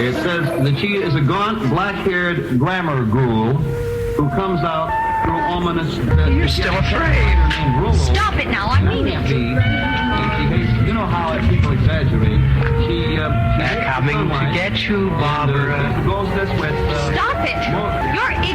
It says that she is a gaunt, black-haired glamour ghoul who comes out through ominous... You're still afraid. Stop it now, I mean it. You know how people exaggerate. They're coming to get you, Barbara. Goes this with... Stop it. You're Barbara?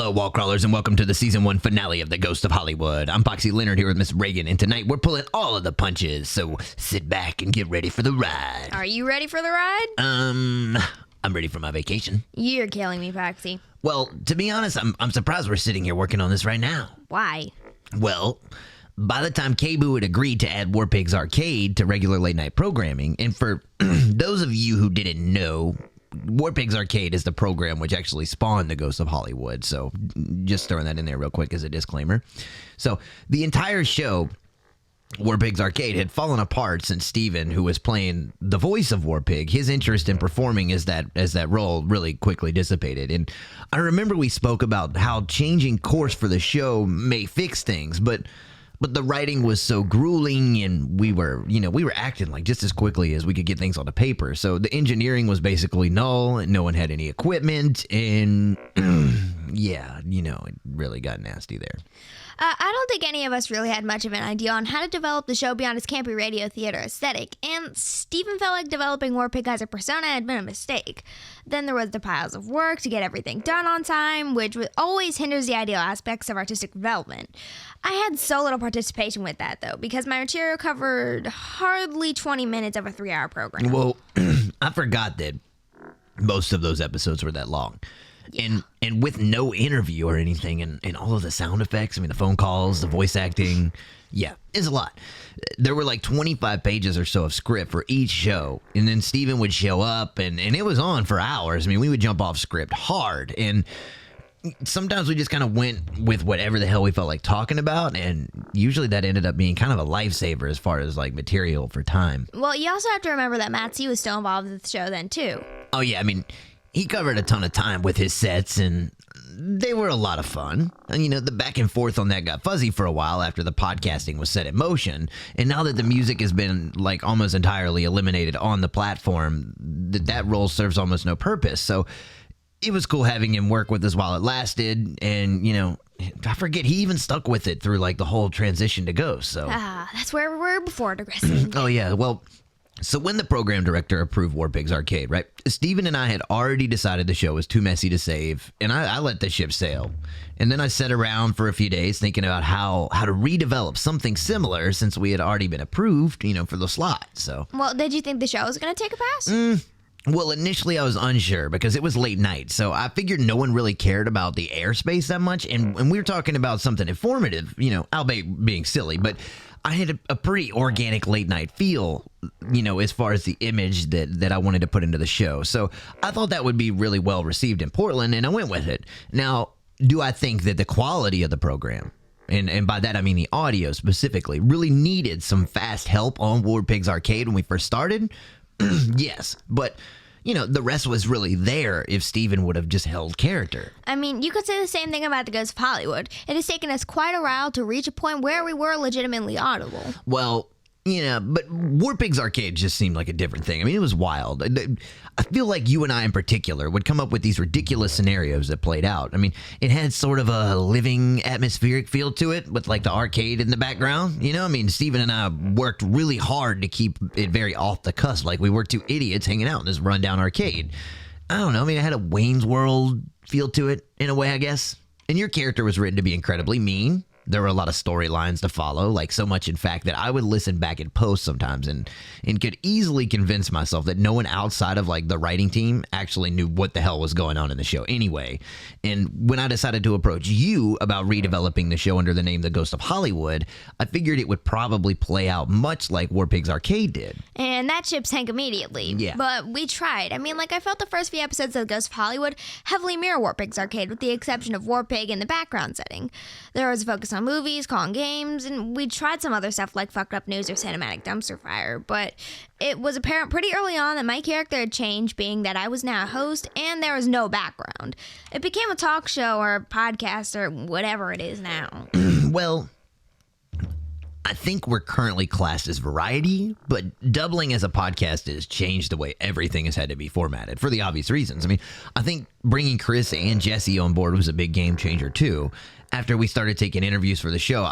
Wall crawlers, and welcome to the season 1 finale of The Ghost of Hollywood. I'm Poxy Leonard here with Miss Ragan, and tonight we're pulling all of the punches, so sit back and get ready for the ride. Are you ready for the ride? I'm ready for my vacation. You're killing me, Poxy. Well, to be honest, I'm surprised we're sitting here working on this right now. Why? Well, by the time K-Boo had agreed to add War Pigs Arcade to regular late night programming, and for those of you who didn't know, War Pigs Arcade is the program which actually spawned The Ghost of Hollywood, so just throwing that in there real quick as a disclaimer. So the entire show, War Pigs Arcade, had fallen apart since Steven, who was playing the voice of War Pig, his interest in performing as that role really quickly dissipated. And I remember we spoke about how changing course for the show may fix things, but the writing was so grueling, and we were acting like just as quickly as we could get things on the paper. So the engineering was basically null, and no one had any equipment, and yeah, it really got nasty there. I don't think any of us really had much of an idea on how to develop the show beyond its campy radio theater aesthetic, and Steven felt like developing War Pig as a persona had been a mistake. Then there was the piles of work to get everything done on time, which always hinders the ideal aspects of artistic development. I had so little participation with that, though, because my material covered hardly 20 minutes of a 3-hour program. Well, I forgot that most of those episodes were that long. Yeah. And with no interview or anything, and all of the sound effects, the phone calls, the voice acting, yeah, it's a lot. There were like 25 pages or so of script for each show, and then Steven would show up, and it was on for hours. We would jump off script hard, and sometimes we just kind of went with whatever the hell we felt like talking about, and usually that ended up being kind of a lifesaver as far as like material for time. Well, you also have to remember that Matt C was still involved with the show then, too. Oh, yeah, he covered a ton of time with his sets, and they were a lot of fun. And, the back and forth on that got fuzzy for a while after the podcasting was set in motion. And now that the music has been, like, almost entirely eliminated on the platform, that role serves almost no purpose. So it was cool having him work with us while it lasted. And, I forget, he even stuck with it through, like, the whole transition to Ghost. So that's where we were before digressing. Oh, yeah, well... So when the program director approved War Pigs Arcade, right, Steven and I had already decided the show was too messy to save, and I let the ship sail. And then I sat around for a few days thinking about how to redevelop something similar since we had already been approved, for the slot, so. Well, did you think the show was going to take a pass? Well, initially I was unsure because it was late night, so I figured no one really cared about the airspace that much, and we were talking about something informative, albeit being silly, but I had a pretty organic late night feel, as far as the image that I wanted to put into the show. So I thought that would be really well received in Portland, and I went with it. Now, do I think that the quality of the program, and by that I mean the audio specifically, really needed some fast help on War Pigs Arcade when we first started? Yes, but... the rest was really there if Steven would have just held character. You could say the same thing about The Ghost of Hollywood. It has taken us quite a while to reach a point where we were legitimately audible. Well, but War Pigs Arcade just seemed like a different thing. It was wild. I feel like you and I in particular would come up with these ridiculous scenarios that played out. It had sort of a living atmospheric feel to it with like the arcade in the background. Steven and I worked really hard to keep it very off the cusp. Like we were two idiots hanging out in this rundown arcade. I don't know. It had a Wayne's World feel to it in a way, I guess. And your character was written to be incredibly mean. There were a lot of storylines to follow, like so much in fact that I would listen back and post sometimes and could easily convince myself that no one outside of like the writing team actually knew what the hell was going on in the show anyway. And when I decided to approach you about redeveloping the show under the name The Ghost of Hollywood, I figured it would probably play out much like War Pigs Arcade did. And that ship sank immediately. Yeah. But we tried. I mean, like, I felt the first few episodes of The Ghost of Hollywood heavily mirror War Pigs Arcade, with the exception of War Pig in the background setting. There was a focus on movies, calling games, and we tried some other stuff like fucked up news or cinematic dumpster fire, but it was apparent pretty early on that my character had changed, being that I was now a host and there was no background. It became a talk show or a podcast or whatever it is now. Well, I think we're currently classed as variety, but doubling as a podcast has changed the way everything has had to be formatted for the obvious reasons. I mean, I think bringing Chris and Jesse on board was a big game changer too. After we started taking interviews for the show,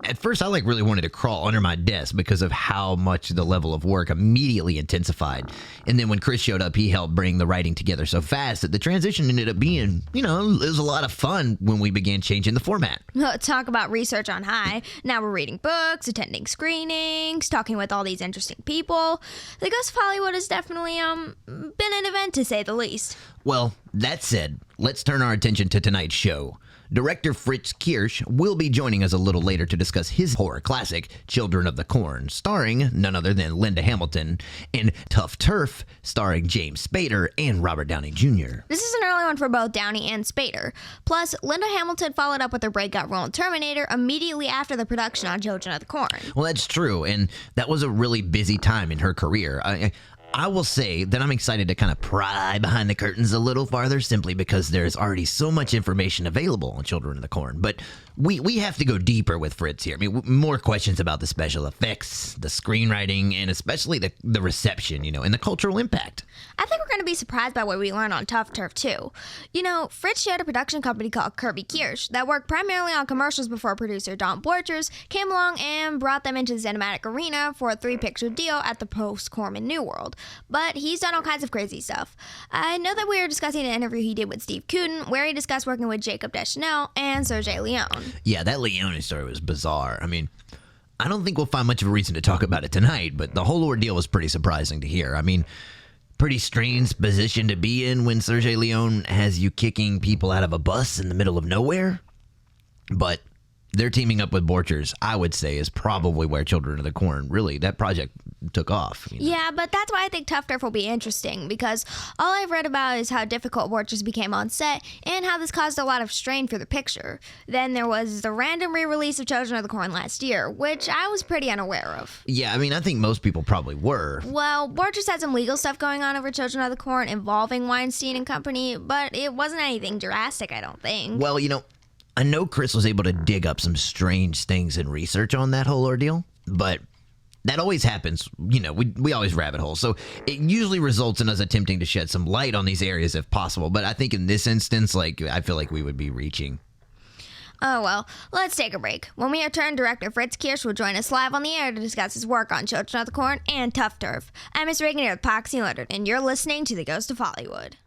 at first I like really wanted to crawl under my desk because of how much the level of work immediately intensified. And then when Chris showed up, he helped bring the writing together so fast that the transition ended up being, it was a lot of fun when we began changing the format. Talk about research on high. Now we're reading books, attending screenings, talking with all these interesting people. The Ghost of Hollywood has definitely been an event, to say the least. Well, that said, let's turn our attention to tonight's show. Director Fritz Kiersch will be joining us a little later to discuss his horror classic, Children of the Corn, starring none other than Linda Hamilton, and Tuff Turf, starring James Spader and Robert Downey Jr. This is an early one for both Downey and Spader. Plus, Linda Hamilton followed up with her breakout role in Terminator immediately after the production on Children of the Corn. Well, that's true, and that was a really busy time in her career. I will say that I'm excited to kind of pry behind the curtains a little farther simply because there's already so much information available on Children of the Corn. But we have to go deeper with Fritz here. I mean, more questions about the special effects, the screenwriting, and especially the reception, and the cultural impact. I think we're going to be surprised by what we learn on Tuff Turf, too. Fritz shared a production company called Kiersch that worked primarily on commercials before producer Don Borchers came along and brought them into the cinematic arena for a 3-picture deal at the post-Corman New World. But he's done all kinds of crazy stuff. I know that we were discussing an interview he did with Steve Cooten, where he discussed working with Jacob Deschanel and Sergei Leone. Yeah, that Leone story was bizarre. I mean, I don't think we'll find much of a reason to talk about it tonight, but the whole ordeal was pretty surprising to hear. I mean, pretty strange position to be in when Sergei Leone has you kicking people out of a bus in the middle of nowhere. But they're teaming up with Borchers, I would say, is probably where Children of the Corn, really, that project took off. Yeah, but that's why I think Tuff Turf will be interesting, because all I've read about is how difficult Borchers became on set and how this caused a lot of strain for the picture. Then there was the random re-release of Children of the Corn last year, which I was pretty unaware of. Yeah, I mean, I think most people probably were. Well, Borchers had some legal stuff going on over Children of the Corn involving Weinstein and company, but it wasn't anything drastic, I don't think. Well, I know Chris was able to dig up some strange things in research on that whole ordeal, but that always happens. We always rabbit hole. So it usually results in us attempting to shed some light on these areas if possible. But I think in this instance, I feel like we would be reaching. Oh well, let's take a break. When we return, director Fritz Kiersch will join us live on the air to discuss his work on Children of the Corn and Tuff Turf. I'm Miss Ragan here with Poxy and Ragan, and you're listening to The Ghost of Hollywood.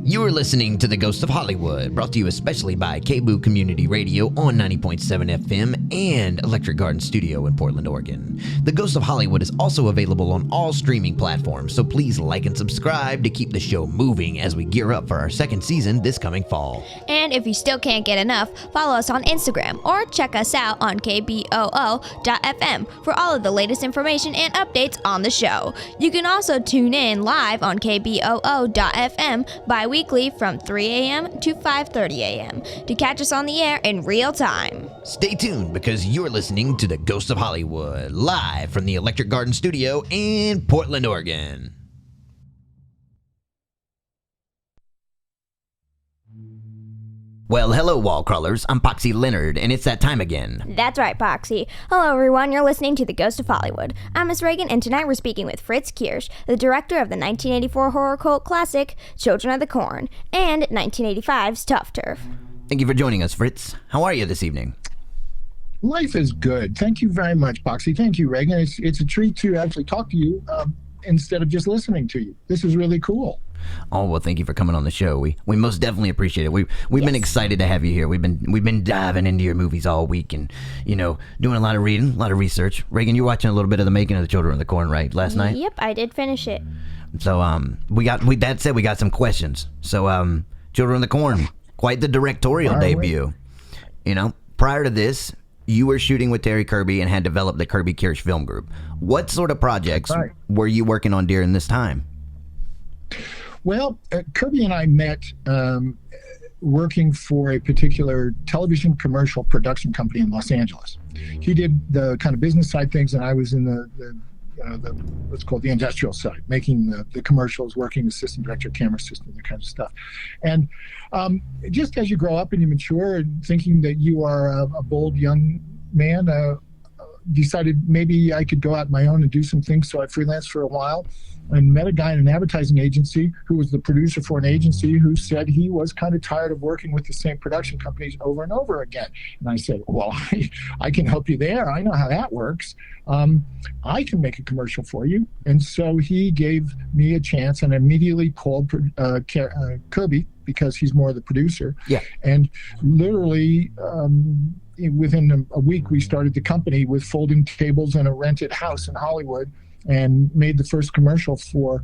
You are listening to The Ghost of Hollywood, brought to you especially by KBOO Community Radio on 90.7 FM and Electric Garden Studio in Portland, Oregon. The Ghost of Hollywood is also available on all streaming platforms, so please like and subscribe to keep the show moving as we gear up for our second season this coming fall. And if you still can't get enough, follow us on Instagram or check us out on kboo.fm for all of the latest information and updates on the show. You can also tune in live on kboo.fm bi-weekly from 3 a.m. to 5:30 a.m. to catch us on the air in real time. Stay tuned because you're listening to The Ghost of Hollywood, live from the Electric Garden Studio in Portland, Oregon. Well, hello, wall crawlers. I'm Poxy Leonard, and it's that time again. That's right, Poxy. Hello, everyone. You're listening to The Ghost of Hollywood. I'm Miss Ragan, and tonight we're speaking with Fritz Kiersch, the director of the 1984 horror cult classic Children of the Corn and 1985's Tuff Turf. Thank you for joining us, Fritz. How are you this evening? Life is good. Thank you very much, Poxy. Thank you, Ragan. It's a treat to actually talk to you instead of just listening to you. This is really cool. Oh, well, thank you for coming on the show. We most definitely appreciate it. We've been excited to have you here. We've been diving into your movies all week and, doing a lot of reading, a lot of research. Reagan, you're watching a little bit of the making of the Children of the Corn, right? Last night? Yep, I did finish it. So we got some questions. So Children of the Corn, quite the directorial debut. Prior to this, you were shooting with Terry Kirby and had developed the Kirby Kiersch Film Group. What sort of projects were you working on during this time? Well, Kirby and I met working for a particular television commercial production company in Los Angeles. He did the kind of business side things, and I was in the what's called the industrial side, making the commercials, working assistant director, camera assistant, that kind of stuff. And just as you grow up and you mature, and thinking that you are a bold young man, decided maybe I could go out on my own and do some things. So I freelanced for a while and met a guy in an advertising agency who was the producer for an agency who said he was kind of tired of working with the same production companies over and over again. And I said, well, I can help you there. I know how that works. I can make a commercial for you. And so he gave me a chance and immediately called Kirby, because he's more the producer. Yeah. And literally within a week, we started the company with folding tables and a rented house in Hollywood, and made the first commercial for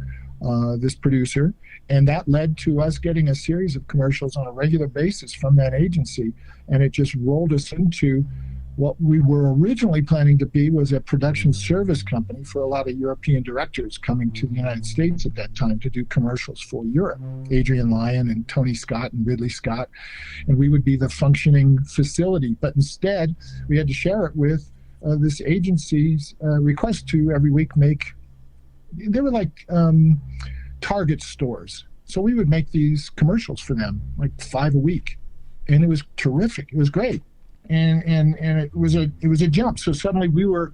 this producer. And that led to us getting a series of commercials on a regular basis from that agency. And it just rolled us into what we were originally planning to be, was a production service company for a lot of European directors coming to the United States at that time to do commercials for Europe. Adrian Lyon and Tony Scott and Ridley Scott. And we would be the functioning facility. But instead, we had to share it with this agency's request to every week they were like Target stores. So we would make these commercials for them, like 5 a week. And it was terrific. It was great. And it was a jump. So suddenly we were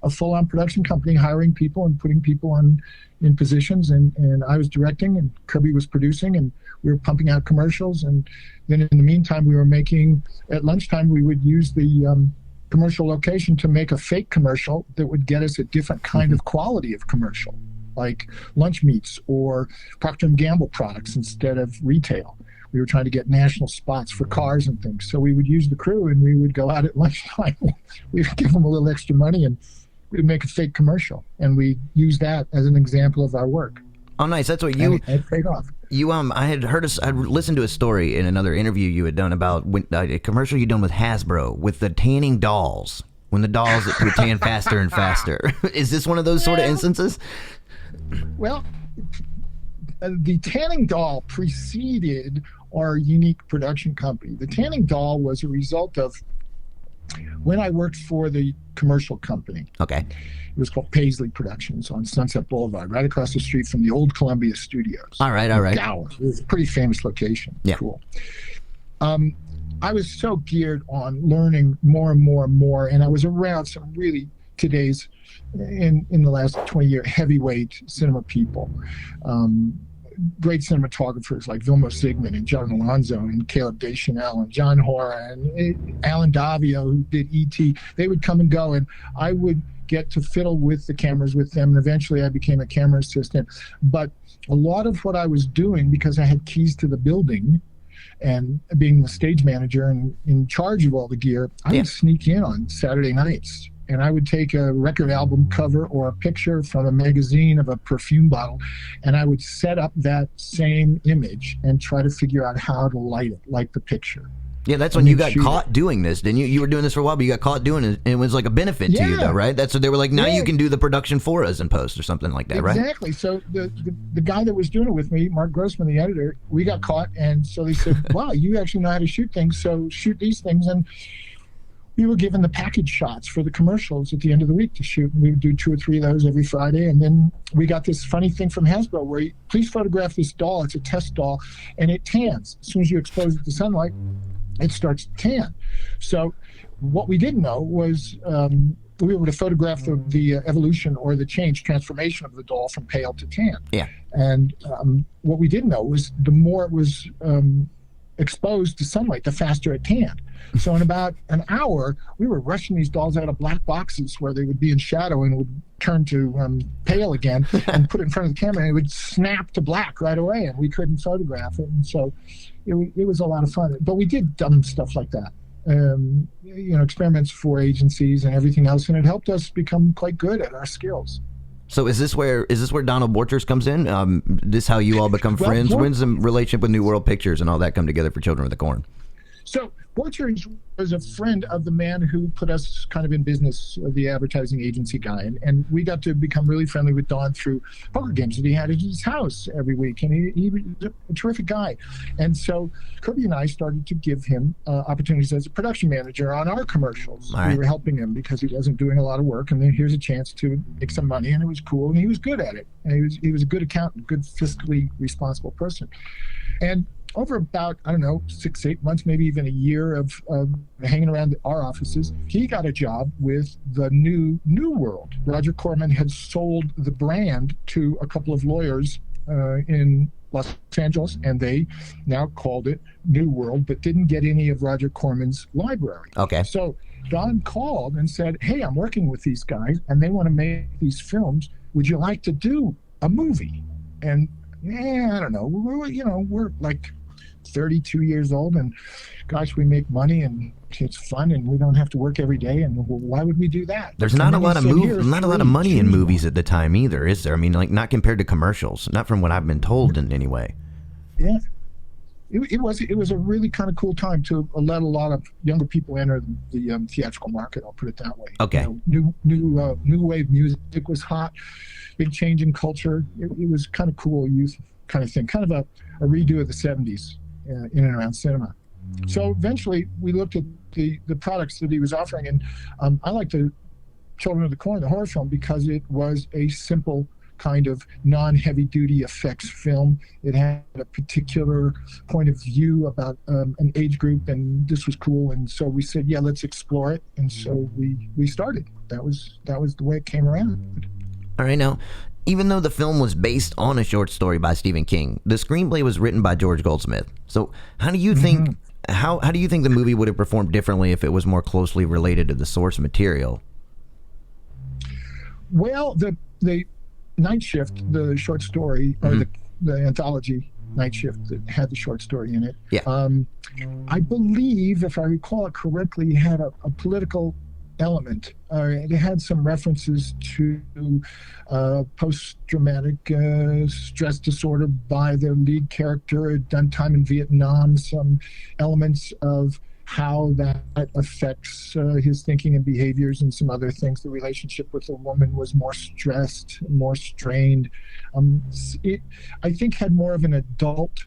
a full-on production company, hiring people and putting people in positions. And I was directing, and Kirby was producing, and we were pumping out commercials. And then in the meantime, we were making, at lunchtime, we would use the commercial location to make a fake commercial that would get us a different kind of quality of commercial, like lunch meats or Procter & Gamble products instead of retail. We were trying to get national spots for cars and things. So we would use the crew, and we would go out at lunchtime. We would give them a little extra money, and we would make a fake commercial. And we use that as an example of our work. Oh, nice. That's what you... It paid off. I'd listened to a story in another interview you had done about a commercial you'd done with Hasbro with the tanning dolls, when the dolls would tan faster and faster. Is this one of those sort of instances? Well, the tanning doll preceded our unique production company. The tanning doll was a result of when I worked for the commercial company. Okay. It was called Paisley Productions on Sunset Boulevard, right across the street from the old Columbia Studios. All right. Dallas. It was a pretty famous location. Yeah. Cool. I was so geared on learning more and more and more, and I was around some really today's, in the last 20 years, heavyweight cinema people. Great cinematographers like Vilmo Zsigmond and John Alonzo and Caleb Deschanel and John Hora and Alan Davio, who did E.T. They would come and go, and I would get to fiddle with the cameras with them, and eventually I became a camera assistant. But a lot of what I was doing, because I had keys to the building and being the stage manager and in charge of all the gear, I would sneak in on Saturday nights. And I would take a record album cover or a picture from a magazine of a perfume bottle, and I would set up that same image and try to figure out how to light it, like the picture. Yeah, that's when you got caught doing this, didn't you? You were doing this for a while, but you got caught doing it, and it was like a benefit to you, though, right? That's what they were like, now you can do the production for us in post or something like that, right? Exactly. So the guy that was doing it with me, Mark Grossman, the editor, we got caught, and so they said, wow, you actually know how to shoot things, so shoot these things. And we were given the package shots for the commercials at the end of the week to shoot. We would do 2 or 3 of those every Friday. And then we got this funny thing from Hasbro where please photograph this doll. It's a test doll, and it tans. As soon as you expose it to sunlight, it starts to tan. So what we didn't know was we were to photograph the evolution or the transformation of the doll from pale to tan. Yeah. And what we didn't know was the more it was exposed to sunlight, the faster it tanned. So in about an hour, we were rushing these dolls out of black boxes where they would be in shadow and would turn to pale again, and put it in front of the camera, and it would snap to black right away, and we couldn't photograph it. And so it was a lot of fun. But we did dumb stuff like that, experiments for agencies and everything else, and it helped us become quite good at our skills. So is this where Donald Borchers comes in? This how you all become friends? When's the relationship with New World Pictures and all that come together for Children of the Corn? So Borchers was a friend of the man who put us kind of in business, the advertising agency guy. And we got to become really friendly with Don through poker games that he had at his house every week. And he was a terrific guy. And so Kirby and I started to give him opportunities as a production manager on our commercials. All right. We were helping him because he wasn't doing a lot of work. And then here's a chance to make some money. And it was cool. And he was good at it. And he was a good accountant, good fiscally responsible person. And over about, 6, 8 months, maybe even a year of hanging around our offices, he got a job with the New World. Roger Corman had sold the brand to a couple of lawyers in Los Angeles, and they now called it New World, but didn't get any of Roger Corman's library. Okay. So Don called and said, hey, I'm working with these guys, and they want to make these films. Would you like to do a movie? And I don't know. We're like 32 years old, and gosh, we make money and it's fun, and we don't have to work every day. And why would we do that? There's not a lot of money in movies at the time either, is there? I mean, like, not compared to commercials, not from what I've been told in any way. Yeah, it was a really kind of cool time to let a lot of younger people enter the theatrical market. I'll put it that way. Okay. New wave music was hot, big change in culture. It was kind of cool youth kind of thing, kind of a redo of the 70s. In and around cinema. So eventually we looked at the products that he was offering, and I liked the Children of the Corn, the horror film, because it was a simple kind of non-heavy duty effects film. It had a particular point of view about an age group, and this was cool. And so we said, yeah, let's explore it. And so we started. That was the way it came around. All right, now, even though the film was based on a short story by Stephen King, the screenplay was written by George Goldsmith. So how do you think how do you think the movie would have performed differently if it was more closely related to the source material? Well, the Night Shift, the short story, or the anthology Night Shift that had the short story in it, I believe, if I recall it correctly, had a political element. It had some references to post-traumatic stress disorder by the lead character, had done time in Vietnam, some elements of how that affects his thinking and behaviors, and some other things. The relationship with the woman was more stressed, more strained. It, I think, had more of an adult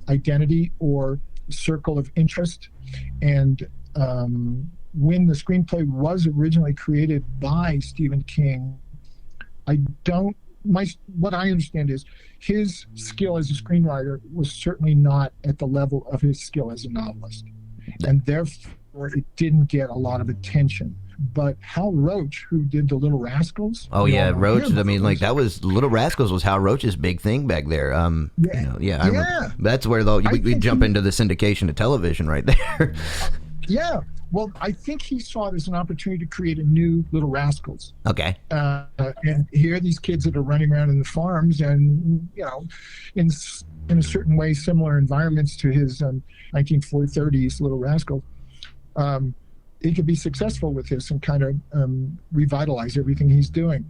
identity or circle of interest. And when the screenplay was originally created by Stephen King, what I understand is his skill as a screenwriter was certainly not at the level of his skill as a novelist. And therefore it didn't get a lot of attention. But Hal Roach, who did The Little Rascals. Oh yeah, Roach. I mean, like, that was Little Rascals was Hal Roach's big thing back there. I remember. That's where we jump into the syndication of television right there. Yeah. Well, I think he saw it as an opportunity to create a new Little Rascals. Okay. And here are these kids that are running around in the farms, and in a certain way similar environments to his 1930s Little Rascals. He could be successful with this and kind of revitalize everything he's doing.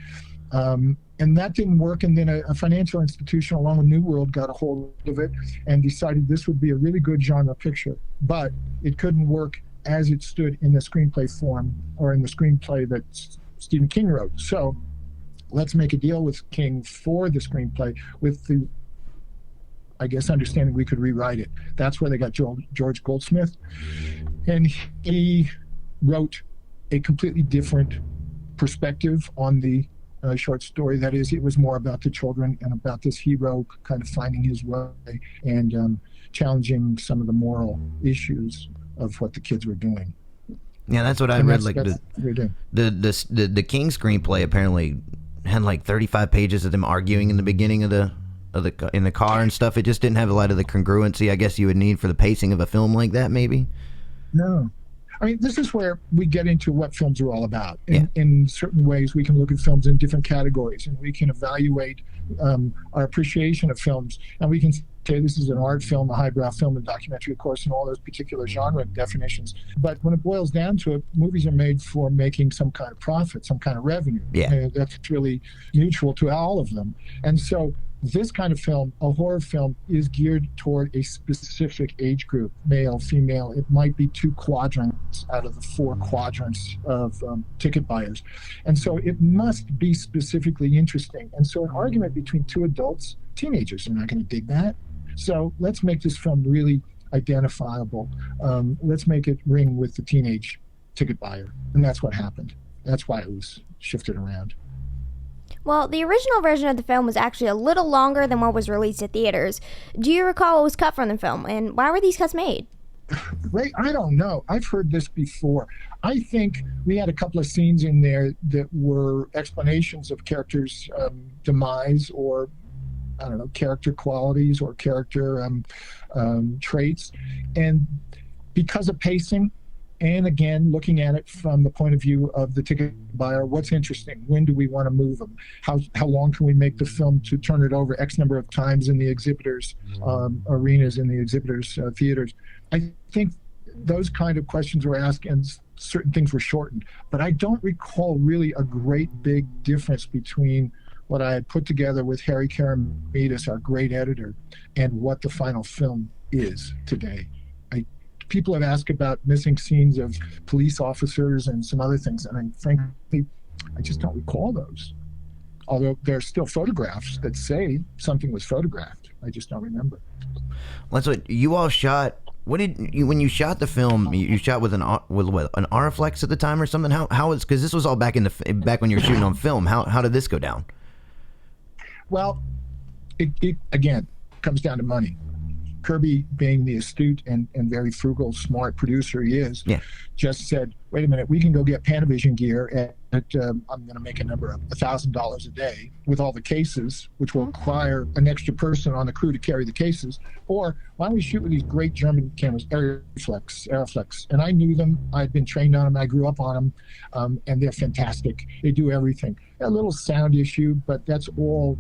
And that didn't work. And then a financial institution along with New World got a hold of it and decided this would be a really good genre picture, but it couldn't work as it stood in the screenplay form or in the screenplay that Stephen King wrote. So let's make a deal with King for the screenplay with the, I guess, understanding we could rewrite it. That's where they got George Goldsmith. And he wrote a completely different perspective on the short story. That is, it was more about the children and about this hero kind of finding his way and challenging some of the moral issues of what the kids were doing. Yeah, that's what I read. Like the King screenplay apparently had like 35 pages of them arguing in the beginning of the of in the car and stuff. It just didn't have a lot of the congruency, I guess, you would need for the pacing of a film like that, maybe. No. I mean, this is where we get into what films are all about. In certain ways, we can look at films in different categories, and we can evaluate our appreciation of films. And we can say this is an art film, a highbrow film, a documentary, of course, and all those particular genre definitions. But when it boils down to it, movies are made for making some kind of profit, some kind of revenue. Yeah. That's really mutual to all of them. And so this kind of film, a horror film, is geared toward a specific age group, male, female. It might be 2 quadrants out of the 4 quadrants of ticket buyers. And so it must be specifically interesting. And so an argument between 2 adults, teenagers are not going to dig that. So let's make this film really identifiable. Let's make it ring with the teenage ticket buyer. And that's what happened. That's why it was shifted around. Well, the original version of the film was actually a little longer than what was released at theaters. Do you recall what was cut from the film, and why were these cuts made? Ray, I don't know. I've heard this before. I think we had a couple of scenes in there that were explanations of characters' demise, or I don't know, character qualities or character traits. And because of pacing, and again, looking at it from the point of view of the ticket buyer, what's interesting? When do we want to move them? How long can we make the film to turn it over X number of times in the exhibitors' arenas, in the exhibitors' theaters? I think those kind of questions were asked, and certain things were shortened. But I don't recall really a great big difference between what I had put together with Harry Karamidas, our great editor, and what the final film is today. People have asked about missing scenes of police officers and some other things, and frankly, I just don't recall those. Although there are still photographs that say something was photographed. I just don't remember. Well, that's what you all shot. What did you, when you shot the film? You shot with an Ariflex at the time or something? How was, because this was all back back when you were shooting on film. How did this go down? Well, it again comes down to money. Kirby, being the astute and very frugal, smart producer he is, just said, wait a minute, we can go get Panavision gear at I'm going to make a number of $1,000 a day with all the cases, which will require an extra person on the crew to carry the cases. Or why don't we shoot with these great German cameras, Ariflex. And I knew them. I'd been trained on them. I grew up on them. And they're fantastic. They do everything. A little sound issue, but that's all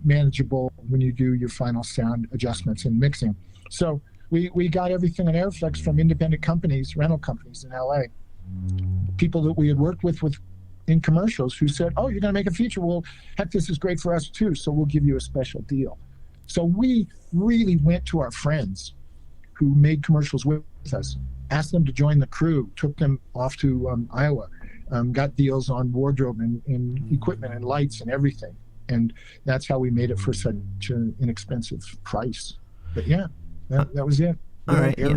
manageable when you do your final sound adjustments and mixing. So we got everything on Ariflex from independent companies, rental companies in LA. People that we had worked with in commercials who said, oh, you're going to make a feature. Well, heck, this is great for us too, so we'll give you a special deal. So we really went to our friends who made commercials with us, asked them to join the crew, took them off to Iowa, got deals on wardrobe and equipment and lights and everything. And that's how we made it for such an inexpensive price. But yeah, that was it. All right. Yeah.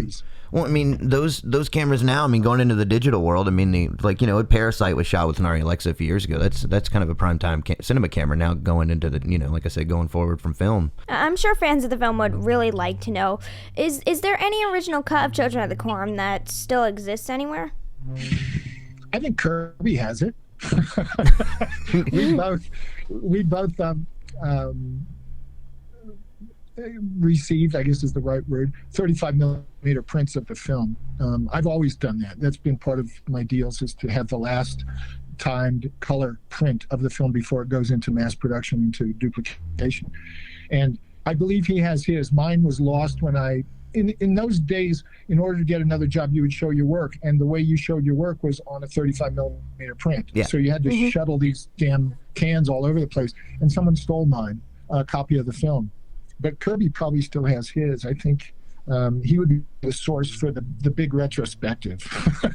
Well, I mean, those cameras now, I mean, going into the digital world, I mean, Parasite was shot with an Arri Alexa a few years ago. That's kind of a prime time cinema camera now, going into the, like I said, going forward from film. I'm sure fans of the film would really like to know, is there any original cut of Children of the Corn that still exists anywhere? I think Kirby has it. we both received, I guess is the right word, 35 millimeter prints of the film. I've always done that. That's been part of my deals, is to have the last timed color print of the film before it goes into mass production, into duplication. And I believe he has his. Mine was lost when in those days, in order to get another job, you would show your work, and the way you showed your work was on a 35 millimeter print. Yeah. So you had to shuttle these damn cans all over the place, and someone stole mine, a copy of the film. But Kirby probably still has his. I think he would be the source for the big retrospective.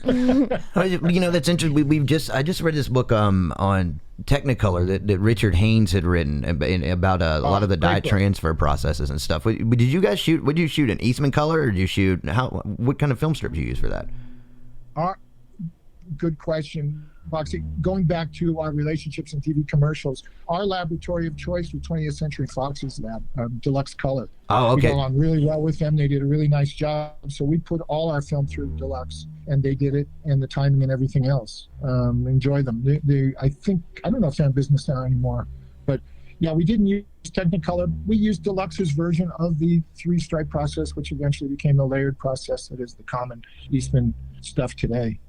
That's interesting. I just read this book on Technicolor that Richard Haynes had written about a lot of the dye transfer processes and stuff. Did you guys shoot? Would you shoot an Eastman color, or did you shoot what kind of film strip did you use for that? Good question, Poxy. Going back to our relationships in TV commercials, our laboratory of choice was 20th Century Fox's lab, Deluxe Color. Oh, okay. We got along really well with them. They did a really nice job. So we put all our film through Deluxe, and they did it, and the timing and everything else. Enjoy them. I don't know if they're in business now anymore, but yeah, we didn't use Technicolor. We used Deluxe's version of the 3-stripe process, which eventually became the layered process that is the common Eastman stuff today.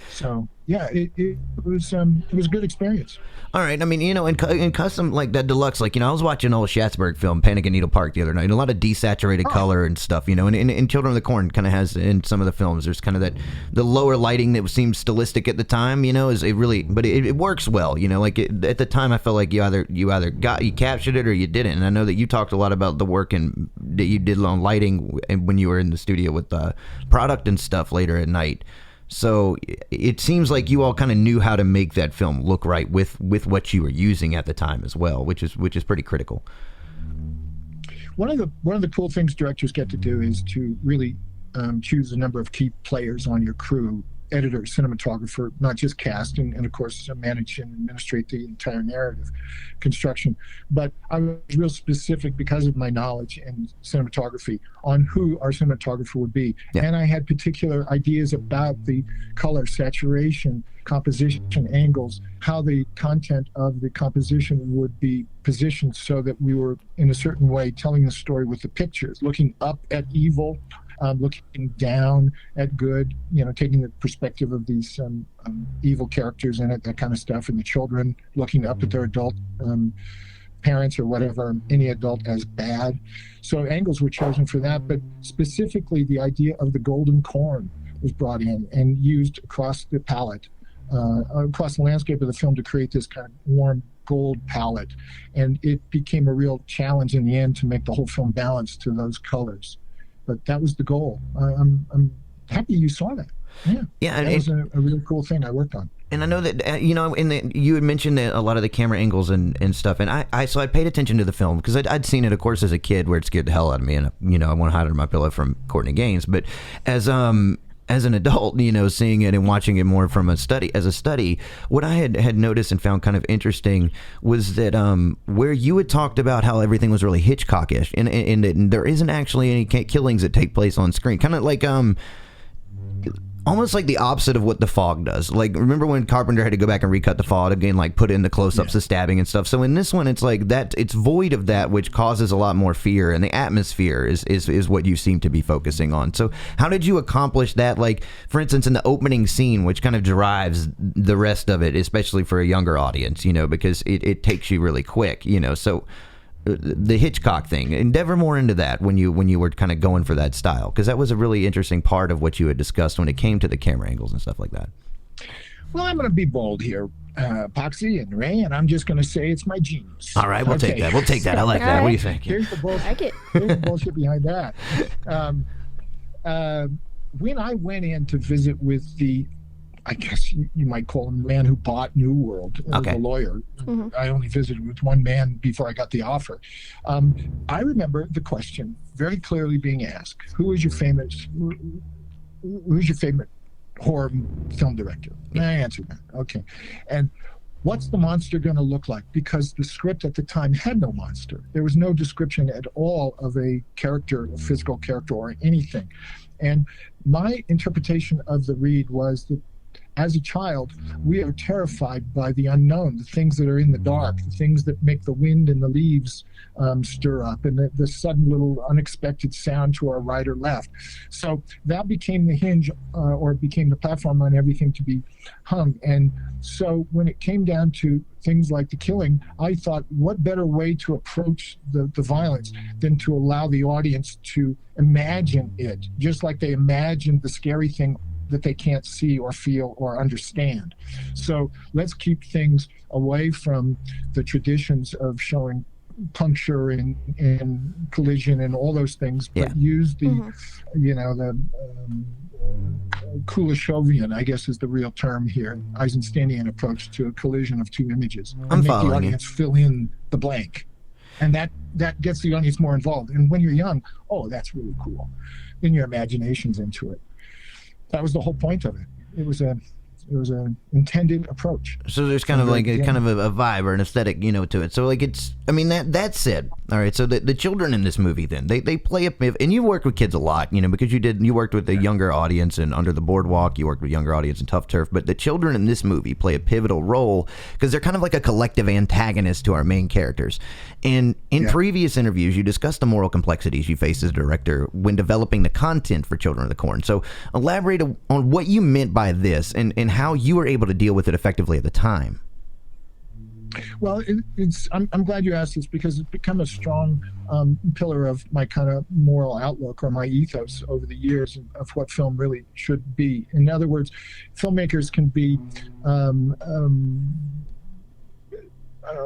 So yeah, it was a good experience. All right, I mean, in custom like that Deluxe, like, I was watching old Schatzberg film, Panic at Needle Park, the other night, and a lot of desaturated color and stuff, and Children of the Corn kind of has in some of the films. There's kind of the lower lighting that seemed stylistic at the time, is it really, but it works well, like at the time I felt like you either captured it or you didn't, and I know that you talked a lot about the work that you did on lighting and when you were in the studio with the product and stuff later at night. So it seems like you all kind of knew how to make that film look right with what you were using at the time as well, which is pretty critical. One of the cool things directors get to do is to really choose a number of key players on your crew: editor, cinematographer, not just cast, and of course manage and administrate the entire narrative construction. But I was real specific because of my knowledge in cinematography on who our cinematographer would be. Yeah. And I had particular ideas about the color, saturation, composition, angles, how the content of the composition would be positioned so that we were in a certain way telling the story with the pictures, looking up at evil, looking down at good, taking the perspective of these evil characters in it, that kind of stuff, and the children looking up at their adult parents or whatever, any adult as bad. So angles were chosen for that, but specifically the idea of the golden corn was brought in and used across the palette, across the landscape of the film to create this kind of warm gold palette. And it became a real challenge in the end to make the whole film balance to those colors. But that was the goal. I'm happy you saw that. Yeah, that was a really cool thing I worked on. And I know that you had mentioned that a lot of the camera angles and stuff, and I paid attention to the film because I'd seen it, of course, as a kid, where it scared the hell out of me, and I want to hide under my pillow from Courtney Gaines. But as an adult, seeing it and watching it more from as a study, what I had noticed and found kind of interesting was that where you had talked about how everything was really Hitchcockish, and there isn't actually any killings that take place on screen, kind of like almost like the opposite of what The Fog does. Like, remember when Carpenter had to go back and recut The Fog again, like put in the close-ups of stabbing and stuff? So in this one, it's like that, it's void of that, which causes a lot more fear, and the atmosphere is what you seem to be focusing on. So how did you accomplish that? Like, for instance, in the opening scene, which kind of drives the rest of it, especially for a younger audience, because it takes you really quick, so the Hitchcock thing, endeavor more into that when you were kind of going for that style, because that was a really interesting part of what you had discussed when it came to the camera angles and stuff like that. Well, I'm going to be bold here, Poxy and Ray, and I'm just going to say it's my genius. All right, we'll take that. We'll take that. I like that. Right. What do you think? Here's the bullshit. I like it. Here's the bullshit behind that. When I went in to visit with the, I guess you might call him the man who bought New World, the lawyer. Mm-hmm. I only visited with one man before I got the offer. I remember the question very clearly being asked: who's your favorite horror film director? And I answered that. Okay. And what's the monster going to look like? Because the script at the time had no monster. There was no description at all of a character, a physical character or anything. And my interpretation of the read was that as a child, we are terrified by the unknown, the things that are in the dark, the things that make the wind and the leaves stir up, and the sudden little unexpected sound to our right or left. So that became the hinge, or became the platform on everything to be hung. And so when it came down to things like the killing, I thought, what better way to approach the violence than to allow the audience to imagine it, just like they imagined the scary thing that they can't see or feel or understand. So let's keep things away from the traditions of showing puncture and collision and all those things, but use the, the Kuleshov, I guess is the real term here, Eisensteinian approach to a collision of two images. I'm make following the audience fill in the blank. And that gets the audience more involved. And when you're young, oh, that's really cool. Then your imagination's into it. That was the whole point of it. It was a It was an intended approach. So there's kind of like a kind of a vibe or an aesthetic, to it. So like it's, I mean, that said, all right. So the children in this movie, then they play and you work with kids a lot, because you worked with the younger audience in Under the Boardwalk, you worked with younger audience in Tuff Turf, but the children in this movie play a pivotal role because they're kind of like a collective antagonist to our main characters. And in previous interviews, you discussed the moral complexities you face as a director when developing the content for Children of the Corn. So elaborate on what you meant by this and how you were able to deal with it effectively at the time. Well, I'm glad you asked this because it's become a strong pillar of my kind of moral outlook or my ethos over the years of what film really should be. In other words, filmmakers can be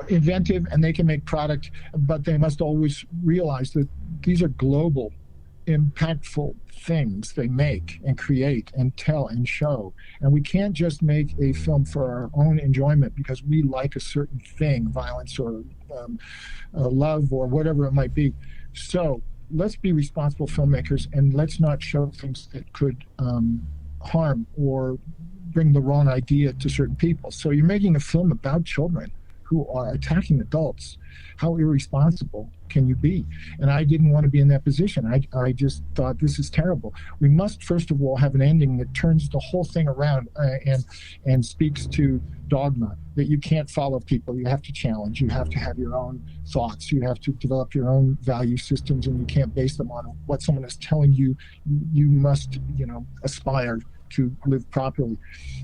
inventive and they can make product, but they must always realize that these are global, impactful things they make and create and tell and show. And we can't just make a film for our own enjoyment because we like a certain thing, violence or love or whatever it might be. So let's be responsible filmmakers and let's not show things that could harm or bring the wrong idea to certain people. So you're making a film about children who are attacking adults. How irresponsible can you be? And I didn't want to be in that position. I just thought this is terrible. We must first of all have an ending that turns the whole thing around and speaks to dogma, that you can't follow people. You have to challenge. You have to have your own thoughts. You have to develop your own value systems, and you can't base them on what someone is telling you. You must, aspire to live properly.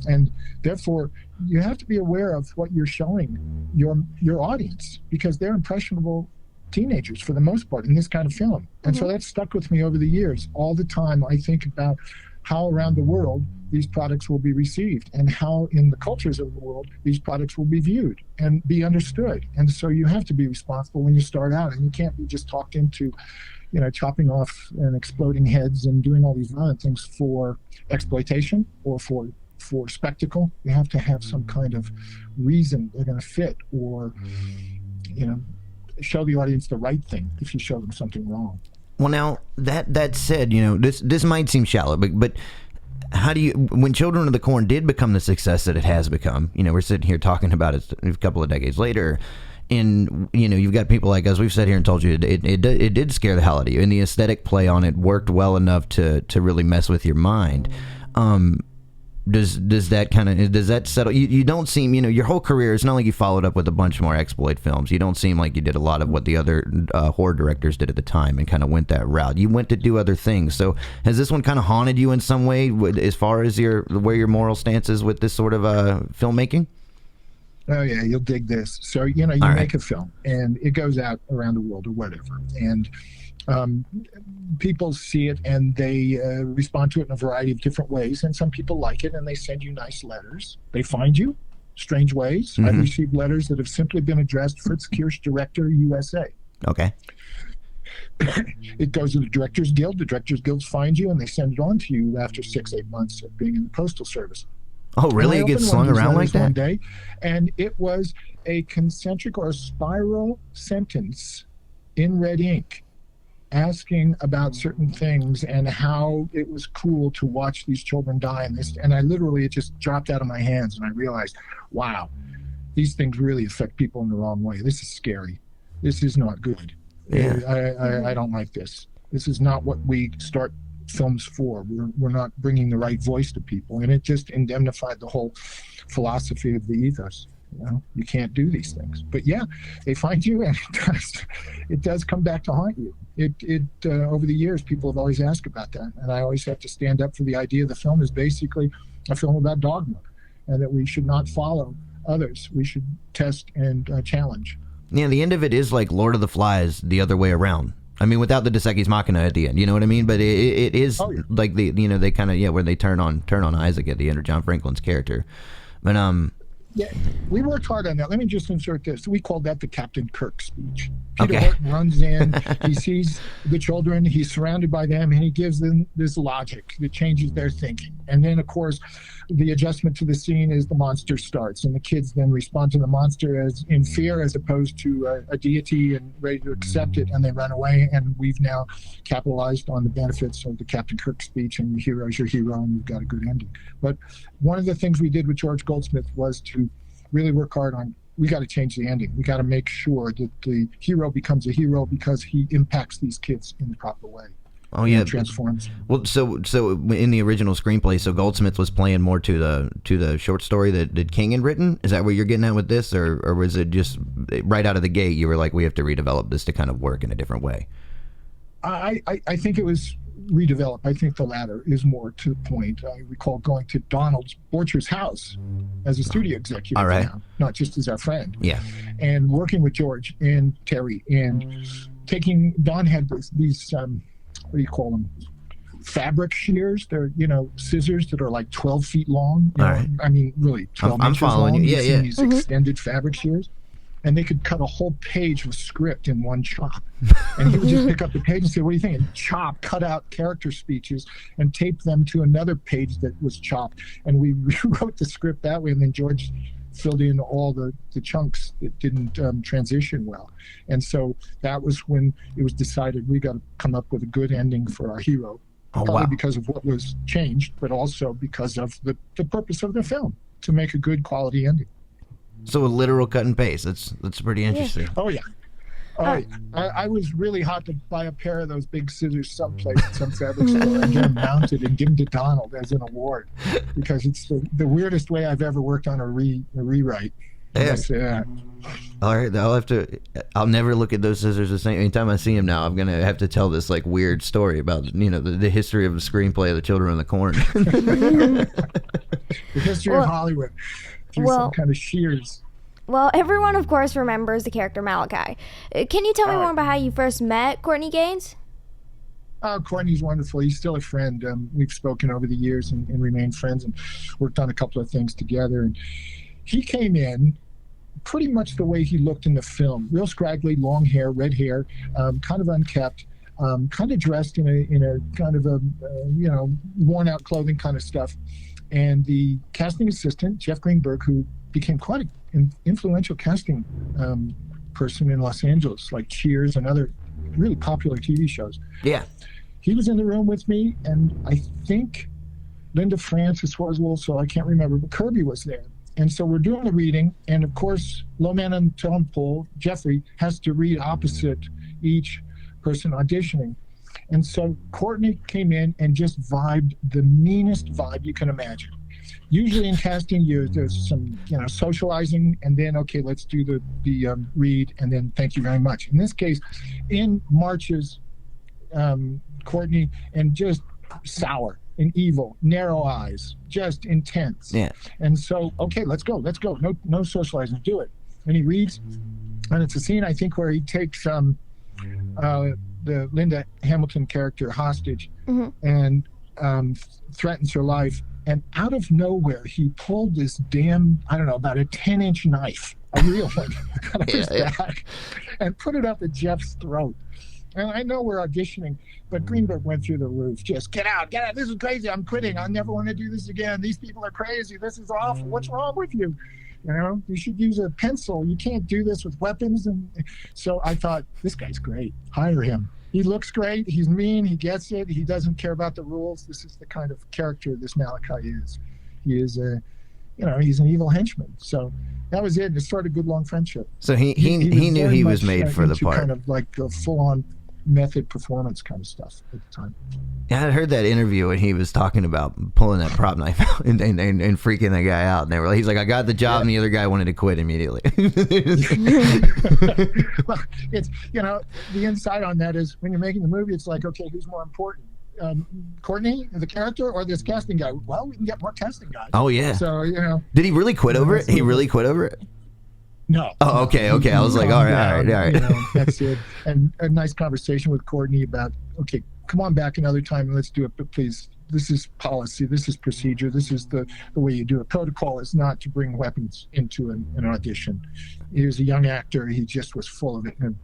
And therefore, you have to be aware of what you're showing your audience because they're impressionable teenagers for the most part in this kind of film. And so that's stuck with me over the years. All the time I think about how around the world these products will be received and how in the cultures of the world these products will be viewed and be understood. And so you have to be responsible when you start out, and you can't be just talked into chopping off and exploding heads and doing all these violent things for exploitation or for spectacle. You have to have some kind of reason they're going to fit or, show the audience the right thing if you show them something wrong. Well, now that said, this might seem shallow, but how do you, when Children of the Corn did become the success that it has become, we're sitting here talking about it a couple of decades later, and you've got people like us. We've sat here and told you it did scare the hell out of you, and the aesthetic play on it worked well enough to really mess with your mind. Does that settle? You don't seem, your whole career, it's not like you followed up with a bunch more exploit films. You don't seem like you did a lot of what the other horror directors did at the time and kind of went that route. You went to do other things. So has this one kind of haunted you in some way as far as where your moral stance is with this sort of filmmaking? Oh yeah, you'll dig this. So you make a film and it goes out around the world or whatever, and people see it and they respond to it in a variety of different ways, and some people like it and they send you nice letters. They find you strange ways. I've received letters that have simply been addressed Fritz Kiersch, Director, USA. Okay. It goes to the Directors Guild. The Directors Guild finds you and they send it on to you after 6-8 months of being in the Postal Service. Oh, really? It gets slung around like that? One day, and it was a concentric or a spiral sentence in red ink asking about certain things and how it was cool to watch these children die. And I literally, it just dropped out of my hands and I realized, wow, these things really affect people in the wrong way. This is scary. This is not good. Yeah. I don't like this. This is not what we start films for. We're not bringing the right voice to people, and it just indemnified the whole philosophy of the ethos. You can't do these things. But yeah, they find you, and it does come back to haunt you. It over the years, people have always asked about that, and I always have to stand up for the idea the film is basically a film about dogma, and that we should not follow others. We should test and challenge. Yeah, the end of it is like Lord of the Flies the other way around. I mean, without the Deus Ex Machina at the end, you know what I mean? But it is like they kind of where they turn on Isaac at the end, or John Franklin's character. But Yeah, we worked hard on that. Let me just insert this. We called that the Captain Kirk speech. Peter Okay. Horton runs in, he sees the children, he's surrounded by them, and he gives them this logic that changes their thinking. And then, of course, the adjustment to the scene is the monster starts, and the kids then respond to the monster as in fear as opposed to a deity and ready to accept it, and they run away. And we've now capitalized on the benefits of the Captain Kirk speech, and your hero's your hero, and you've got a good ending. But one of the things we did with George Goldsmith was to really work hard on, we got to change the ending. We got to make sure that the hero becomes a hero because he impacts these kids in the proper way. Oh yeah, transforms. Well, so in the original screenplay, so Goldsmith was playing more to the short story that King had written. Is that what you're getting at with this, or was it just right out of the gate you were like, we have to redevelop this to kind of work in a different way? I think it was redeveloped. I think the latter is more to the point. I recall going to Donald Borcher's house as a studio executive, All right. now, not just as our friend. Yeah. And working with George and Terry and taking, Don had these what do you call them? Fabric shears. They're, scissors that are like 12 feet long. All right. I mean, really 12 I'm inches following long. you. Yeah, You've seen yeah. These extended fabric shears. And they could cut a whole page of script in one chop. And he would just pick up the page and say, what do you think? And chop, cut out character speeches and tape them to another page that was chopped. And we rewrote the script that way. And then George filled in all the chunks that didn't transition well. And so that was when it was decided we got to come up with a good ending for our hero. Oh, Probably wow. because of what was changed, but also because of the purpose of the film, to make a good quality ending. So a literal cut and paste. That's pretty interesting. Oh yeah. I was really hot to buy a pair of those big scissors someplace at some fabric store and get them mounted and give them to Donald as an award, because it's the weirdest way I've ever worked on a rewrite. Yeah. Yeah. All right, I'll never look at those scissors the same. Anytime I see him now, I'm gonna have to tell this like weird story about the history of the screenplay of The Children of the Corn. The history of Hollywood through some kind of shears. Well, everyone, of course, remembers the character Malachi. Can you tell me more about how you first met Courtney Gaines? Oh, Courtney's wonderful. He's still a friend. We've spoken over the years and remained friends and worked on a couple of things together. And he came in pretty much the way he looked in the film. Real scraggly, long hair, red hair, kind of unkept, kind of dressed in a kind of a, worn out clothing kind of stuff. And the casting assistant, Jeff Greenberg, who became quite an influential casting person in Los Angeles, like Cheers and other really popular TV shows. Yeah. He was in the room with me, and I think Linda Francis was also, I can't remember, but Kirby was there. And so we're doing the reading, and of course, low man on the totem pole, Jeffrey, has to read opposite each person auditioning. And so Courtney came in and just vibed the meanest vibe you can imagine. Usually in casting, there's some socializing, and then let's do the read, and then thank you very much. In this case, in marches Courtney, and just sour and evil, narrow eyes, just intense. Yeah. And so let's go. No socializing, do it. And he reads, and it's a scene I think where he takes the Linda Hamilton character hostage and threatens her life. And out of nowhere, he pulled this damn, about a 10-inch knife, a real one, out of his back, and put it up at Jeff's throat. And I know we're auditioning, but Greenberg went through the roof. Just get out. This is crazy. I'm quitting. I never want to do this again. These people are crazy. This is awful. What's wrong with you? You should use a pencil. You can't do this with weapons. And so I thought, this guy's great. Hire him. He looks great. He's mean. He gets it. He doesn't care about the rules. This is the kind of character this Malachi is. He is he's an evil henchman. So that was it. It started a good long friendship. So he knew he was made for the part. Kind of like a full-on method performance kind of stuff at the time. Yeah, I heard that interview when he was talking about pulling that prop knife out and freaking that guy out. And he's like, I got the job, and the other guy wanted to quit immediately. Well, it's, the insight on that is when you're making the movie, it's like, okay, who's more important? Courtney, the character, or this casting guy? Well, we can get more casting guys. Oh, yeah. So, Did he really quit over it? He really quit over it? No. Oh, okay. I was like, all right. That's it. And a nice conversation with Courtney about, okay, come on back another time and let's do it, but please this is policy, this is procedure, this is the way you do it. Protocol is not to bring weapons into an audition. He was a young actor. He just was full of it and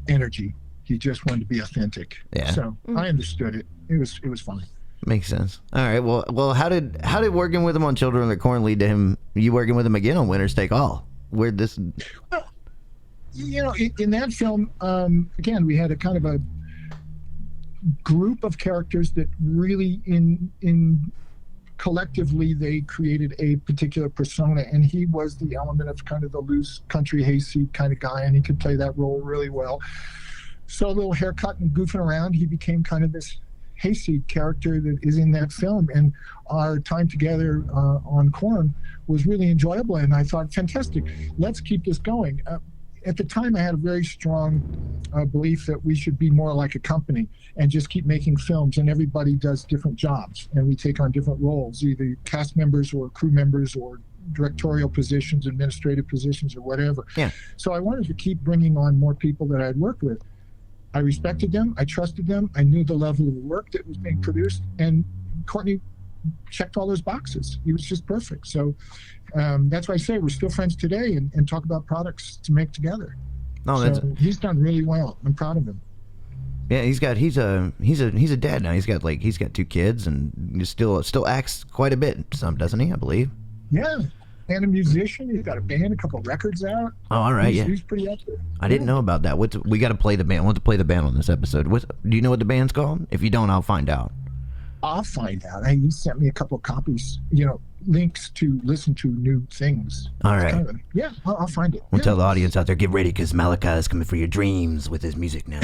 energy. He just wanted to be authentic. Yeah. So I understood it. It was fun. Makes sense. All right. Well, how did working with him on Children of the Corn lead to you working with him again on Winners Take All? Where'd this? Well, in that film, again, we had a kind of a group of characters that really in collectively they created a particular persona, and he was the element of kind of the loose country hayseed kind of guy, and he could play that role really well. So a little haircut and goofing around, he became kind of this hayseed character that is in that film, and our time together on Corn was really enjoyable, and I thought, fantastic, let's keep this going. At the time, I had a very strong belief that we should be more like a company and just keep making films, and everybody does different jobs, and we take on different roles, either cast members or crew members or directorial positions, administrative positions, or whatever. Yeah. So I wanted to keep bringing on more people that I had worked with. I respected them, I trusted them, I knew the level of work that was being produced, and Courtney checked all those boxes. He was just perfect. So that's why I say we're still friends today and talk about products to make together. So he's done really well. I'm proud of him. Yeah, he's a dad now. He's got 2 kids, and he still acts quite a bit. Doesn't he? I believe. Yeah. And a musician. He's got a band, a couple records out. Oh, all right. He's pretty active. I didn't know about that. We got to play the band. I want to play the band on this episode. Do you know what the band's called? If you don't, I'll find out. I'll find out. He sent me a couple of copies, links to listen to new things. All right. Yeah, I'll find it. We'll tell the audience out there, get ready, because Malachi is coming for your dreams with his music now.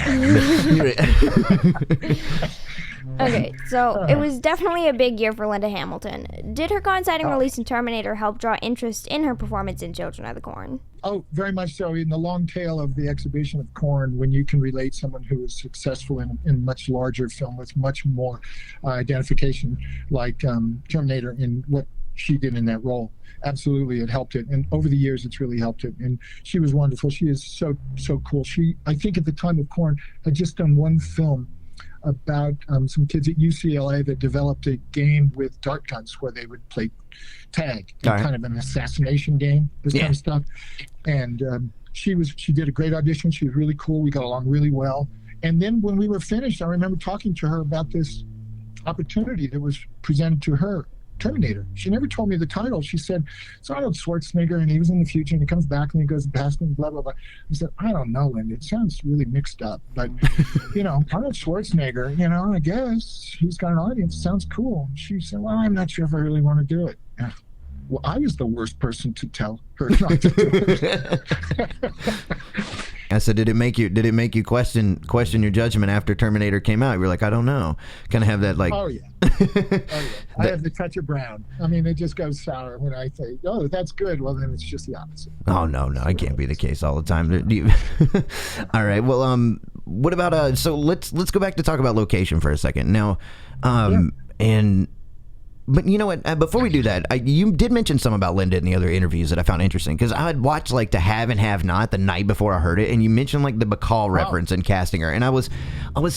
Okay, so it was definitely a big year for Linda Hamilton. Did her coinciding release in Terminator help draw interest in her performance in Children of the Corn? Oh, very much so. In the long tail of the exhibition of Corn, when you can relate someone who is successful in much larger film with much more identification, like Terminator, in what she did in that role, absolutely it helped it. And over the years, it's really helped it. And she was wonderful. She is so cool. She, I think at the time of Corn, had just done one film about some kids at UCLA that developed a game with dart guns where they would play tag, kind of an assassination game, this kind of stuff. And she did a great audition. She was really cool. We got along really well. And then when we were finished, I remember talking to her about this opportunity that was presented to her, Terminator. She never told me the title. She said, it's Arnold Schwarzenegger, and he was in the future, and he comes back, and he goes past me, blah, blah, blah. I said, I don't know, Linda. It sounds really mixed up. But, Arnold Schwarzenegger, I guess he's got an audience. It sounds cool. She said, well, I'm not sure if I really want to do it. Well, I was the worst person to tell her not to do it. I said, did it make you question your judgment after Terminator came out? You were like, I don't know. Kind of have that like. Oh yeah. I have the touch of brown. I mean, it just goes sour when I say, oh, that's good. Well, then it's just the opposite. Oh no, it can't be the case all the time. All right. Well, what about so let's go back to talk about location for a second now, and. But you know what? Before we do that, you did mention some about Linda in the other interviews that I found interesting, because I had watched like To Have and Have Not the night before I heard it, and you mentioned like the Bacall reference in casting her, and I was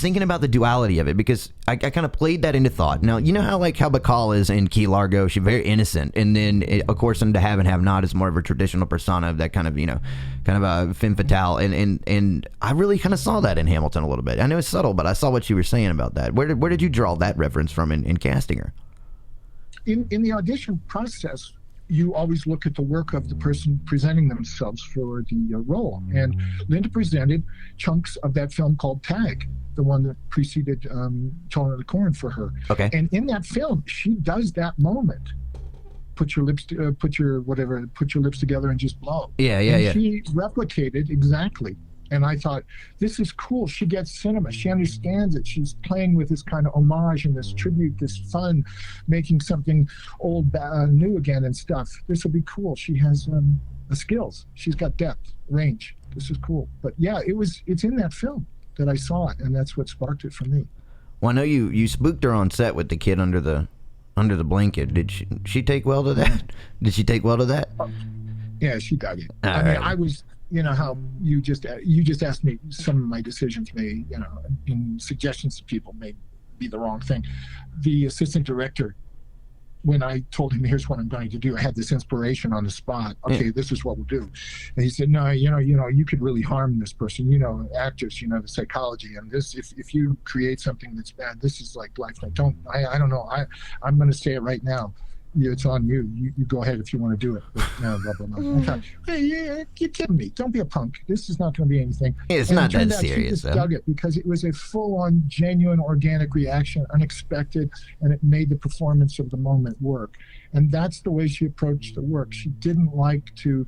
thinking about the duality of it, because I kind of played that into thought. Now you know how Bacall is in Key Largo, she's very innocent, and then of course in To Have and Have Not is more of a traditional persona of that kind of kind of a femme fatale, and I really kind of saw that in Hamilton a little bit. I know it's subtle, but I saw what you were saying about that. Where did you draw that reference from in casting her? In the audition process, you always look at the work of the person presenting themselves for the role. And Linda presented chunks of that film called Tag, the one that preceded Children of the Corn for her. Okay. And in that film, she does that moment. Put your lips together and just blow. Yeah. She replicated exactly. And I thought, this is cool. She gets cinema. She understands it. She's playing with this kind of homage and this tribute, this fun, making something old new again and stuff. This will be cool. She has the skills. She's got depth, range. This is cool. But yeah, it's in that film that I saw it, and that's what sparked it for me. Well, I know you spooked her on set with the kid under the blanket. Did she take well to that? Did she take well to that? Yeah, she dug it. All right. I was. You know how you just asked me some of my decisions made, and suggestions to people made be the wrong thing. The assistant director, when I told him, here's what I'm going to do, I had this inspiration on the spot. Okay, this is what we'll do. And he said, no, you could really harm this person. Actors, the psychology, and this, if you create something that's bad, this is like life. I don't know. I'm going to say it right now. It's on you. You go ahead if you want to do it. But no, blah, blah, blah. I thought, hey, you're kidding me. Don't be a punk. This is not going to be anything. It's and not it turned that out serious, He just though. dug it because it was a full-on, genuine, organic reaction, unexpected, and it made the performance of the moment work. And that's the way she approached the work. She didn't like to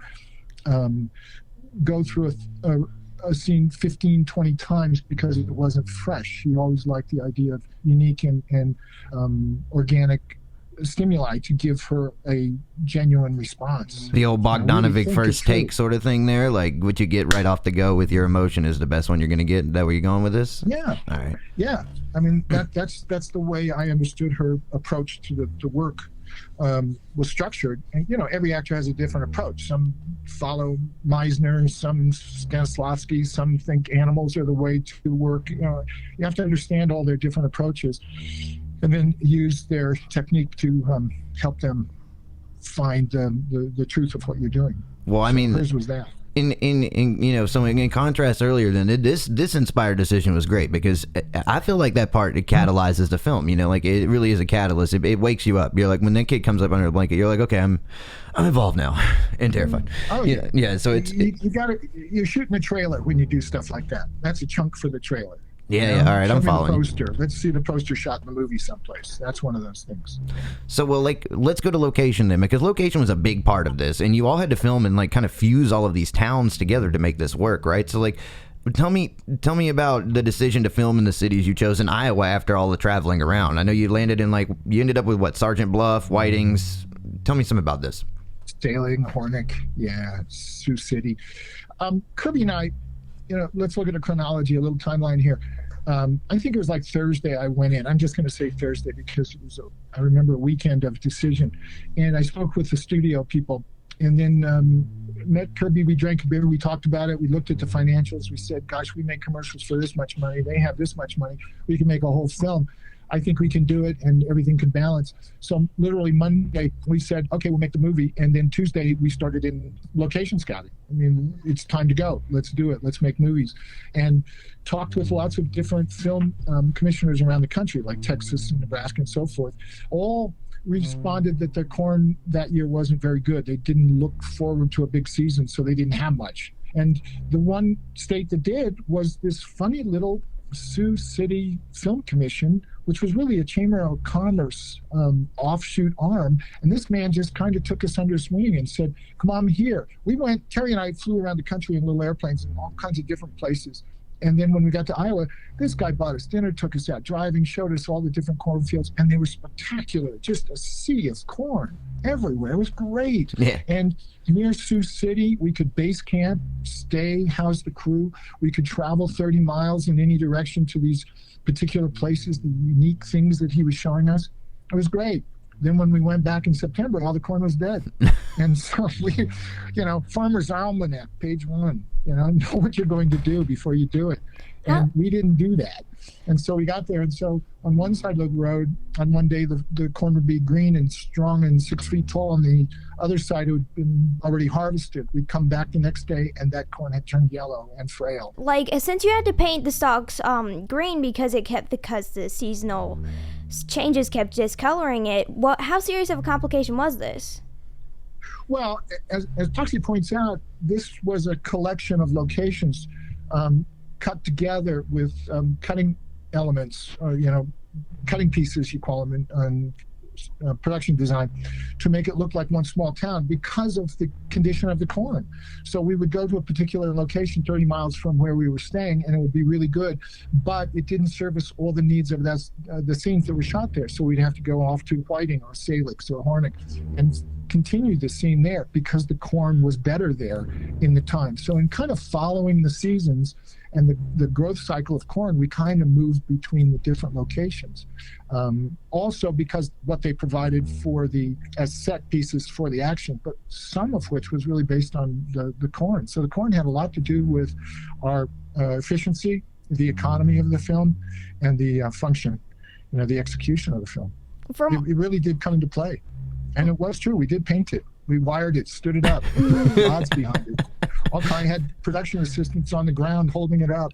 go through a scene 15, 20 times because it wasn't fresh. She always liked the idea of unique and organic stimuli to give her a genuine response. The old I really Bogdanovich think first it's true. take sort of thing there, like what you get right off the go with your emotion is the best one you're going to get. Is that where you're going with this? Yeah. All right. Yeah. I mean, that's the way I understood her approach to the work was structured. And, every actor has a different approach. Some follow Meisner, some Stanislavski, some think animals are the way to work. You have to understand all their different approaches and then use their technique to help them find the truth of what you're doing. Well, I mean, hers was that. So in contrast earlier, then this inspired decision was great because I feel like that part, it catalyzes the film. Like it really is a catalyst. It wakes you up. You're like, when that kid comes up under the blanket, you're like, okay, I'm involved now and terrified. Oh yeah, yeah. So it's you're shooting a trailer when you do stuff like that. That's a chunk for the trailer. yeah. All right, Show I'm me following. The poster. Let's see the poster shot in the movie someplace. That's one of those things. So, well, let's go to location then, because location was a big part of this, and you all had to film and kind of fuse all of these towns together to make this work, right? So, tell me about the decision to film in the cities you chose in Iowa after all the traveling around. I know you landed in you ended up with what, Sergeant Bluff, Whitings. Tell me some about this. Sailing, Hornick, yeah, Sioux City. Kirby and I, let's look at a chronology, a little timeline here. I think it was Thursday I went in. I'm just going to say Thursday because it was, I remember, a weekend of decision. And I spoke with the studio people and then met Kirby. We drank a beer. We talked about it. We looked at the financials. We said, gosh, we make commercials for this much money. They have this much money. We can make a whole film. I think we can do it and everything could balance. So literally Monday, we said, okay, we'll make the movie. And then Tuesday, we started in location scouting. I mean, it's time to go. Let's do it. Let's make movies. And talked with lots of different film commissioners around the country, like Texas and Nebraska and so forth. All responded that their corn that year wasn't very good. They didn't look forward to a big season, so they didn't have much. And the one state that did was this funny little Sioux City Film Commission, which was really a Chamber of Commerce offshoot arm. And this man just kind of took us under his wing and said, come on here. We went, Terry and I flew around the country in little airplanes in all kinds of different places. And then when we got to Iowa, this guy bought us dinner, took us out driving, showed us all the different cornfields, and they were spectacular. Just a sea of corn everywhere. It was great. Yeah. And near Sioux City, we could base camp, stay, house the crew. We could travel 30 miles in any direction to these particular places, the unique things that he was showing us. It was great. Then when we went back in September, all the corn was dead. And so we, Farmer's Almanac, page 1, know what you're going to do before you do it. And we didn't do that. And so we got there. And so on one side of the road, on one day, the corn would be green and strong and 6 feet tall. On the other side, it would have been already harvested. We'd come back the next day, and that corn had turned yellow and frail. Since you had to paint the stalks green because the seasonal changes kept discoloring it, how serious of a complication was this? Well, as Poxy points out, this was a collection of locations cut together with cutting elements, or cutting pieces, you call them in production design, to make it look like one small town because of the condition of the corn. So we would go to a particular location 30 miles from where we were staying, and it would be really good, but it didn't service all the needs of the scenes that were shot there. So we'd have to go off to Whiting or Salix or Hornick and continue the scene there because the corn was better there in the time. So in kind of following the seasons and the growth cycle of corn, we kind of moved between the different locations. Also because what they provided as set pieces for the action, but some of which was really based on the corn. So the corn had a lot to do with our efficiency, the economy of the film, and the function. the execution of the film. From It really did come into play. And it was true. We did paint it. We wired it, stood it up, odds behind it. I had production assistants on the ground holding it up.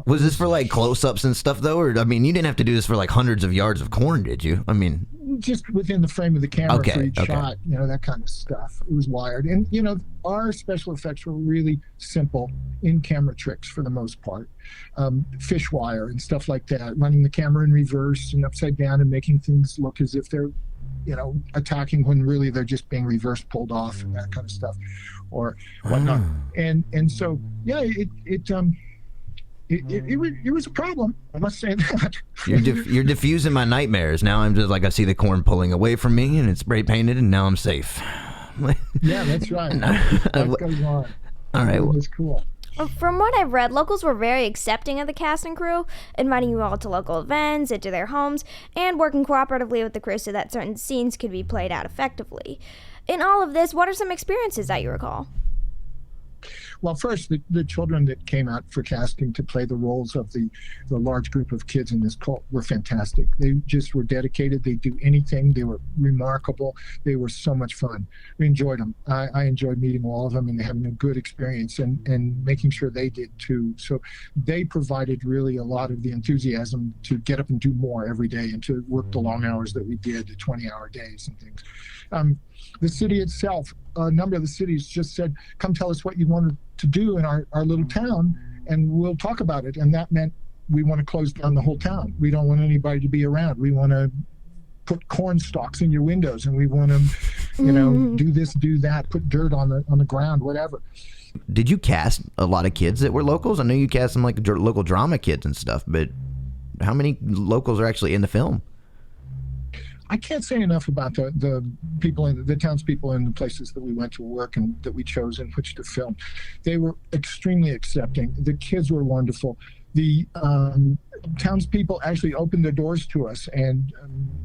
Was this for like close-ups and stuff though, or I mean, you didn't have to do this for like hundreds of yards of corn, did you? I mean, just within the frame of the camera for each okay. shot, that kind of stuff. It was wired, and our special effects were really simple in-camera tricks for the most part. Fish wire and stuff like that, running the camera in reverse and upside down and making things look as if they're attacking when really they're just being reverse pulled off and that kind of stuff, or whatnot. And so it was a problem, I must say that. You're diffusing my nightmares. Now I'm just like, I see the corn pulling away from me, and it's spray painted, and now I'm safe. Yeah, that's right. Life goes on. All right. It was cool. From what I've read, locals were very accepting of the cast and crew, inviting you all to local events, into their homes, and working cooperatively with the crew so that certain scenes could be played out effectively. In all of this, what are some experiences that you recall? Well, first, the children that came out for casting to play the roles of the large group of kids in this cult were fantastic. They just were dedicated. They'd do anything. They were remarkable. They were so much fun. We enjoyed them. I enjoyed meeting all of them and having a good experience and making sure they did too. So they provided really a lot of the enthusiasm to get up and do more every day and to work the long hours that we did, the 20-hour days and things. The city itself, a number of the cities just said, come tell us what you wanted to do in our little town, and we'll talk about it. And that meant we want to close down the whole town. We don't want anybody to be around. We want to put corn stalks in your windows, and we want to, do this, do that, put dirt on the ground, whatever. Did you cast a lot of kids that were locals? I know you cast some like local drama kids and stuff, but how many locals are actually in the film? I can't say enough about the people in the townspeople in the places that we went to work and that we chose in which to film. They were extremely accepting. The kids were wonderful. The townspeople actually opened their doors to us and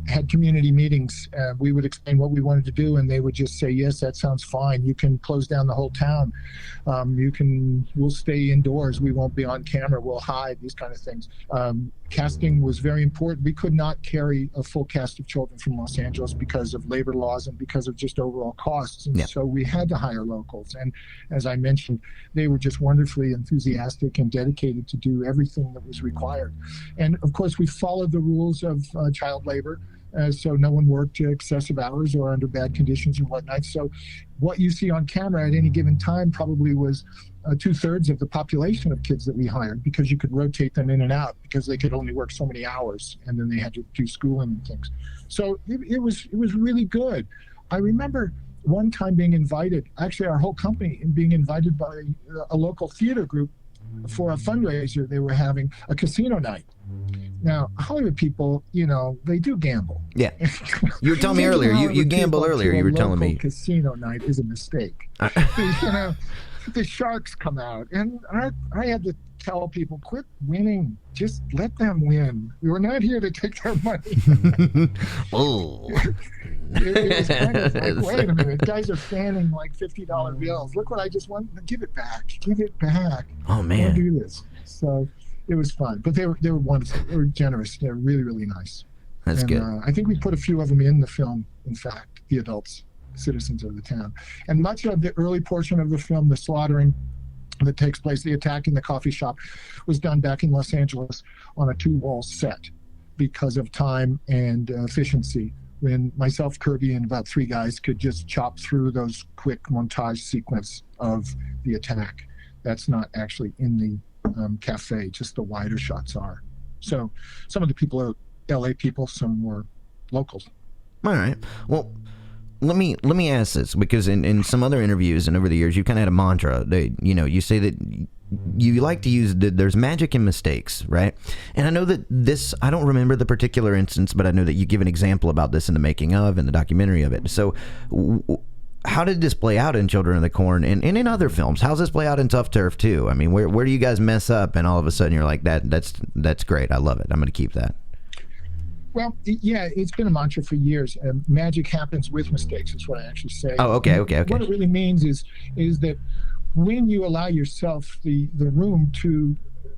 had community meetings. We would explain what we wanted to do, and they would just say, yes, that sounds fine. You can close down the whole town. We'll stay indoors. We won't be on camera. We'll hide, these kind of things. Casting was very important. We could not carry a full cast of children from Los Angeles because of labor laws and because of just overall costs. And so we had to hire locals. And as I mentioned, they were just wonderfully enthusiastic and dedicated to do everything that was required. And of course, we followed the rules of child labor. So no one worked excessive hours or under bad conditions or whatnot. So what you see on camera at any given time probably was 2/3 of the population of kids that we hired, because you could rotate them in and out because they could only work so many hours, and then they had to do schooling and things. So it was really good. I remember one time being invited, actually our whole company being invited by a local theater group for a fundraiser. They were having a casino night. Now, Hollywood people, they do gamble. Yeah. You were telling me earlier. You gambled earlier. You were telling me. Casino night is a mistake. The sharks come out, and I had to tell people, quit winning. Just let them win. We're not here to take their money. Oh. It was kind of like, wait a minute, guys are fanning like $50 bills. Look what I just won. Give it back. Give it back. Oh, man. Don't do this. So it was fun. But they were wonderful. They were generous. They're really, really nice. That's good. I think we put a few of them in the film, in fact, the adults, citizens of the town. And much of the early portion of the film, the slaughtering that takes place, the attack in the coffee shop, was done back in Los Angeles on a 2-wall set because of time and efficiency, when myself, Kirby, and about 3 guys could just chop through those quick montage sequence of the attack. That's not actually in the cafe, just the wider shots are. So some of the people are LA people, some were locals. All right. Well, let me ask this, because in some other interviews and over the years, you kind of had a mantra. You say that you like to use there's magic in mistakes, right? And I know that I don't remember the particular instance, but I know that you give an example about this in the making of and the documentary of it. So how did this play out in Children of the Corn and in other films? How's this play out in Tuff Turf too? I mean, where do you guys mess up and all of a sudden you're like, that's great. I love it. I'm going to keep that. Well, yeah, it's been a mantra for years. Magic happens with mistakes, is what I actually say. Oh, okay. What it really means is that when you allow yourself the room to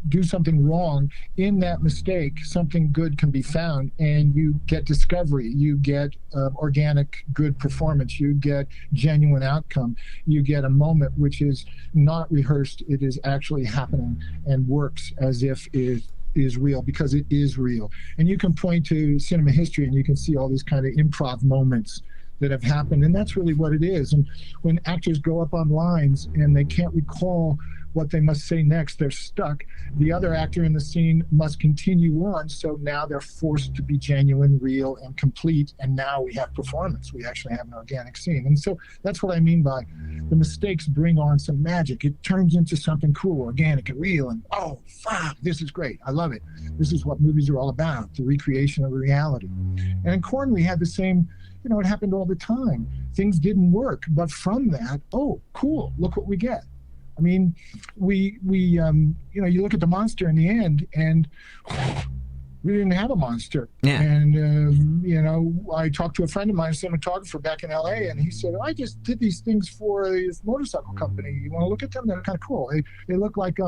do something wrong, in that mistake, something good can be found, and you get discovery, you get organic good performance, you get genuine outcome, you get a moment which is not rehearsed, it is actually happening and works as if it is real, because it is real. And you can point to cinema history and you can see all these kind of improv moments that have happened, and that's really what it is. And when actors go up on lines and they can't recall what they must say next, they're stuck. The other actor in the scene must continue on, so now they're forced to be genuine, real, and complete, and now we have performance. We actually have an organic scene. And so that's what I mean by the mistakes bring on some magic. It turns into something cool, organic, and real, and oh, fuck, this is great. I love it. This is what movies are all about, the recreation of reality. And in Corn, we had the same, it happened all the time. Things didn't work, but from that, oh, cool, look what we get. I mean, we you look at the monster in the end, and we didn't have a monster. Yeah. And, I talked to a friend of mine, a cinematographer back in LA, and he said, I just did these things for this motorcycle company. You want to look at them? They're kind of cool. They look like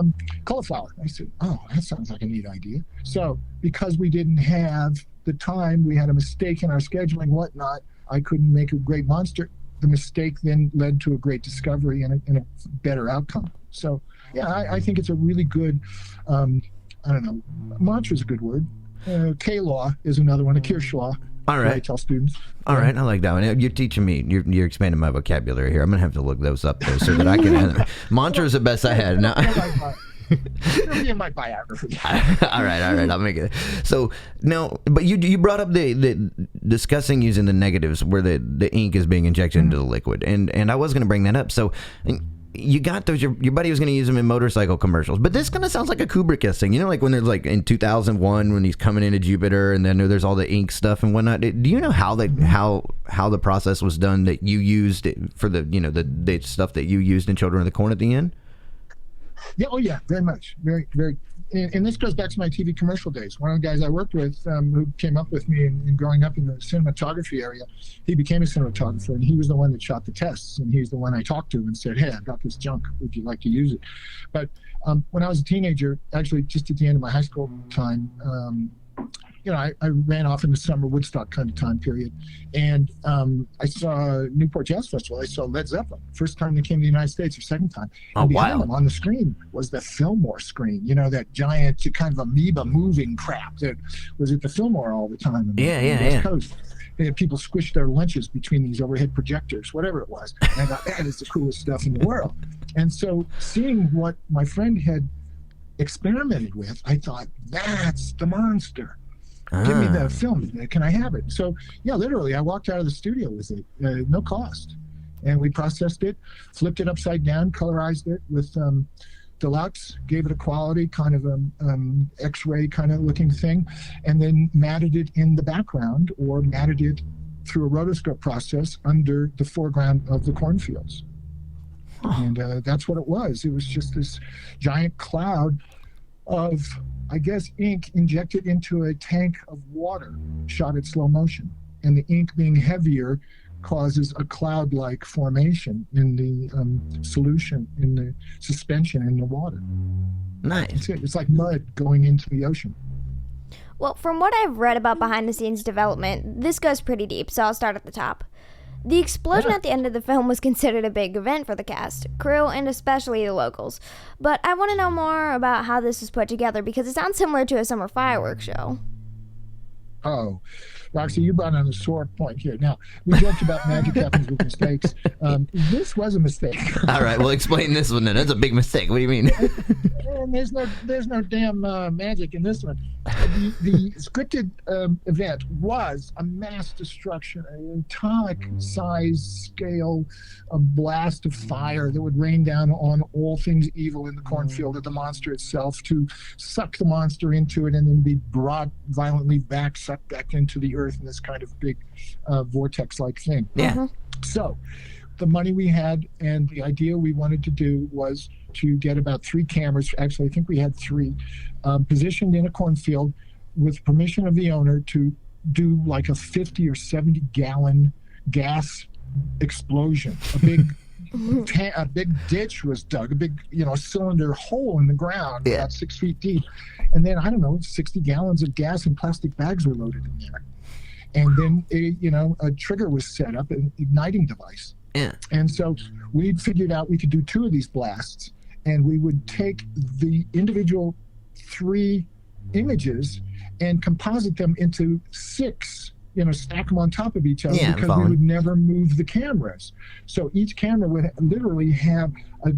cauliflower. I said, oh, that sounds like a neat idea. So because we didn't have the time, we had a mistake in our scheduling, whatnot, I couldn't make a great monster. The mistake then led to a great discovery and a better outcome. So, yeah, I think it's a really good, mantra is a good word. K-law is another one, a Kiersch law. All right. I tell students. All right, I like that one. You're teaching me. You're expanding my vocabulary here. I'm gonna have to look those up though, so that I can. Mantra is the best I had. Now. It'll be in my biography. all right, I'll make it. So now, but you brought up the discussing using the negatives where the ink is being injected into the liquid, and I was going to bring that up. So you got those. Your buddy was going to use them in motorcycle commercials, but this kind of sounds like a Kubrick thing. Like when there's like in 2001 when he's coming into Jupiter, and then there's all the ink stuff and whatnot. Do you know how the process was done that you used for the stuff that you used in Children of the Corn at the end? Yeah, oh yeah, very much. Very, very. And this goes back to my TV commercial days. One of the guys I worked with who came up with me in growing up in the cinematography area, he became a cinematographer, and he was the one that shot the tests, and he's the one I talked to and said, hey, I've got this junk. Would you like to use it? But when I was a teenager, actually just at the end of my high school time, I ran off in the summer Woodstock kind of time period, and I saw Newport Jazz Festival. I saw Led Zeppelin, first time they came to the United States, or second time. And behind them on the screen was the Fillmore screen, that giant kind of amoeba moving crap that was at the Fillmore all the time on the West Coast. They had people squish their lunches between these overhead projectors, whatever it was. And I thought, that is the coolest stuff in the world. And so seeing what my friend had experimented with, I thought, that's the monster. Give me the film. Can I have it? So, yeah, literally, I walked out of the studio with it, no cost. And we processed it, flipped it upside down, colorized it with Deluxe, gave it a quality, kind of X-ray kind of looking thing, and then matted it in the background, or matted it through a rotoscope process under the foreground of the cornfields. And that's what it was. It was just this giant cloud of, I guess, ink injected into a tank of water, shot at slow motion. And the ink being heavier causes a cloud-like formation in the solution, in the suspension in the water. Nice. It's like mud going into the ocean. Well, from what I've read about behind-the-scenes development, this goes pretty deep, so I'll start at the top. The explosion at the end of the film was considered a big event for the cast, crew, and especially the locals. But I want to know more about how this was put together, because it sounds similar to a summer fireworks show. Oh, Roxy, you brought on a sore point here. Now, we joked about magic happens with mistakes. This was a mistake. All right, well, explain this one then. That's a big mistake. What do you mean? And there's no damn magic in this one. The scripted event was a mass destruction, an atomic size scale, a blast of fire that would rain down on all things evil in the cornfield of the monster itself, to suck the monster into it and then be brought violently sucked back into the earth in this kind of big vortex-like thing. Yeah. So the money we had and the idea we wanted to do was to get about 3 cameras. Actually, I think we had 3 positioned in a cornfield with permission of the owner to do like a 50 or 70 gallon gas explosion, a big A big ditch was dug, a big, cylinder hole in the ground, about 6 feet deep. And then, 60 gallons of gas and plastic bags were loaded in there. And then, a trigger was set up, an igniting device. Yeah. And so we'd figured out we could do 2 of these blasts, and we would take the individual 3 images and composite them into 6, stack them on top of each other, because we would never move the cameras. So each camera would literally have a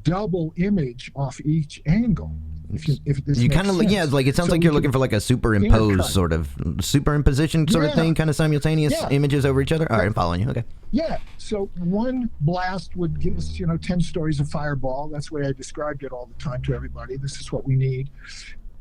double image off each angle. If this you makes kind of, sense. like it sounds like you're looking for like a superimposed sort of superimposition sort of thing, kind of simultaneous images over each other. All right, I'm following you. Okay. Yeah. So one blast would give us, 10 stories of fireball. That's the way I described it all the time to everybody. This is what we need.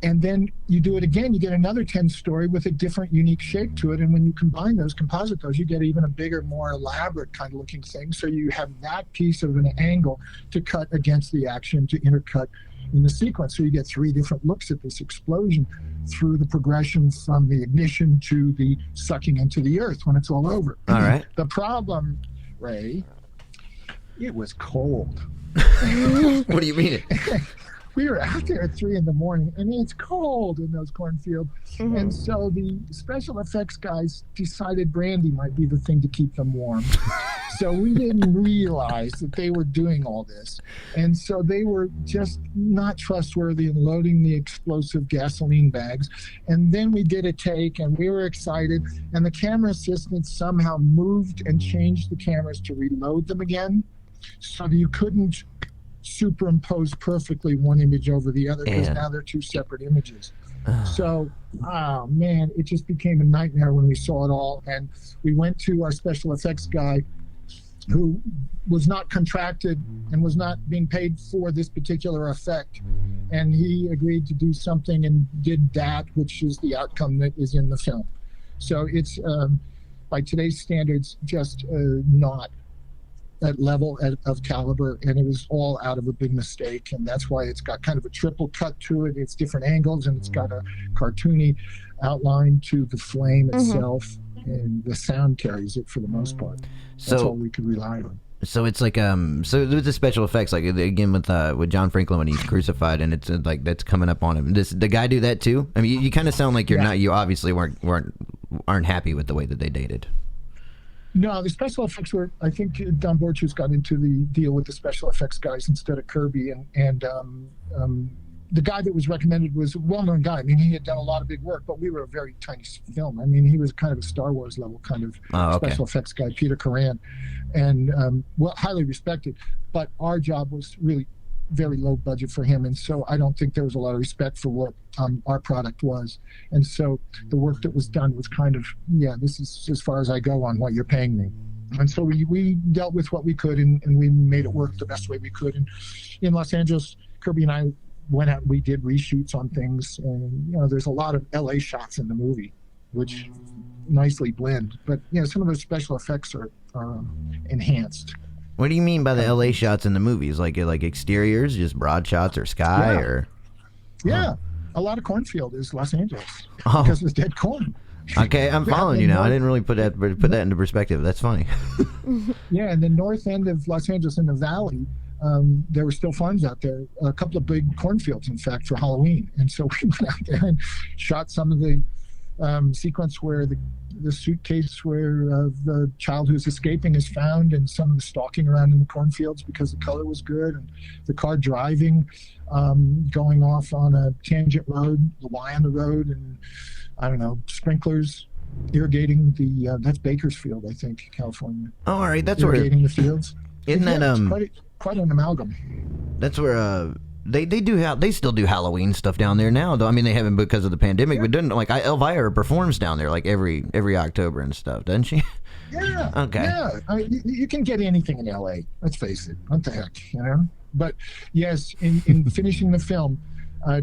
And then you do it again, you get another 10-story with a different, unique shape to it. And when you combine those, composite those, you get even a bigger, more elaborate kind of looking thing. So you have that piece of an angle to cut against the action, to intercut in the sequence. So you get 3 different looks at this explosion through the progression from the ignition to the sucking into the earth when it's all over. All right. The problem, Ray, it was cold. What do you mean? We were out there at 3 a.m. and it's cold in those cornfields. Mm-hmm. And so the special effects guys decided brandy might be the thing to keep them warm. So we didn't realize that they were doing all this. And so they were just not trustworthy in loading the explosive gasoline bags. And then we did a take and we were excited. And the camera assistant somehow moved and changed the cameras to reload them again, so that you couldn't superimpose perfectly one image over the other, because now they're 2 separate images. So, oh man, it just became a nightmare when we saw it all. And we went to our special effects guy, who was not contracted and was not being paid for this particular effect. And he agreed to do something and did that, which is the outcome that is in the film. So it's, by today's standards, just not that level of caliber, and it was all out of a big mistake. And that's why it's got kind of a triple cut to it. It's different angles, and it's got a cartoony outline to the flame itself, and the sound carries it for the most part. That's all we could rely on. So it's like so with the special effects, like again with John Franklin when he's crucified, and it's like that's coming up on him. Does the guy do that too? I mean, you kind of sound like you obviously aren't happy with the way that they dated. No, the special effects were, I think Don Borchers got into the deal with the special effects guys instead of Kirby. And the guy that was recommended was a well-known guy. I mean, he had done a lot of big work, but we were a very tiny film. I mean, he was kind of a Star Wars level kind of special effects guy, Peter Coran, and highly respected. But our job was really very low budget for him, and so I don't think there was a lot of respect for what our product was. And so the work that was done was kind of, this is as far as I go on what you're paying me. And so we dealt with what we could, and we made it work the best way we could. And in Los Angeles, Kirby and I went out and we did reshoots on things, and there's a lot of LA shots in the movie, which nicely blend. But some of those special effects are enhanced. What do you mean by the LA shots in the movies? Like exteriors, just broad shots or sky or? Yeah, a lot of cornfield is Los Angeles because it's dead corn. Okay, I'm following you now. I didn't really put that into perspective. That's funny. Yeah, and the north end of Los Angeles in the valley, there were still farms out there, a couple of big cornfields, in fact, for Halloween. And so we went out there and shot some of the sequence where the suitcase where the child who's escaping is found, and some of the stalking around in the cornfields because the color was good, and the car driving, going off on a tangent road, the Y on the road, and I don't know, sprinklers irrigating the that's Bakersfield, I think, California. Oh, all right, that's irrigating the fields. Isn't that quite an amalgam? That's where they still do Halloween stuff down there now, though. I mean, they haven't because of the pandemic, but didn't Elvira performs down there like every October and stuff, doesn't she? Yeah. Okay. Yeah, I mean, you can get anything in LA. Let's face it. What the heck, But yes, in finishing the film,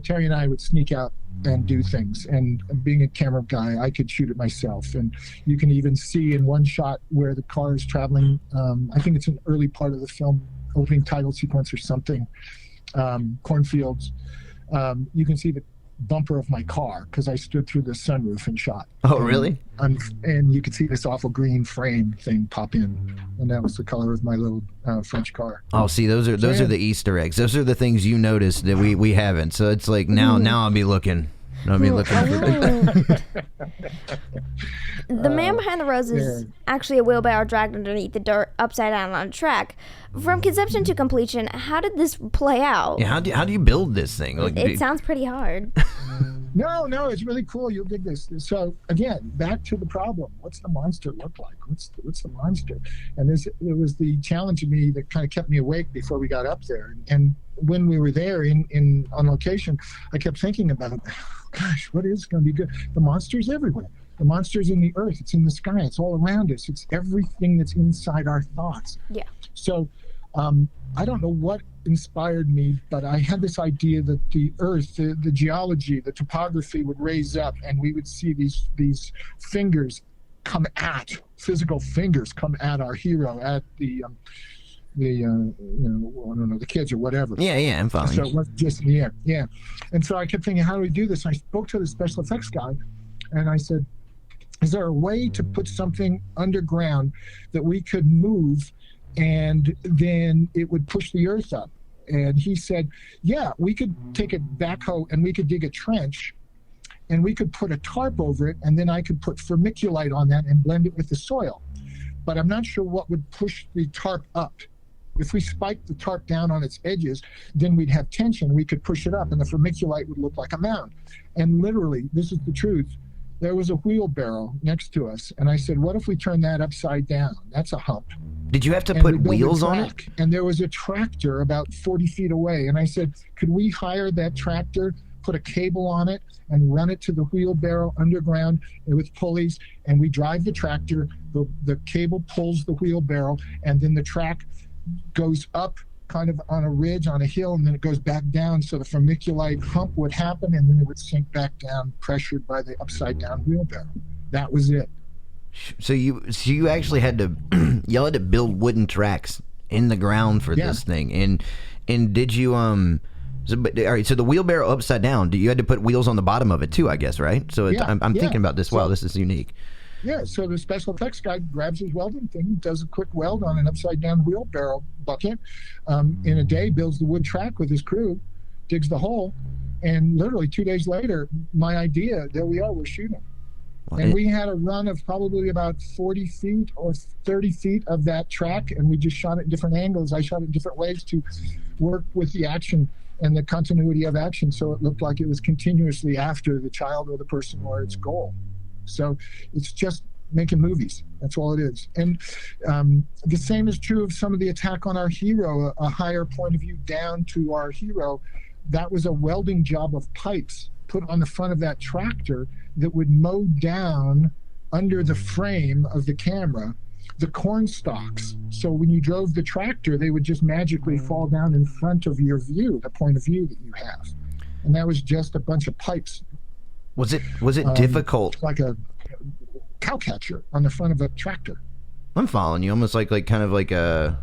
Terry and I would sneak out and do things. And being a camera guy, I could shoot it myself. And you can even see in one shot where the car is traveling. I think it's an early part of the film, opening title sequence or something. Cornfields. You can see the bumper of my car because I stood through the sunroof and shot. Oh, really? And you could see this awful green frame thing pop in, and that was the color of my little French car. Oh, see, those are the Easter eggs. Those are the things you noticed that we haven't. So it's like now I'll be looking. I'll be looking for. The man behind the rose is actually a wheelbarrow dragged underneath the dirt upside down on a track. From conception to completion, how did this play out? Yeah, how do you build this thing? Like, It sounds pretty hard. No, it's really cool. You'll dig this. So again, back to the problem. What's the monster look like? What's the monster? And it was the challenge of me that kind of kept me awake before we got up there. And when we were there on location, I kept thinking about, gosh, what is going to be good? The monster's everywhere. The monster's in the earth. It's in the sky. It's all around us. It's everything that's inside our thoughts. Yeah. So I don't know what inspired me, but I had this idea that the earth, the geology, the topography would raise up, and we would see these fingers come at, physical fingers come at our hero, at the I don't know, the kids or whatever. Yeah, I'm following. So it wasn't just in the air. Yeah. And so I kept thinking, how do we do this? And I spoke to the special effects guy, and I said, is there a way to put something underground that we could move and then it would push the earth up? And he said, yeah, we could take a backhoe and we could dig a trench and we could put a tarp over it, and then I could put vermiculite on that and blend it with the soil. But I'm not sure what would push the tarp up. If we spiked the tarp down on its edges, then we'd have tension. We could push it up and the vermiculite would look like a mound. And literally, this is the truth, there was a wheelbarrow next to us. And I said, what if we turn that upside down? That's a hump. Did you have to And we put built a wheels on it? track, and there was a tractor about 40 feet away. And I said, could we hire that tractor, put a cable on it, and run it to the wheelbarrow underground with pulleys? And we drive the tractor, the cable pulls the wheelbarrow, and then the track goes up kind of on a ridge, on a hill, and then it goes back down. So the vermiculite hump would happen, and then it would sink back down, pressured by the upside down wheelbarrow. That was it. So you actually had to y'all had to build wooden tracks in the ground for this thing, and did you all right, so the wheelbarrow upside down, you had to put wheels on the bottom of it too, I guess, right? So I'm thinking about this. Wow, this is unique. Yeah, so the special effects guy grabs his welding thing, does a quick weld on an upside down wheelbarrow bucket, in a day, builds the wood track with his crew, digs the hole, and literally 2 days later, my idea, there we are, we're shooting. And we had a run of probably about 40 feet or 30 feet of that track, and we just shot it in different angles. I shot it in different ways to work with the action and the continuity of action, so it looked like it was continuously after the child or the person or its goal. So it's just making movies. That's all it is. And the same is true of some of the attack on our hero, a higher point of view down to our hero. That was a welding job of pipes put on the front of that tractor that would mow down under the frame of the camera the corn stalks. So when you drove the tractor, they would just magically fall down in front of your view, the point of view that you have. And that was just a bunch of pipes. Was it difficult? Like a cow catcher on the front of a tractor. I'm following you. Almost like kind of like a,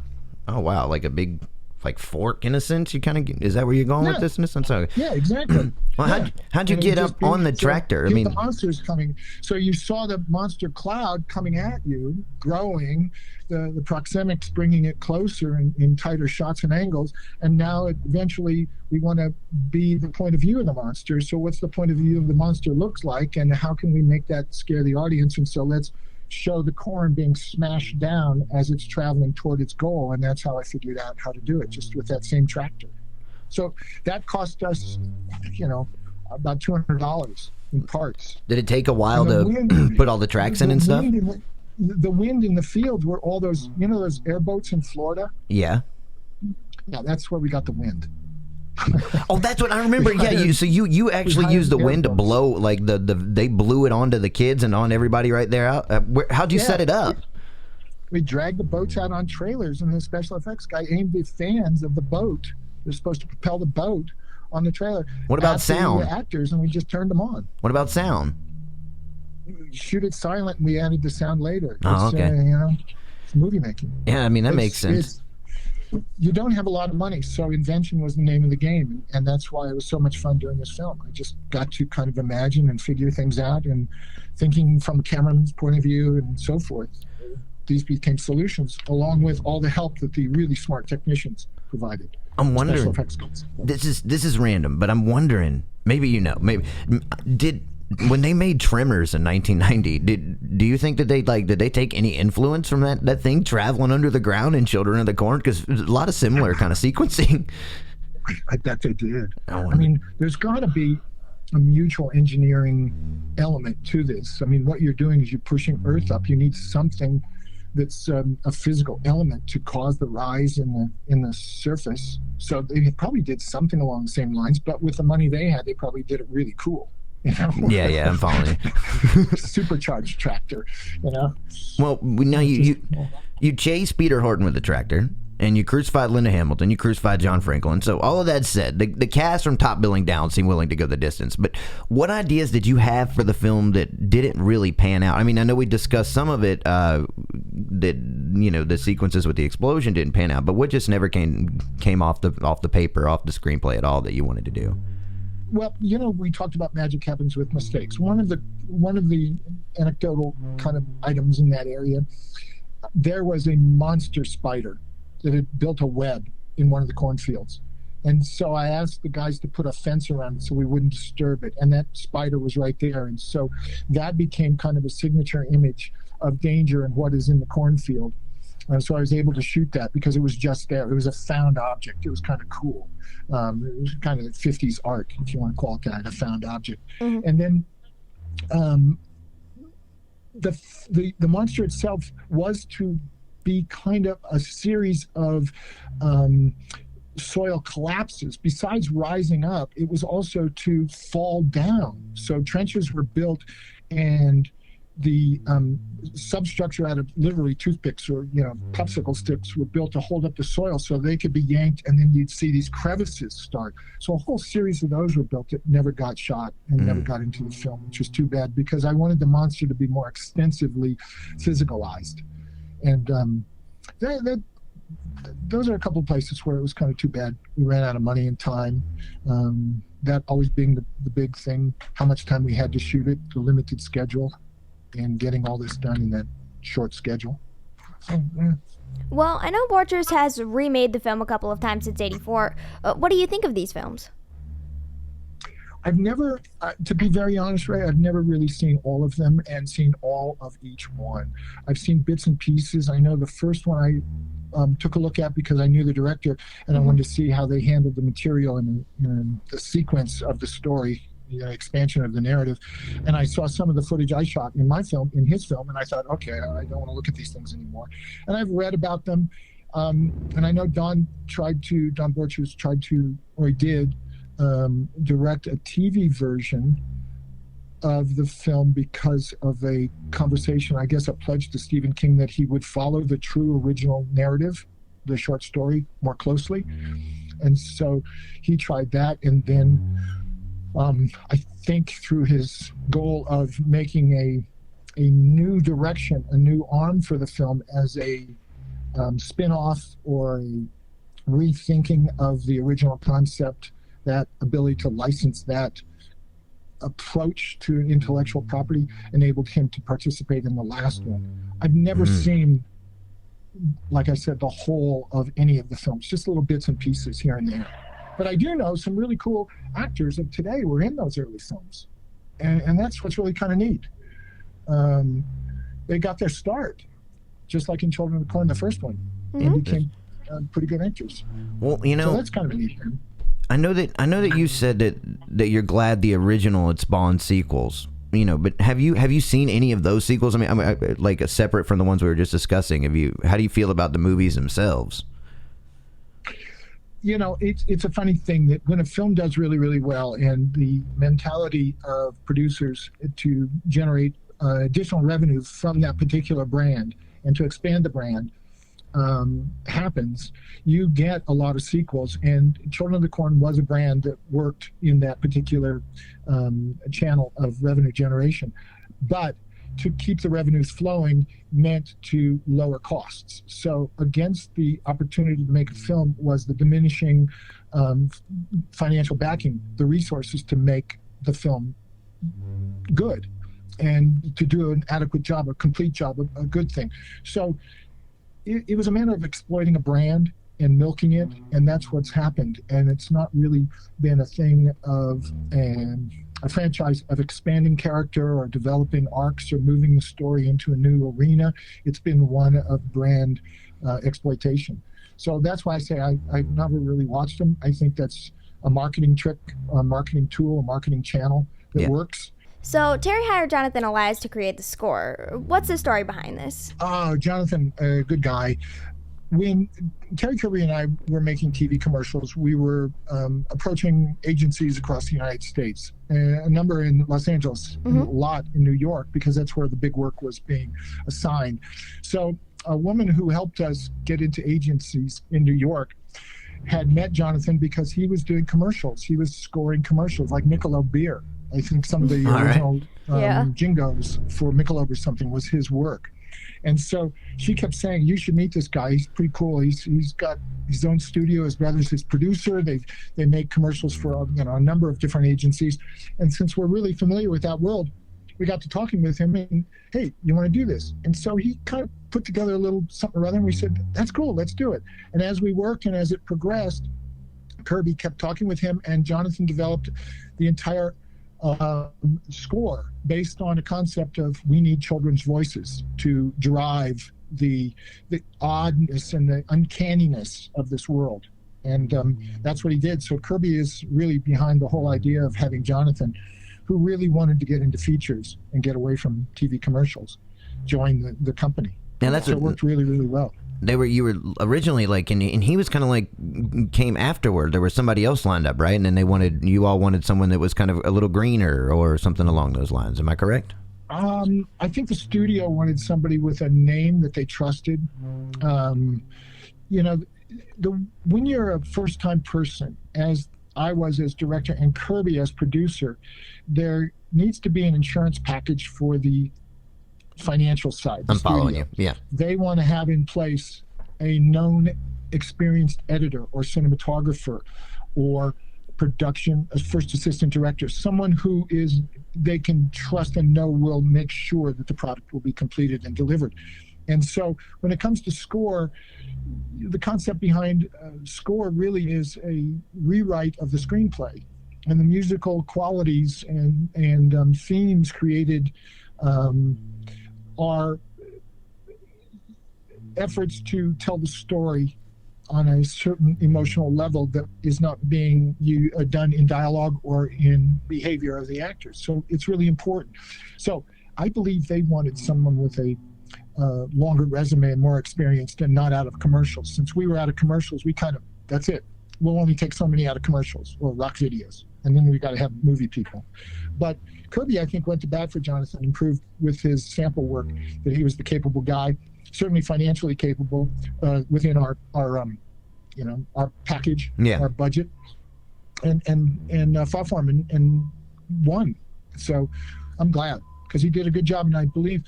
oh wow, like a big like fork in a sense. You kind of, is that where you're going with this in a sense? Okay. Yeah, exactly. Well, how'd you get up on the tractor? I mean, the monster's coming. So you saw the monster cloud coming at you, growing, the proxemics bringing it closer in tighter shots and angles, and now eventually we want to be the point of view of the monster. So what's the point of view of the monster looks like, and how can we make that scare the audience? And so let's show the corn being smashed down as it's traveling toward its goal, and that's how I figured out how to do it, just with that same tractor. So that cost us, about $200 in parts. Did it take a while to put all the tracks in and stuff? The wind in the field were all those, those airboats in Florida? Yeah. Yeah, that's where we got the wind. Oh, that's what I remember. Yeah, you actually used the wind to blow, like they blew it onto the kids and on everybody right there out. How'd you set it up? We dragged the boats out on trailers, and the special effects guy aimed the fans of the boat. They're supposed to propel the boat on the trailer. What about sound? The actors, and we just turned them on. What about sound? Shoot it silent, and we added the sound later. Oh, okay. It's movie making. Yeah, I mean that makes sense. you don't have a lot of money, so invention was the name of the game, and that's why it was so much fun doing this film. I just got to kind of imagine and figure things out, and thinking from a cameraman's point of view and so forth. These became solutions, along with all the help that the really smart technicians provided. I'm wondering. This is random, but I'm wondering. Maybe when they made Tremors in 1990, do you think that did they take any influence from that thing traveling under the ground in Children of the Corn? Because there's a lot of similar kind of sequencing. I bet they did. I mean, there's got to be a mutual engineering element to this. I mean, what you're doing is you're pushing Earth up. You need something that's a physical element to cause the rise in the surface. So they probably did something along the same lines, but with the money they had, they probably did it really cool. You know? Yeah, I'm following you. Supercharged tractor, you know. Well, now you chase Peter Horton with the tractor, and you crucified Linda Hamilton, you crucified John Franklin. So all of that said, the cast from top billing down seemed willing to go the distance. But what ideas did you have for the film that didn't really pan out? I mean, I know we discussed some of it, that the sequences with the explosion didn't pan out, but what just never came off the paper, off the screenplay at all that you wanted to do? Well, we talked about magic happens with mistakes. One of the anecdotal kind of items in that area, there was a monster spider that had built a web in one of the cornfields. And so I asked the guys to put a fence around it so we wouldn't disturb it. And that spider was right there. And so that became kind of a signature image of danger and what is in the cornfield. So I was able to shoot that because it was just there. It was a found object. It was kind of cool. It was kind of 50s art, if you want to call it that, a found object. Mm-hmm. And then the monster itself was to be kind of a series of soil collapses. Besides rising up, it was also to fall down. So trenches were built, and the substructure out of literally toothpicks or popsicle sticks were built to hold up the soil so they could be yanked, and then you'd see these crevices start. So a whole series of those were built that never got shot and never got into the film, which was too bad because I wanted the monster to be more extensively physicalized. And those are a couple of places where it was kind of too bad. We ran out of money and time. That always being the big thing, how much time we had to shoot it, the limited schedule, and getting all this done in that short schedule. So, yeah. Well, I know Borchers has remade the film a couple of times since '84. What do you think of these films? I've never, to be very honest, Ray, I've never really seen all of them and seen all of each one. I've seen bits and pieces. I know the first one I took a look at because I knew the director, and I wanted to see how they handled the material and the sequence of the story, the expansion of the narrative. And I saw some of the footage I shot in my film, in his film, and I thought, okay, I don't want to look at these things anymore. And I've read about them, and I know Don Borchers tried to, or he did, direct a TV version of the film because of a conversation, I guess a pledge to Stephen King that he would follow the true original narrative, the short story, more closely. And so he tried that, and then I think through his goal of making a new direction, a new arm for the film as a spin-off or a rethinking of the original concept, that ability to license that approach to intellectual property enabled him to participate in the last one. I've never seen, like I said, the whole of any of the films, just little bits and pieces here and there. But I do know some really cool actors of today were in those early films. And that's what's really kind of neat. They got their start, just like in Children of the Corn, the first one, and became pretty good actors. Well, so that's kind of a neat thing. I know that you said that you're glad the original had spawned sequels, but have you seen any of those sequels? I mean, like separate from the ones we were just discussing. How do you feel about the movies themselves? It's a funny thing that when a film does really, really well, and the mentality of producers to generate additional revenue from that particular brand and to expand the brand happens, you get a lot of sequels. And Children of the Corn was a brand that worked in that particular channel of revenue generation. But to keep the revenues flowing meant to lower costs. So against the opportunity to make a film was the diminishing financial backing, the resources to make the film good and to do an adequate job, a complete job, a good thing. So it was a matter of exploiting a brand and milking it, and that's what's happened. And it's not really been a thing of a franchise of expanding character or developing arcs or moving the story into a new arena. It's been one of brand exploitation. So that's why I say I've never really watched them. I think that's a marketing trick, a marketing tool, a marketing channel that works. So Terry hired Jonathan Elias to create the score. What's the story behind this? Jonathan, a good guy. When Terry Kirby and I were making TV commercials, we were approaching agencies across the United States, a number in Los Angeles, a lot in New York, because that's where the big work was being assigned. So a woman who helped us get into agencies in New York had met Jonathan because he was doing commercials. He was scoring commercials like Michelob beer. I think some of the original jingles for Michelob or something was his work. And so she kept saying, you should meet this guy. He's pretty cool. He's got his own studio. His brother's his producer. They make commercials for a number of different agencies. And since we're really familiar with that world, we got to talking with him and, hey, you want to do this? And so he kind of put together a little something or other, and we said, that's cool, let's do it. And as we worked and as it progressed, Kirby kept talking with him, and Jonathan developed the entire score based on a concept of we need children's voices to drive the oddness and the uncanniness of this world. And that's what he did. So Kirby is really behind the whole idea of having Jonathan, who really wanted to get into features and get away from TV commercials, join the company. And that's so it worked really, really well. You were originally like, and he was kind of like, came afterward. There was somebody else lined up, right? And then you all wanted someone that was kind of a little greener or something along those lines. Am I correct? I think the studio wanted somebody with a name that they trusted. When you're a first-time person, as I was as director and Kirby as producer, there needs to be an insurance package for the financial side. I'm following you. Yeah. They want to have in place a known, experienced editor or cinematographer or production, a first assistant director, someone who they can trust and know will make sure that the product will be completed and delivered. And so when it comes to score, the concept behind score really is a rewrite of the screenplay, and the musical qualities and themes created are efforts to tell the story on a certain emotional level that is not being done in dialogue or in behavior of the actors. So it's really important. So I believe they wanted someone with a longer resume and more experienced and not out of commercials. Since we were out of commercials, that's it. We'll only take so many out of commercials or rock videos, and then we got to have movie people. But Kirby, I think, went to bat for Jonathan and proved with his sample work that he was the capable guy, certainly financially capable within our package, our budget, and fought for him and won. So I'm glad, because he did a good job, and I believe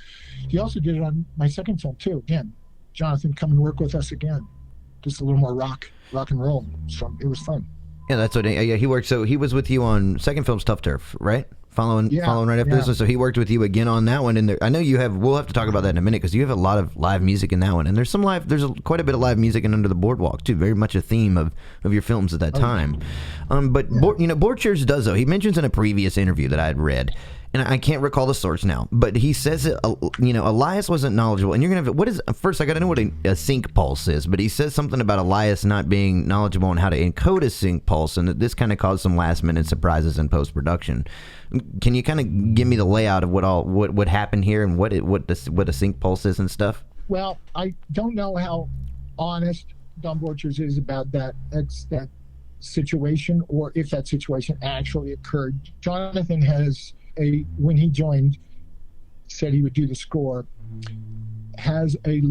he also did it on my second film too. Again, Jonathan, come and work with us again. Just a little more rock and roll. So it was fun. Yeah, that's what he worked. So he was with you on second film's Tuff Turf, right? Following right after this one. So he worked with you again on that one. And I know we'll have to talk about that in a minute, because you have a lot of live music in that one. And there's quite a bit of live music in Under the Boardwalk too. Very much a theme of your films at that time. But Borchers does, though. He mentions in a previous interview that I had read, and I can't recall the source now, but he says that, Elias wasn't knowledgeable. And you're going to first I got to know what a sync pulse is, but he says something about Elias not being knowledgeable on how to encode a sync pulse, and that this kind of caused some last minute surprises in post-production. Can you kind of give me the layout of what happened here and what a sync pulse is and stuff? Well, I don't know how honest Don Borchers is about that situation, or if that situation actually occurred. Jonathan when he joined, said he would do the score, has a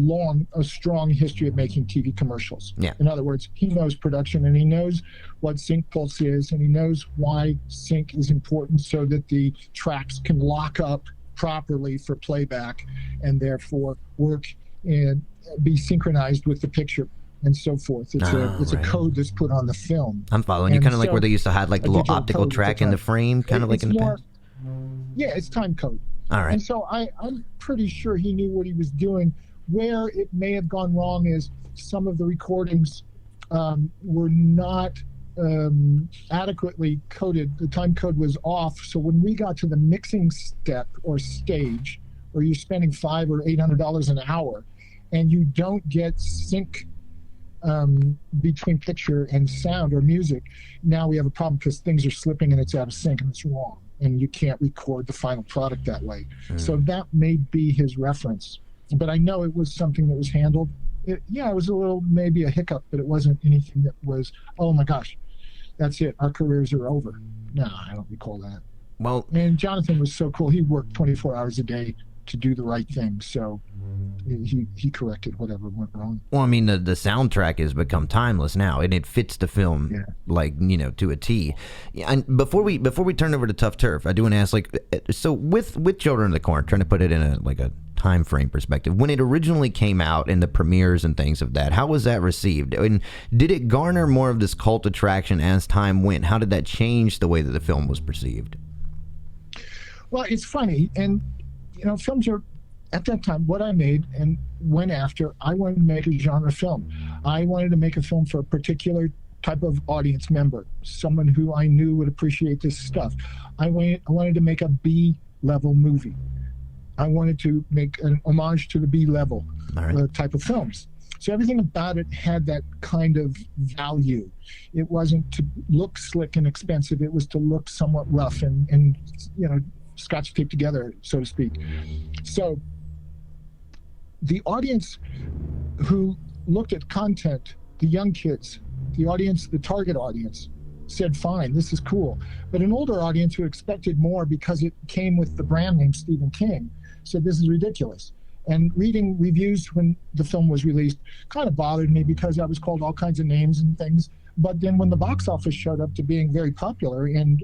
strong history of making TV commercials. Yeah. In other words, he knows production, and he knows what sync pulse is, and he knows why sync is important, so that the tracks can lock up properly for playback, and therefore work and be synchronized with the picture and so forth. It's a code that's put on the film. I'm following you, kind of like where they used to hide like the little optical track in the frame, kind of like in the past. Yeah, it's time code. All right. And so I'm pretty sure he knew what he was doing. Where it may have gone wrong is some of the recordings were not adequately coded. The time code was off. So when we got to the mixing step or stage, where you're spending $500 or $800 an hour, and you don't get sync between picture and sound or music, now we have a problem because things are slipping and it's out of sync and it's wrong, and you can't record the final product that way. So that may be his reference, but I know it was something that was handled. It was a little, maybe a hiccup, but it wasn't anything that was, oh my gosh, that's it, our careers are over. No, I don't recall that. Well, and Jonathan was so cool. He worked 24 hours a day to do the right thing, so he corrected whatever went wrong. Well, I mean, the soundtrack has become timeless now, and it fits the film like, to a T. And before we turn over to Tuff Turf, I do want to ask, like, so with Children of the Corn, trying to put it in a time frame perspective, when it originally came out and the premieres and things of that, how was that received? And did it garner more of this cult attraction as time went? How did that change the way that the film was perceived? Well, it's funny, and films are, at that time, what I made and went after, I wanted to make a genre film. I wanted to make a film for a particular type of audience member, someone who I knew would appreciate this stuff. I wanted to make a B-level movie. I wanted to make an homage to the B-level type of films. So everything about it had that kind of value. It wasn't to look slick and expensive. It was to look somewhat rough and Scotch taped together, so to speak. So the audience who looked at content, the young kids, the audience, the target audience, said, fine, this is cool. But an older audience who expected more because it came with the brand name Stephen King said, this is ridiculous. And reading reviews when the film was released kind of bothered me because I was called all kinds of names and things. But then when the box office showed up to being very popular and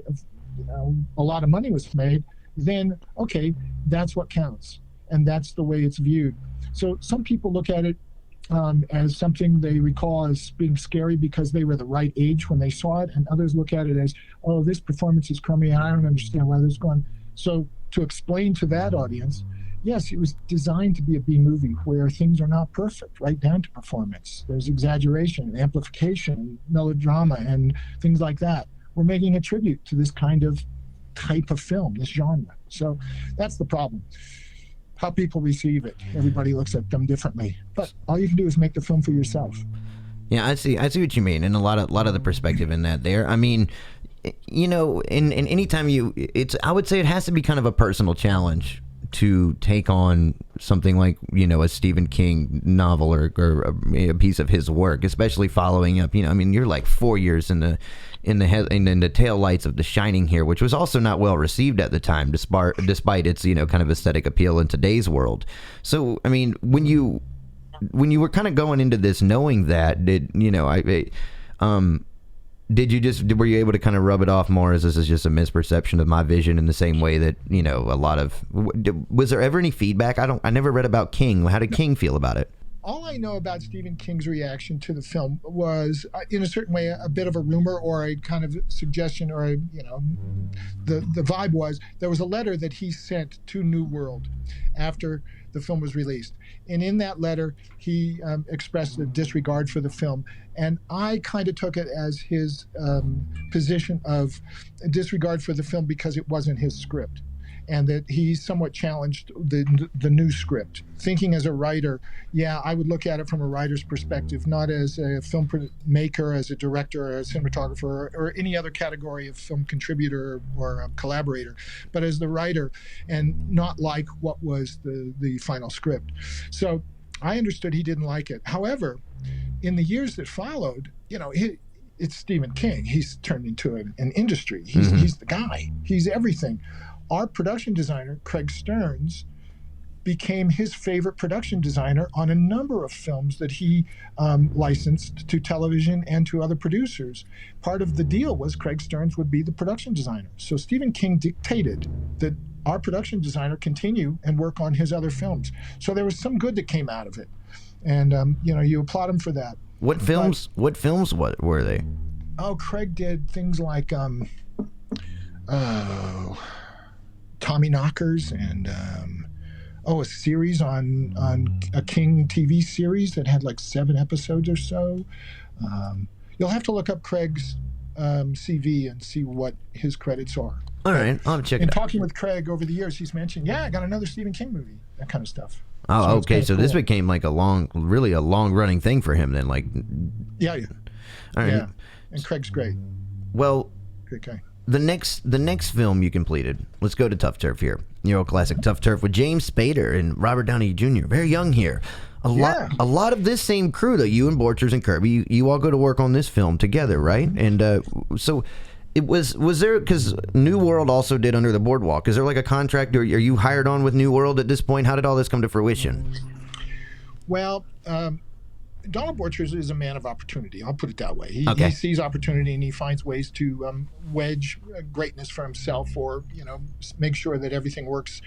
a lot of money was made, then, okay, that's what counts. And that's the way it's viewed. So some people look at it as something they recall as being scary because they were the right age when they saw it. And others look at it as, oh, this performance is crummy and I don't understand why this is going. So to explain to that audience, yes, it was designed to be a B movie where things are not perfect, right down to performance. There's exaggeration, amplification, melodrama, and things like that. We're making a tribute to this kind of type of film, this genre. So that's the problem. How people receive it. Everybody looks at them differently. But all you can do is make the film for yourself. Yeah, I see what you mean, and a lot of the perspective in that there. I mean, in any time I would say it has to be kind of a personal challenge to take on something like, a Stephen King novel or a piece of his work, especially following up, you're like 4 years in the tail lights of The Shining here, which was also not well received at the time, despite its, kind of aesthetic appeal in today's world. So, I mean, when you were kind of going into this knowing that, were you able to kind of rub it off more as this is just a misperception of my vision in the same way that, was there ever any feedback? I never read about King. How did King feel about it? All I know about Stephen King's reaction to the film was, in a certain way, a bit of a rumor or a kind of suggestion or, the vibe was there was a letter that he sent to New World after the film was released. And in that letter, he expressed a disregard for the film. And I kind of took it as his position of disregard for the film because it wasn't his script. And that he somewhat challenged the new script. Thinking as a writer, I would look at it from a writer's perspective, not as a film maker, as a director, or a cinematographer, or any other category of film contributor or collaborator, but as the writer, and not like what was the final script. So I understood he didn't like it. However, in the years that followed, it's Stephen King. He's turned into an industry. He's the guy. He's everything. Our production designer, Craig Stearns, became his favorite production designer on a number of films that he licensed to television and to other producers. Part of the deal was Craig Stearns would be the production designer. So Stephen King dictated that our production designer continue and work on his other films. So there was some good that came out of it. And, you applaud him for that. What films were they? Oh, Craig did things like Tommy Knockers and a series on a King TV series that had like 7 episodes or so. You'll have to look up Craig's CV and see what his credits are. All right, I'll check it out. And talking with Craig over the years, he's mentioned, I got another Stephen King movie, that kind of stuff. Oh, okay. So this became like a long running thing for him then. Like, yeah. All right. Yeah, and Craig's great. Well, Great guy. the next film you completed. Let's go to Tuff Turf here. Your old classic Tuff Turf with James Spader and Robert Downey Jr. Very young here. A lot of this same crew though. You and Borchers and Kirby. You all go to work on this film together, right? And so. It was there, because New World also did Under the Boardwalk. Is there like a contract, or are you hired on with New World at this point? How did all this come to fruition? Well, Donald Borchers is a man of opportunity. I'll put it that way. He sees opportunity and he finds ways to wedge greatness for himself, or make sure that everything works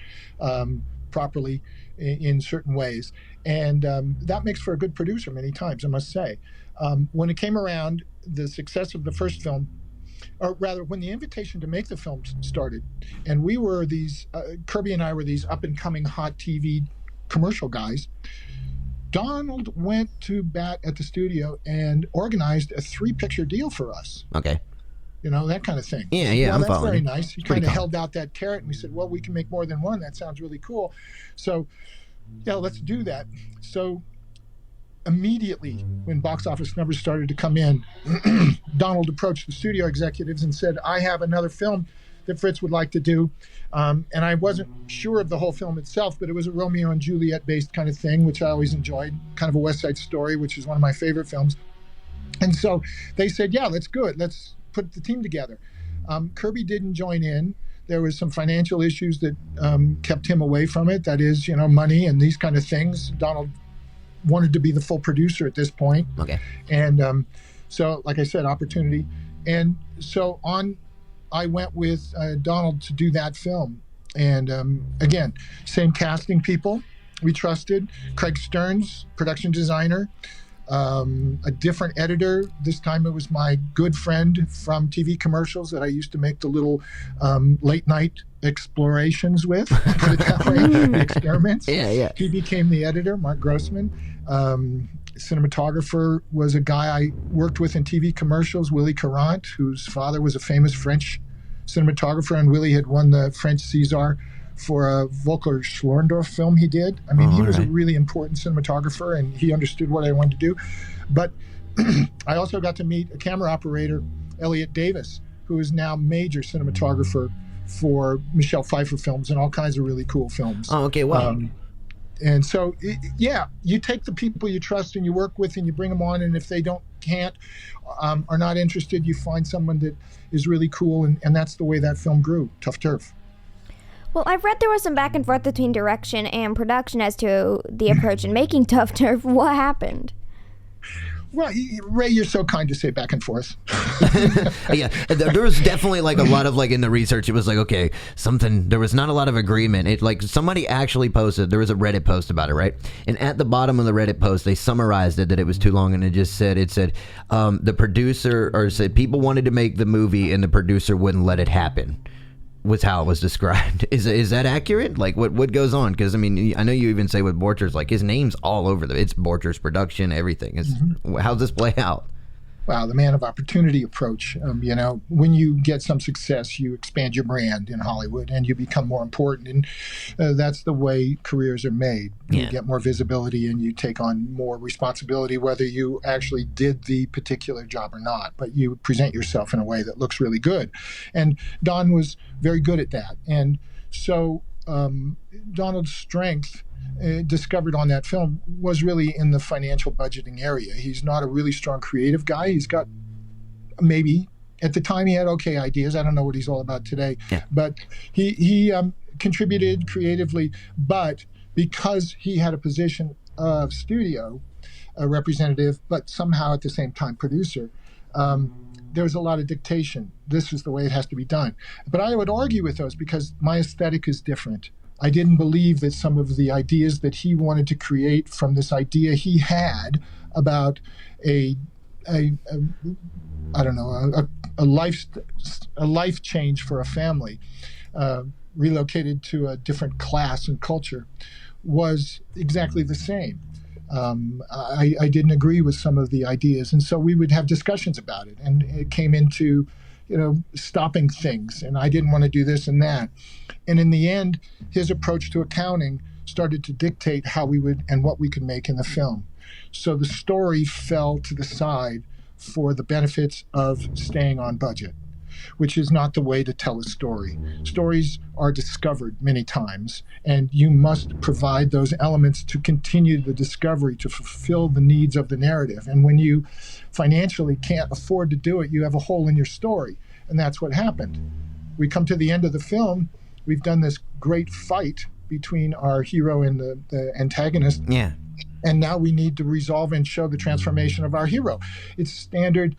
properly in certain ways. And that makes for a good producer many times, I must say. When it came around, the success of the first film, or rather, when the invitation to make the film started, and we were these, Kirby and I were these up-and-coming hot TV commercial guys, Donald went to bat at the studio and organized a 3-picture deal for us. Okay. That kind of thing. Yeah, I'm that's following. Very nice. He kind of held out that carrot, and we said, well, we can make more than one. That sounds really cool. So, let's do that. So, immediately when box office numbers started to come in, Donald approached the studio executives and said, I have another film that Fritz would like to do. And I wasn't sure of the whole film itself, but it was a Romeo and Juliet based kind of thing, which I always enjoyed, kind of a West Side Story, which is one of my favorite films. And so they said, let's do it. Let's put the team together. Kirby didn't join in. There was some financial issues that kept him away from it. That is, money and these kind of things. Donald wanted to be the full producer at this point. Okay. And so, like I said, opportunity. And so I went with Donald to do that film. And again, same casting people we trusted. Craig Stearns, production designer. A different editor. This time it was my good friend from TV commercials that I used to make the little late night explorations with, put it that way, experiments. Yeah. He became the editor, Mark Grossman. Cinematographer was a guy I worked with in TV commercials, Willy Carant, whose father was a famous French cinematographer, and Willy had won the French César for a Volker Schlorndorff film he did. I mean, he was a really important cinematographer, and he understood what I wanted to do. But I also got to meet a camera operator, Elliot Davis, who is now major cinematographer for Michelle Pfeiffer films and all kinds of really cool films. Oh, okay, wow. And so, you take the people you trust and you work with and you bring them on, and if they can't, are not interested, you find someone that is really cool, and that's the way that film grew, Tuff Turf. Well, I've read there was some back and forth between direction and production as to the approach in making Tuff Turf. What happened? Well, Ray, you're so kind to say back and forth. Yeah, there was definitely like a lot of like in the research. It was like, okay, there was not a lot of agreement. It like somebody actually posted, there was a Reddit post about it, right? And at the bottom of the Reddit post, they summarized it that it was too long, and it said the producer, or said people wanted to make the movie and the producer wouldn't let it happen. Was how it was described. Is that accurate? Like what goes on? Because I mean, I know you even say with Borchers, like his name's all over it's Borchers production, everything. How's this play out? Wow, the man of opportunity approach. When you get some success, you expand your brand in Hollywood and you become more important. And that's the way careers are made. You get more visibility and you take on more responsibility, whether you actually did the particular job or not. But you present yourself in a way that looks really good. And Don was very good at that. And so Donald's strength discovered on that film was really in the financial budgeting area. He's not a really strong creative guy. He's got maybe at the time he had okay ideas. I don't know what he's all about today, but he contributed creatively. But because he had a position of studio representative, but somehow at the same time producer, there was a lot of dictation. This is the way it has to be done. But I would argue with those because my aesthetic is different. I didn't believe that some of the ideas that he wanted to create from this idea he had about a life change for a family, relocated to a different class and culture, was exactly the same. I didn't agree with some of the ideas, and so we would have discussions about it, and it came into, stopping things, and I didn't want to do this and that. And in the end, his approach to accounting started to dictate how we would and what we could make in the film. So the story fell to the side for the benefits of staying on budget, which is not the way to tell a story. Stories are discovered many times, and you must provide those elements to continue the discovery, to fulfill the needs of the narrative. And when you financially can't afford to do it, you have a hole in your story. And that's what happened. We come to the end of the film. We've done this great fight between our hero and the antagonist. Yeah. And now we need to resolve and show the transformation of our hero. It's standard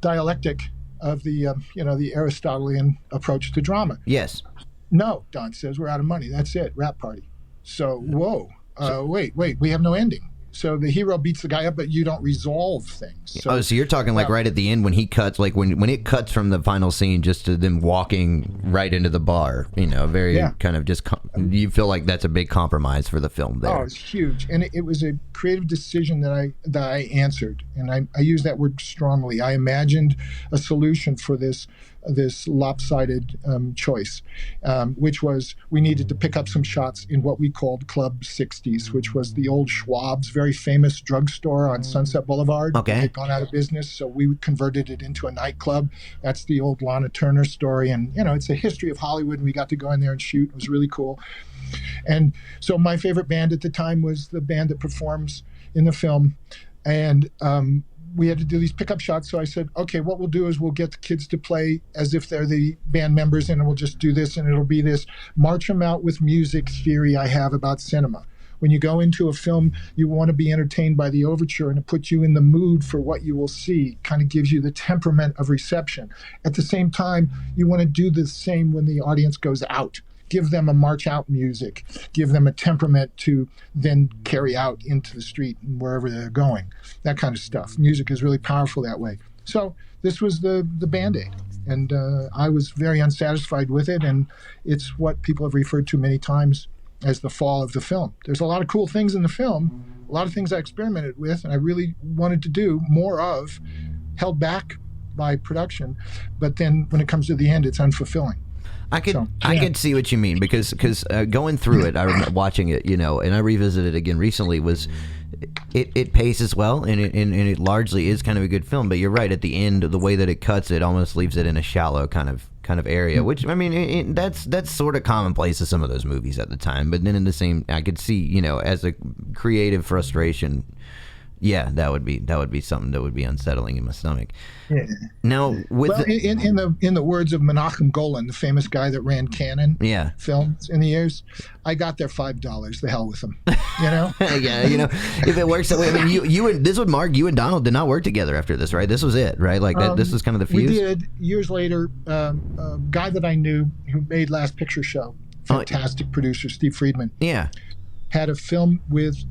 dialectic of the the Aristotelian approach to drama. Yes. No, Don says, we're out of money. That's it. Wrap party. So, wait, we have no ending. So the hero beats the guy up, but you don't resolve things. So, so you're talking like right at the end when he cuts, like when it cuts from the final scene just to them walking right into the bar, kind of just, you feel like that's a big compromise for the film there. Oh, it's huge. And it was a creative decision that I answered. And I use that word strongly. I imagined a solution for this lopsided choice, which was we needed to pick up some shots in what we called Club 60s, which was the old Schwab's, very famous drugstore on Sunset Boulevard. Okay. It had gone out of business, so we converted it into a nightclub. That's the old Lana Turner story. And, it's a history of Hollywood, and we got to go in there and shoot. It was really cool. And so my favorite band at the time was the band that performs in the film. And we had to do these pickup shots. So I said, okay, what we'll do is we'll get the kids to play as if they're the band members, and we'll just do this, and it'll be this. March them out with music theory I have about cinema. When you go into a film, you want to be entertained by the overture, and it puts you in the mood for what you will see, kind of gives you the temperament of reception. At the same time, you want to do the same when the audience goes out. Give them a march out music, give them a temperament to then carry out into the street and wherever they're going, that kind of stuff. Music is really powerful that way. So this was the Band-Aid, and I was very unsatisfied with it, and it's what people have referred to many times as the fall of the film. There's a lot of cool things in the film, a lot of things I experimented with, and I really wanted to do more of, held back by production, but then when it comes to the end, it's unfulfilling. I could see what you mean because going through it, I remember watching it, and I revisited it again recently. Was it paces well, and it largely is kind of a good film. But you're right, at the end, the way that it cuts, it almost leaves it in a shallow kind of area, which I mean, that's sort of commonplace to some of those movies at the time. But then in the same, I could see, as a creative frustration. Yeah, that would be something that would be unsettling in my stomach. Yeah. Now, in the words of Menachem Golan, the famous guy that ran Canon films in the years, I got their $5. The hell with them, Yeah, if it works that way. I mean, you and Donald did not work together after this, right? This was it, right? Like that. This was kind of the fuse. We did years later. A guy that I knew who made Last Picture Show, fantastic producer, Steve Friedman. Yeah, had a film with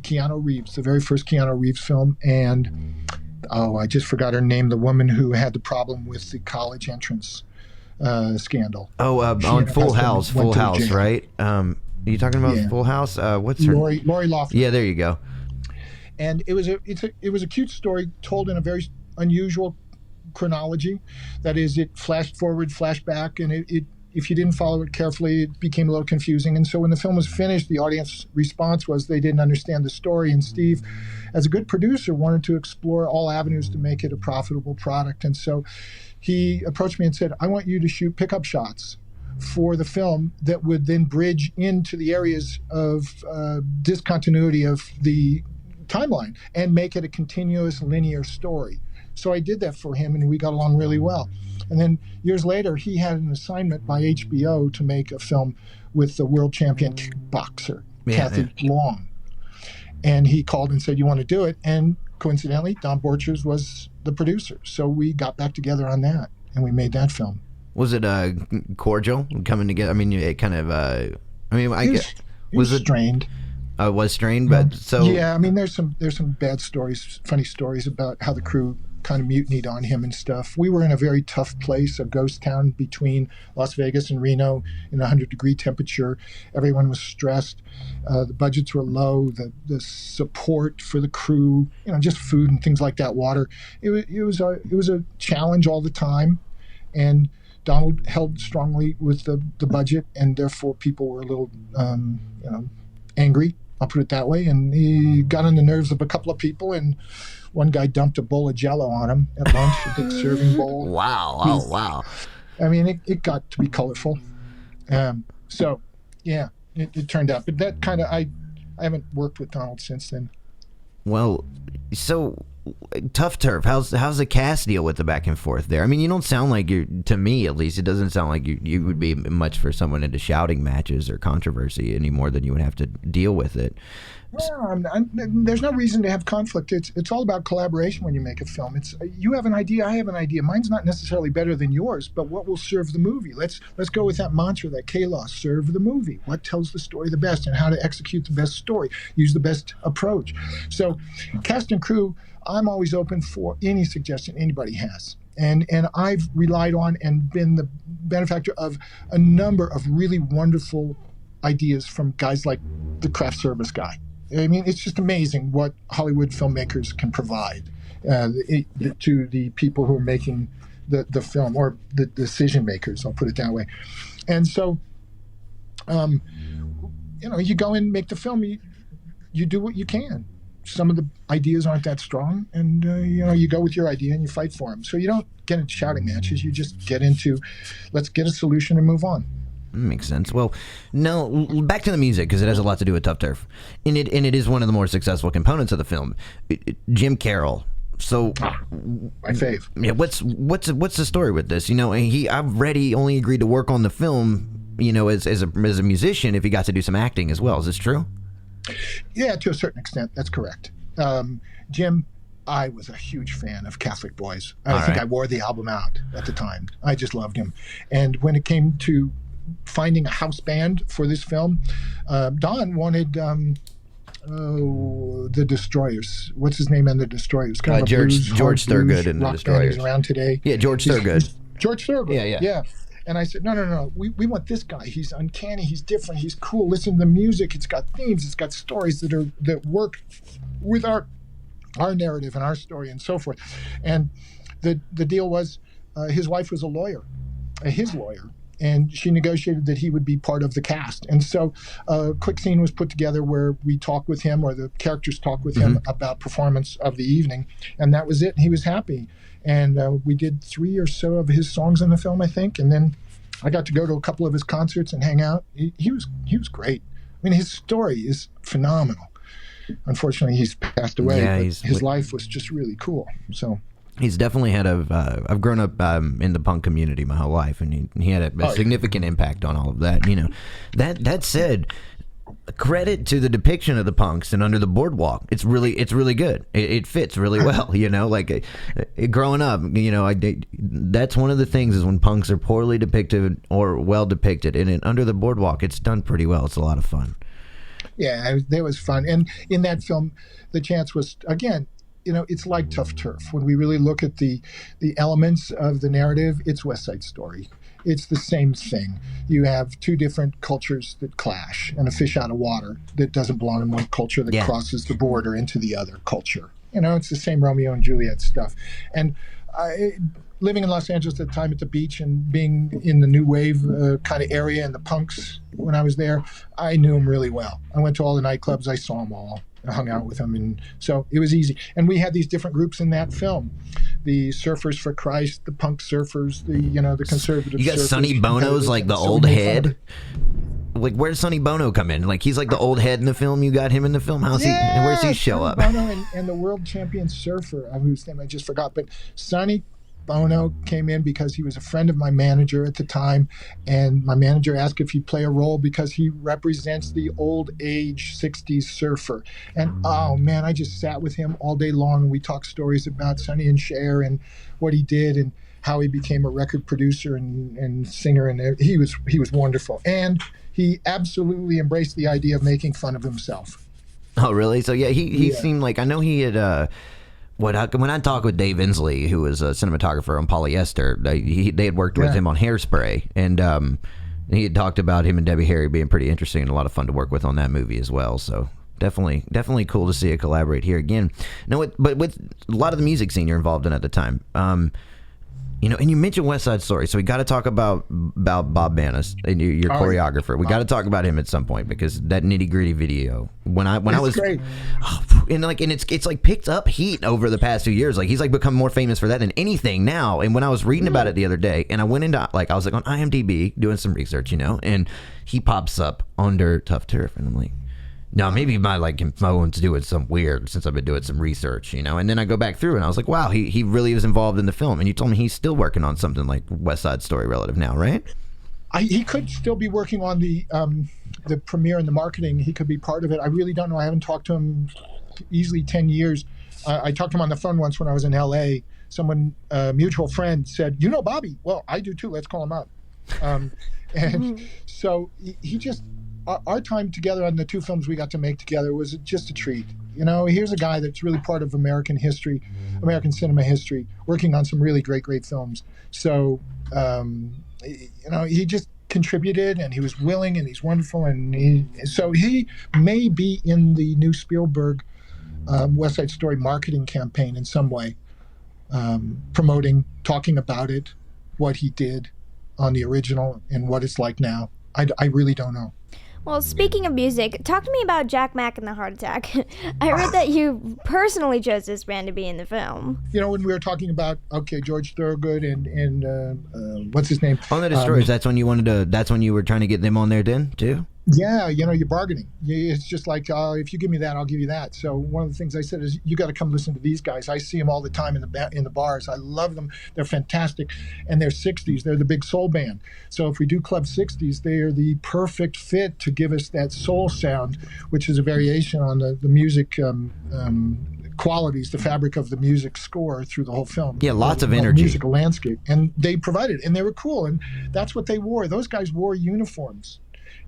Keanu Reeves, the very first Keanu Reeves film, and I just forgot her name, the woman who had the problem with the college entrance scandal. On Full House, right? Are you talking about Full House? What's her? Lori Loughlin. Yeah, there you go. And it was a cute story told in a very unusual chronology. That is, it flashed forward, flashed back, and it if you didn't follow it carefully, it became a little confusing. And so when the film was finished, the audience response was they didn't understand the story. And Steve, as a good producer, wanted to explore all avenues to make it a profitable product. And so he approached me and said, I want you to shoot pickup shots for the film that would then bridge into the areas of discontinuity of the timeline and make it a continuous linear story. So I did that for him, and we got along really well. And then years later, he had an assignment by HBO to make a film with the world champion kickboxer, Kathy Long. And he called and said, you want to do it? And coincidentally, Don Borchers was the producer. So we got back together on that, and we made that film. Was it cordial coming together? I mean, it kind of. It was strained. It was strained, but so. Yeah, I mean, there's some bad stories, funny stories about how the crew kind of mutinied on him and stuff. We were in a very tough place, a ghost town between Las Vegas and Reno in 100-degree temperature. Everyone was stressed. The budgets were low. The support for the crew, just food and things like that, water. It was a challenge all the time, and Donald held strongly with the budget, and therefore people were a little angry. I'll put it that way. And he got on the nerves of a couple of people, and one guy dumped a bowl of Jell-O on him at lunch, a big serving bowl. Wow. Oh, wow. I mean, it got to be colorful. So, yeah, it turned out. But that kind of, I haven't worked with Donald since then. Well, so Tuff Turf, how's the cast deal with the back and forth there? I mean, you don't sound like to me at least, it doesn't sound like you would be much for someone into shouting matches or controversy any more than you would have to deal with it. Well, there's no reason to have conflict. It's all about collaboration when you make a film. It's you have an idea, I have an idea. Mine's not necessarily better than yours, but what will serve the movie? Let's go with that mantra, that K-Law, serve the movie. What tells the story the best, and how to execute the best story. Use the best approach. So, cast and crew, I'm always open for any suggestion anybody has. And I've relied on and been the benefactor of a number of really wonderful ideas from guys like the craft service guy. I mean, it's just amazing what Hollywood filmmakers can provide to the people who are making the film, or the decision makers, I'll put it that way. And so, you go in, make the film, you do what you can. Some of the ideas aren't that strong, and you go with your idea and you fight for them. So you don't get into shouting matches. You just get into, let's get a solution and move on. Makes sense. Well, no, back to the music, because it has a lot to do with Tuff Turf, and it is one of the more successful components of the film. Jim Carroll. So, my fave. Yeah. What's the story with this? I've read he only agreed to work on the film, as a musician, if he got to do some acting as well. Is this true? Yeah, to a certain extent, that's correct. Jim, I was a huge fan of Catholic Boys. I think I wore the album out at the time. I just loved him. And when it came to finding a house band for this film, Don wanted the Destroyers. What's his name in the Destroyers? Kind of George Thorogood in the Destroyers. He's around today. Yeah, George Thorogood. George Thorogood. Yeah. And I said, no. We want this guy. He's uncanny. He's different. He's cool. Listen to the music. It's got themes. It's got stories that work with our narrative and our story and so forth. And the deal was, his wife was a lawyer, his lawyer, and she negotiated that he would be part of the cast. And so a quick scene was put together where we talk with him, or the characters talk with him about performance of the evening, and that was it. And he was happy. And we did 3 or so of his songs in the film, I think. And then I got to go to a couple of his concerts and hang out. He was great. I mean, his story is phenomenal. Unfortunately, he's passed away. Yeah, but his life was just really cool. So he's definitely had I've grown up in the punk community my whole life, and he had a significant impact on all of that. That said, credit to the depiction of the punks and Under the Boardwalk. It's really good. It fits really well. Growing up, that's one of the things is when punks are poorly depicted or well depicted. And in Under the Boardwalk, it's done pretty well. It's a lot of fun. Yeah, that was fun. And in that film, the chance was, again, it's like Tuff Turf. When we really look at the elements of the narrative, it's West Side Story. It's the same thing. You have two different cultures that clash, and a fish out of water that doesn't belong in one culture that crosses the border into the other culture. It's the same Romeo and Juliet stuff. And living in Los Angeles at the time at the beach and being in the new wave kind of area and the punks when I was there, I knew them really well. I went to all the nightclubs. I saw them all. I hung out with them, and so it was easy. And we had these different groups in that film: the Surfers for Christ, the punk surfers, the conservative. You got surfers. Sonny Bono's like the old head. Like, where does Sonny Bono come in? Like, he's like the old head in the film. You got him in the film. Where's he show up? Bono and the world champion surfer, whose name I just forgot, but Sonny Bono came in because he was a friend of my manager at the time, and my manager asked if he'd play a role because he represents the old age 60s surfer. And oh man, I just sat with him all day long, and we talked stories about Sonny and Cher and what he did and how he became a record producer and singer, and he was wonderful. And he absolutely embraced the idea of making fun of himself. Oh, really? So yeah, he seemed like, I know he had when I talked with Dave Inslee, who was a cinematographer on Polyester, they had worked with him on Hairspray, and he had talked about him and Debbie Harry being pretty interesting and a lot of fun to work with on that movie as well. So definitely cool to see it collaborate here again. No, but with a lot of the music scene you're involved in at the time. And you mentioned West Side Story, so we got to talk about Bob Banas, your choreographer. We got to talk about him at some point, because that nitty gritty video. When I was great. And it's like picked up heat over the past few years. Like, he's like become more famous for that than anything now. And when I was reading about it the other day, and I went into I was like on IMDb doing some research, and he pops up under Tuff Turf, and I'm like, no, maybe my phone's doing some weird since I've been doing some research, And then I go back through and I was like, wow, he really was involved in the film. And you told me he's still working on something like West Side Story relative now, right? He could still be working on the premiere and the marketing. He could be part of it. I really don't know. I haven't talked to him easily 10 years. I talked to him on the phone once when I was in LA. Someone, a mutual friend, said, "You know Bobby?" "Well, I do too. Let's call him up." And so he just... Our time together on the two films we got to make together was just a treat. Here's a guy that's really part of American history, American cinema history, working on some really great films. So, he just contributed, and he was willing, and he's wonderful. And so he may be in the new Spielberg West Side Story marketing campaign in some way, promoting, talking about it, what he did on the original and what it's like now. I really don't know. Well, speaking of music, talk to me about Jack Mack and the Heart Attack. I read that you personally chose this band to be in the film. When we were talking about, George Thorogood and what's his name? On the Destroyers, that's when you were trying to get them on there then, too? Yeah, you're bargaining. It's just like, if you give me that, I'll give you that. So one of the things I said is, you got to come listen to these guys. I see them all the time in the bars. I love them. They're fantastic. And they're 60s. They're the big soul band. So if we do Club 60s, they are the perfect fit to give us that soul sound, which is a variation on the music qualities, the fabric of the music score through the whole film. Yeah, lots of energy. Musical landscape. And they provided it. And they were cool. And that's what they wore. Those guys wore uniforms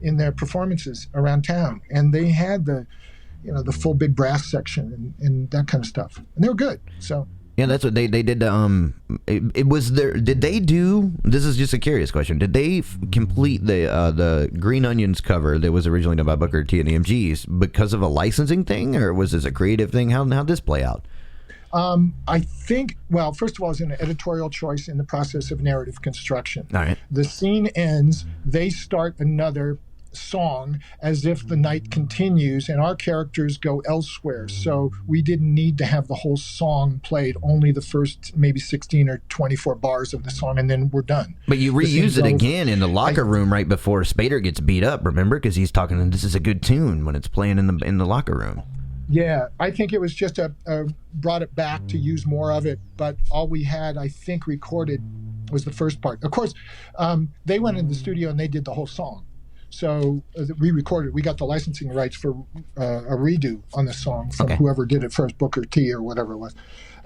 in their performances around town, and they had the full big brass section and that kind of stuff, and they were good. So yeah, that's what they did. It was there. Did they do? This is just a curious question. Did they complete the Green Onions cover that was originally done by Booker T and the MGs because of a licensing thing, or was this a creative thing? How'd this play out? I think, well, first of all, it's an editorial choice in the process of narrative construction. All right. The scene ends, they start another song as if the night continues, and our characters go elsewhere. So we didn't need to have the whole song played, only the first maybe 16 or 24 bars of the song, and then we're done. But you reuse it again in the locker room right before Spader gets beat up, remember? Because he's talking, and this is a good tune when it's playing in the locker room. Yeah, I think it was just brought it back to use more of it, but all we had, I think, recorded was the first part. Of course, they went in the studio and they did the whole song. So we recorded. We got the licensing rights for a redo on the song from whoever did it first, Booker T or whatever it was,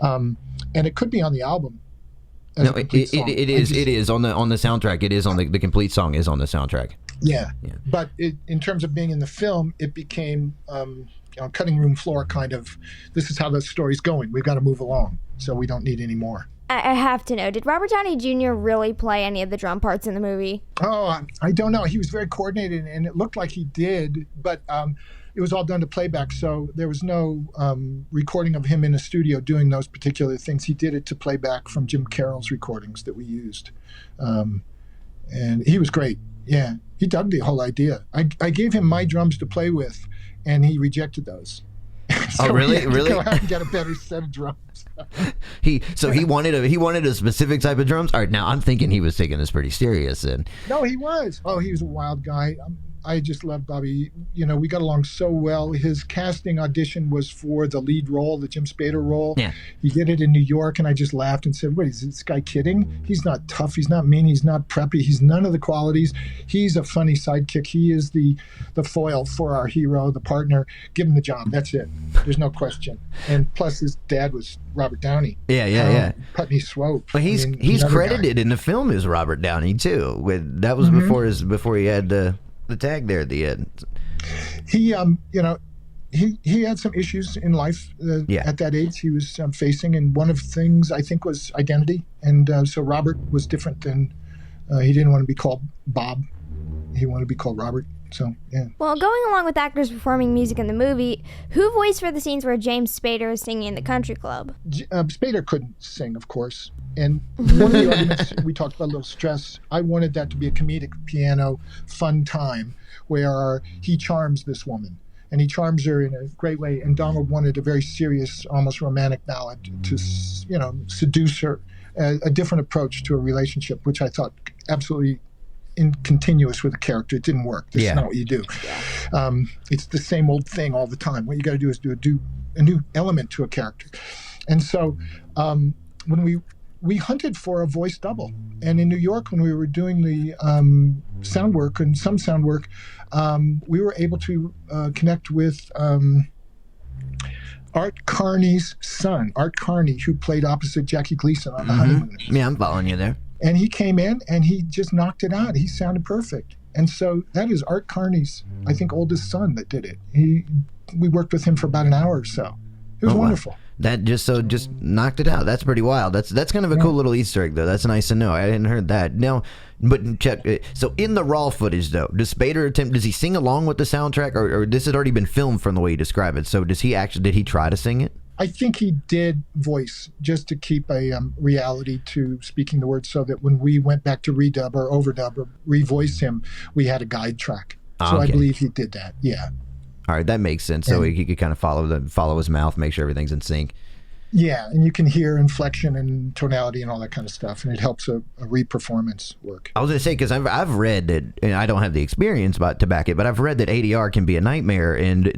and it could be on the album. No, it is on the soundtrack. It is on the complete song is on the soundtrack. Yeah. But in terms of being in the film, it became cutting room floor kind of. This is how the story's going. We've got to move along, so we don't need any more. I have to know, did Robert Downey Jr. really play any of the drum parts in the movie? Oh, I don't know. He was very coordinated, and it looked like he did, but it was all done to playback, so there was no recording of him in a studio doing those particular things. He did it to playback from Jim Carroll's recordings that we used. And he was great. Yeah, he dug the whole idea. I gave him my drums to play with, and he rejected those. So oh, really? He had to really? Go out and get a better set of drums. He wanted a specific type of drums. All right, now I'm thinking he was taking this pretty serious. And no, he was. Oh, he was a wild guy. I just love Bobby. You know, we got along so well. His casting audition was for the lead role, the Jim Spader role. Yeah. He did it in New York, and I just laughed and said, "What is this guy kidding? He's not tough. He's not mean. He's not preppy. He's none of the qualities. He's a funny sidekick. He is the foil for our hero, the partner. Give him the job. That's it. There's no question." And plus, his dad was Robert Downey. Yeah. Putney Swope. Well, he's another credited guy. in the film as Robert Downey too. That was before he had the tag there at the end. He he had some issues in life at that age he was facing, and one of the things I think was identity. And so Robert was different than he didn't want to be called Bob. He wanted to be called Robert. So, yeah. Well, going along with actors performing music in the movie, who voiced for the scenes where James Spader is singing in the country club? Spader couldn't sing, of course. And one of the arguments we talked about, a little stress, I wanted that to be a comedic piano fun time where he charms this woman. And he charms her in a great way. And Donald wanted a very serious, almost romantic ballad to, seduce her, a different approach to a relationship, which I thought absolutely continuous with the character. It didn't work. That's not what you do. It's the same old thing all the time. What you got to do is do a new element to a character. And so when we hunted for a voice double, and in New York when we were doing the sound work and some sound work, we were able to connect with Art Carney's son, Art Carney, who played opposite Jackie Gleason on The Honeymooners. Yeah, I'm following you there. And he came in and he just knocked it out. He sounded perfect. And so that is Art Carney's, I think, oldest son that did it. We worked with him for about an hour or so. It was wonderful. Wow. That just knocked it out. That's pretty wild. That's kind of a cool little Easter egg, though. That's nice to know. I hadn't heard that. Now, but check. So in the raw footage, though, does Spader does he sing along with the soundtrack, or this had already been filmed from the way you describe it? So did he try to sing it? I think he did voice just to keep a reality to speaking the words, so that when we went back to redub or overdub or revoice him, we had a guide track. So I believe he did that. Yeah. All right, that makes sense. So he could kind of follow his mouth, make sure everything's in sync. Yeah, and you can hear inflection and tonality and all that kind of stuff, and it helps a re-performance work. I was going to say, because I've read that, and I don't have the experience to back it, but I've read that ADR can be a nightmare, and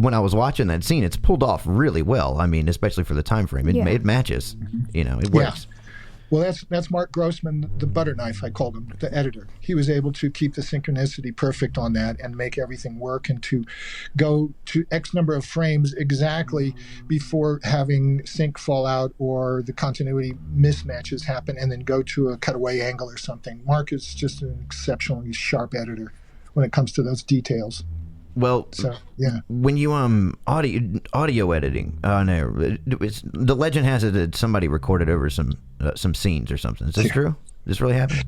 when I was watching that scene, it's pulled off really well. I mean, especially for the time frame, it matches. It works. Yeah. Well, that's Mark Grossman, the butter knife, I called him, the editor. He was able to keep the synchronicity perfect on that and make everything work, and to go to X number of frames exactly before having sync fall out or the continuity mismatches happen, and then go to a cutaway angle or something. Mark is just an exceptionally sharp editor when it comes to those details. Well, so, yeah. When you audio editing, the legend has it that somebody recorded over some scenes or something. Is this true? Did this really happen?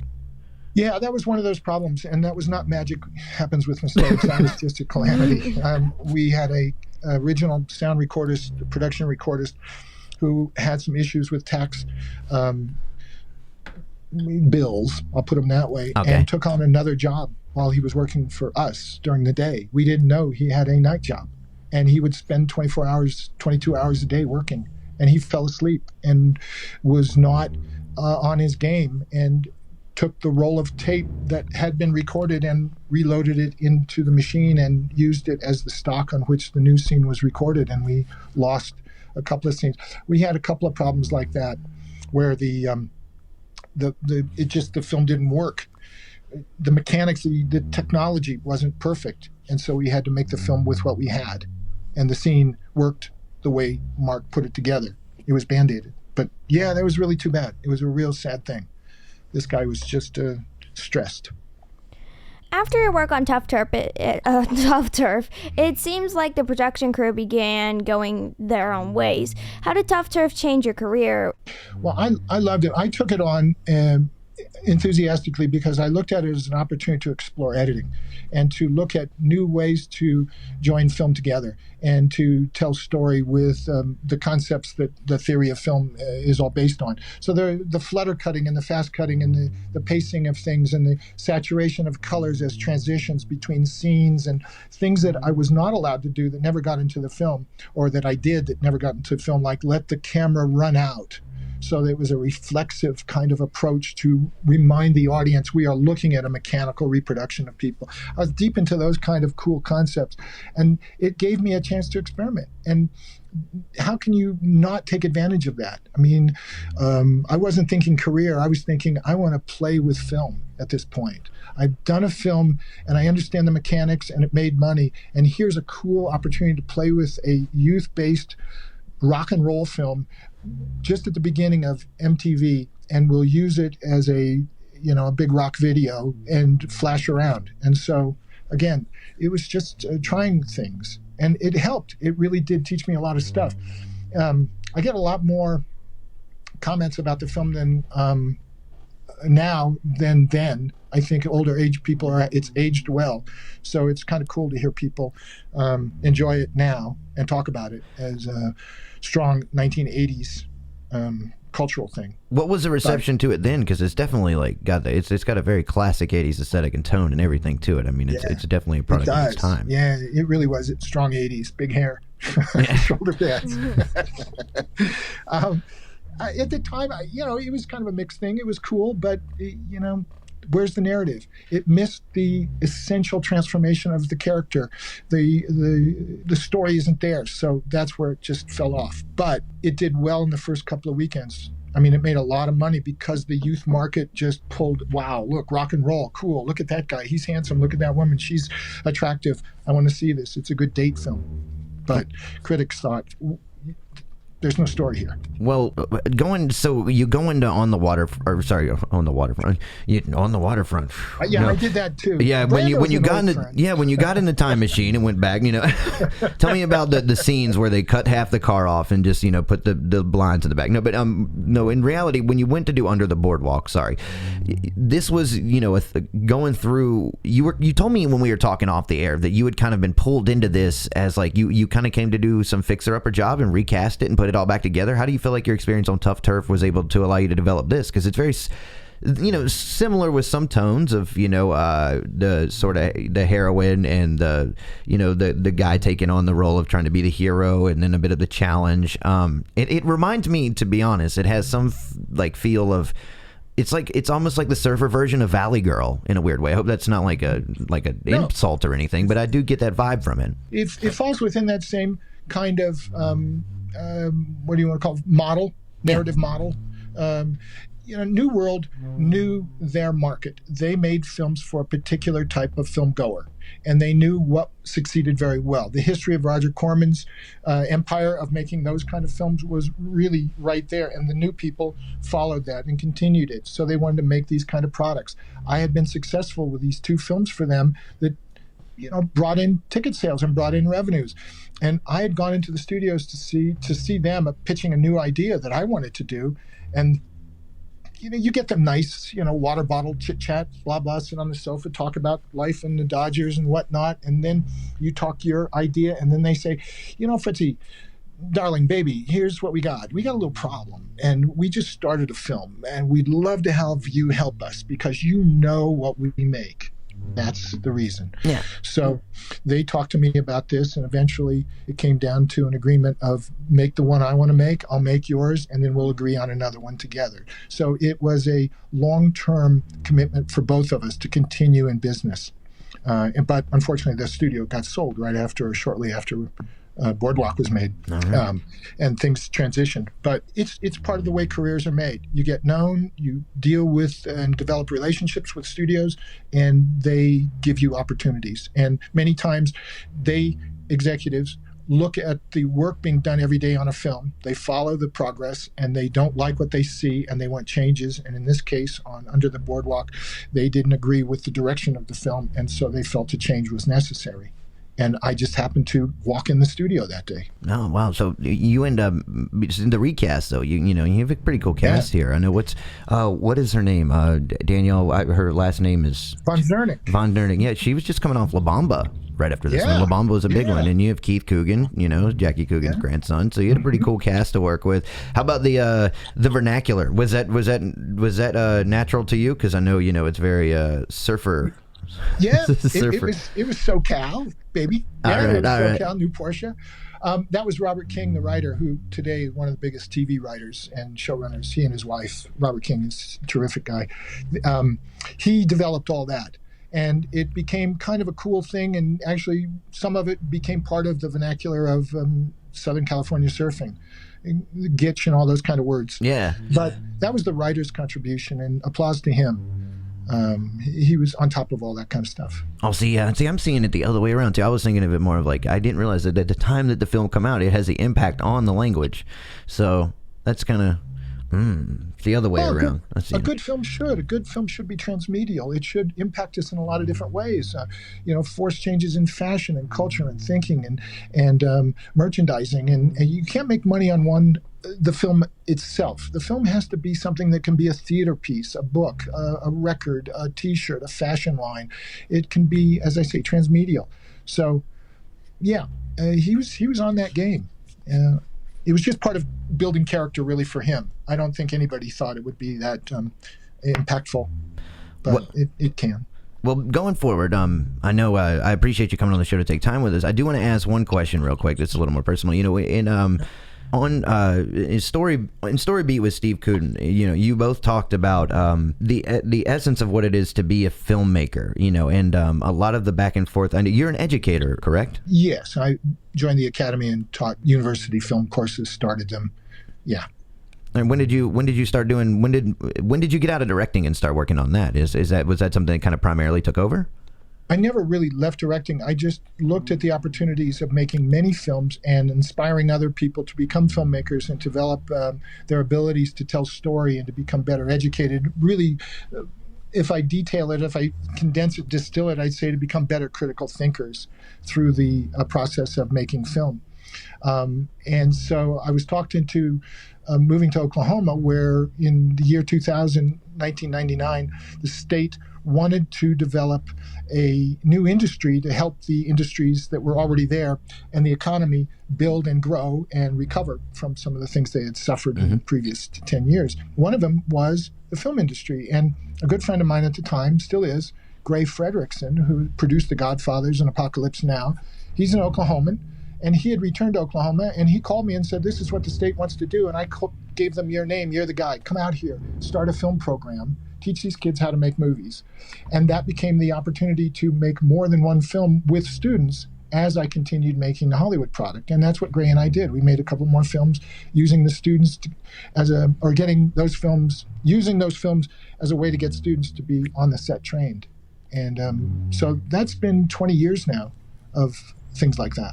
Yeah, that was one of those problems, and that was not magic happens with mistakes. That was just a calamity. We had a original sound recordist, production recordist, who had some issues with tax bills, I'll put them that way, and took on another job while he was working for us during the day. We didn't know he had a night job, and he would spend 24 hours, 22 hours a day working, and he fell asleep and was not on his game, and took the roll of tape that had been recorded and reloaded it into the machine and used it as the stock on which the new scene was recorded, and we lost a couple of scenes. We had a couple of problems like that where the film didn't work. The mechanics, the technology wasn't perfect, and so we had to make the film with what we had, and the scene worked the way Mark put it together. It was band-aided, but yeah, that was really too bad. It was a real sad thing. This guy was just stressed. After your work on Tuff Turf, it seems like the production crew began going their own ways. How did Tuff Turf change your career? Well, I loved it. I took it on enthusiastically because I looked at it as an opportunity to explore editing and to look at new ways to join film together and to tell story with the concepts that the theory of film is all based on. So the flutter cutting and the fast cutting and the pacing of things and the saturation of colors as transitions between scenes and things that I was not allowed to do that never got into the film, or that I did that never got into film, like let the camera run out So it was a reflexive kind of approach to remind the audience we are looking at a mechanical reproduction of people. I was deep into those kind of cool concepts, and it gave me a chance to experiment. And how can you not take advantage of that? I mean, I wasn't thinking career. I was thinking I want to play with film at this point. I've done a film and I understand the mechanics and it made money. And here's a cool opportunity to play with a youth-based rock and roll film just at the beginning of MTV, and we'll use it as a big rock video and flash around. And so again, it was just trying things, and it helped. It really did teach me a lot of stuff. I get a lot more comments about the film than now than then. I think older age people it's aged well. So it's kind of cool to hear people enjoy it now and talk about it as a strong 1980s cultural thing. What was the reception to it then? Because it's definitely it's got a very classic 80s aesthetic and tone and everything to it. I mean, it's definitely a product of its time. Yeah, it really was. It's strong 80s, big hair, shoulder pads. At the time, it was kind of a mixed thing. It was cool, but where's the narrative? It missed the essential transformation of the character. The story isn't there, so that's where it just fell off. But it did well in the first couple of weekends. I mean, it made a lot of money because the youth market just pulled, wow, look, rock and roll, cool. Look at that guy. He's handsome. Look at that woman. She's attractive. I want to see this. It's a good date film. But critics thought, there's no story here. Well, you go into on the waterfront. Yeah, I did that too. Yeah, when you got in the time machine and went back, tell me about the scenes where they cut half the car off and just put the blinds in the back. No, in reality, when you went to do Under the Boardwalk, this was going through. You told me when we were talking off the air that you had kind of been pulled into this as you kind of came to do some fixer upper job and recast it and put it all back together. How do you feel like your experience on Tuff Turf was able to allow you to develop this? Because it's very similar with some tones of the sort of the heroine and the guy taking on the role of trying to be the hero, and then a bit of the challenge. It reminds me, to be honest, it has some feel of it's almost like the surfer version of Valley Girl in a weird way. I hope that's not like an insult or anything, but I do get that vibe from it. It falls within that same kind of what do you want to call narrative model. New World knew their market. They made films for a particular type of film goer, and they knew what succeeded very well. The history of Roger Corman's empire of making those kind of films was really right there, and the new people followed that and continued it. So they wanted to make these kind of products. I had been successful with these two films for them that brought in ticket sales and brought in revenues. And I had gone into the studios to see them pitching a new idea that I wanted to do. And, you get them nice, water bottle chit chat, blah, blah, sit on the sofa, talk about life and the Dodgers and whatnot. And then you talk your idea. And then they say, Fritzy, darling, baby, here's what we got. We got a little problem. And we just started a film. And we'd love to have you help us because you know what we make. That's the reason. Yeah. So they talked to me about this, and eventually it came down to an agreement of make the one I want to make, I'll make yours, and then we'll agree on another one together. So it was a long-term commitment for both of us to continue in business. But unfortunately, the studio got sold shortly after Boardwalk was made, and things transitioned. But it's part of the way careers are made. You get known, you deal with and develop relationships with studios, and they give you opportunities. And many times, executives look at the work being done every day on a film. They follow the progress, and they don't like what they see, and they want changes. And in this case, on Under the Boardwalk, they didn't agree with the direction of the film, and so they felt a change was necessary. And I just happened to walk in the studio that day. Oh, wow. So you end up in the recast, though. You have a pretty cool cast here. I know what is her name? Danielle, her last name is Von Zernick. Yeah, she was just coming off La Bamba right after this one. La Bamba was a big one. And you have Keith Coogan, Jackie Coogan's grandson. So you had a pretty cool cast to work with. How about the vernacular? Was that natural to you? Because I know, it's very surfer. Yeah, it was SoCal, baby. Yeah, all right. SoCal, New Porsche. That was Robert King, the writer, who today is one of the biggest TV writers and showrunners. He and his wife, Robert King, is a terrific guy. He developed all that. And it became kind of a cool thing. And actually, some of it became part of the vernacular of Southern California surfing, gitch and all those kind of words. Yeah. But that was the writer's contribution, and applause to him. He was on top of all that kind of stuff. Oh, see, I'm seeing it the other way around too. I was thinking of it more of like, I didn't realize that at the time that the film come out, it has the impact on the language. So that's kind of the other way around. A good film should be transmedial. It should impact us in a lot of different ways. Force changes in fashion and culture and thinking and merchandising. And you can't make money on the film itself. The film has to be something that can be a theater piece, a book, a record, a T-shirt, a fashion line. It can be, as I say, transmedial. So, yeah, he was on that game. It was just part of building character, really, for him. I don't think anybody thought it would be that impactful, but it can. Well, going forward, I know I appreciate you coming on the show to take time with us. I do want to ask one question real quick that's a little more personal. In Story Beat with Steve Cooten, you both talked about the essence of what it is to be a filmmaker, and a lot of the back and forth. I know you're an educator, correct? Yes, I joined the academy and taught university film courses, started them. Yeah. And when did you start doing? When did you get out of directing and start working on that? Was that something that kind of primarily took over? I never really left directing. I just looked at the opportunities of making many films and inspiring other people to become filmmakers and develop their abilities to tell story and to become better educated. Really, if I detail it, if I condense it, distill it, I'd say to become better critical thinkers through the process of making film. And so I was talked into moving to Oklahoma, where in the year 2000, 1999, the state wanted to develop a new industry to help the industries that were already there and the economy build and grow and recover from some of the things they had suffered in the previous 10 years. One of them was the film industry. And a good friend of mine at the time, still is, Gray Fredrickson, who produced The Godfathers and Apocalypse Now. He's an Oklahoman, and he had returned to Oklahoma, and he called me and said, this is what the state wants to do. And I gave them your name. You're the guy. Come out here, start a film program, teach these kids how to make movies. And that became the opportunity to make more than one film with students as I continued making the Hollywood product. And that's what Gray and I did. We made a couple more films using the students using those films as a way to get students to be on the set trained. And so that's been 20 years now of things like that.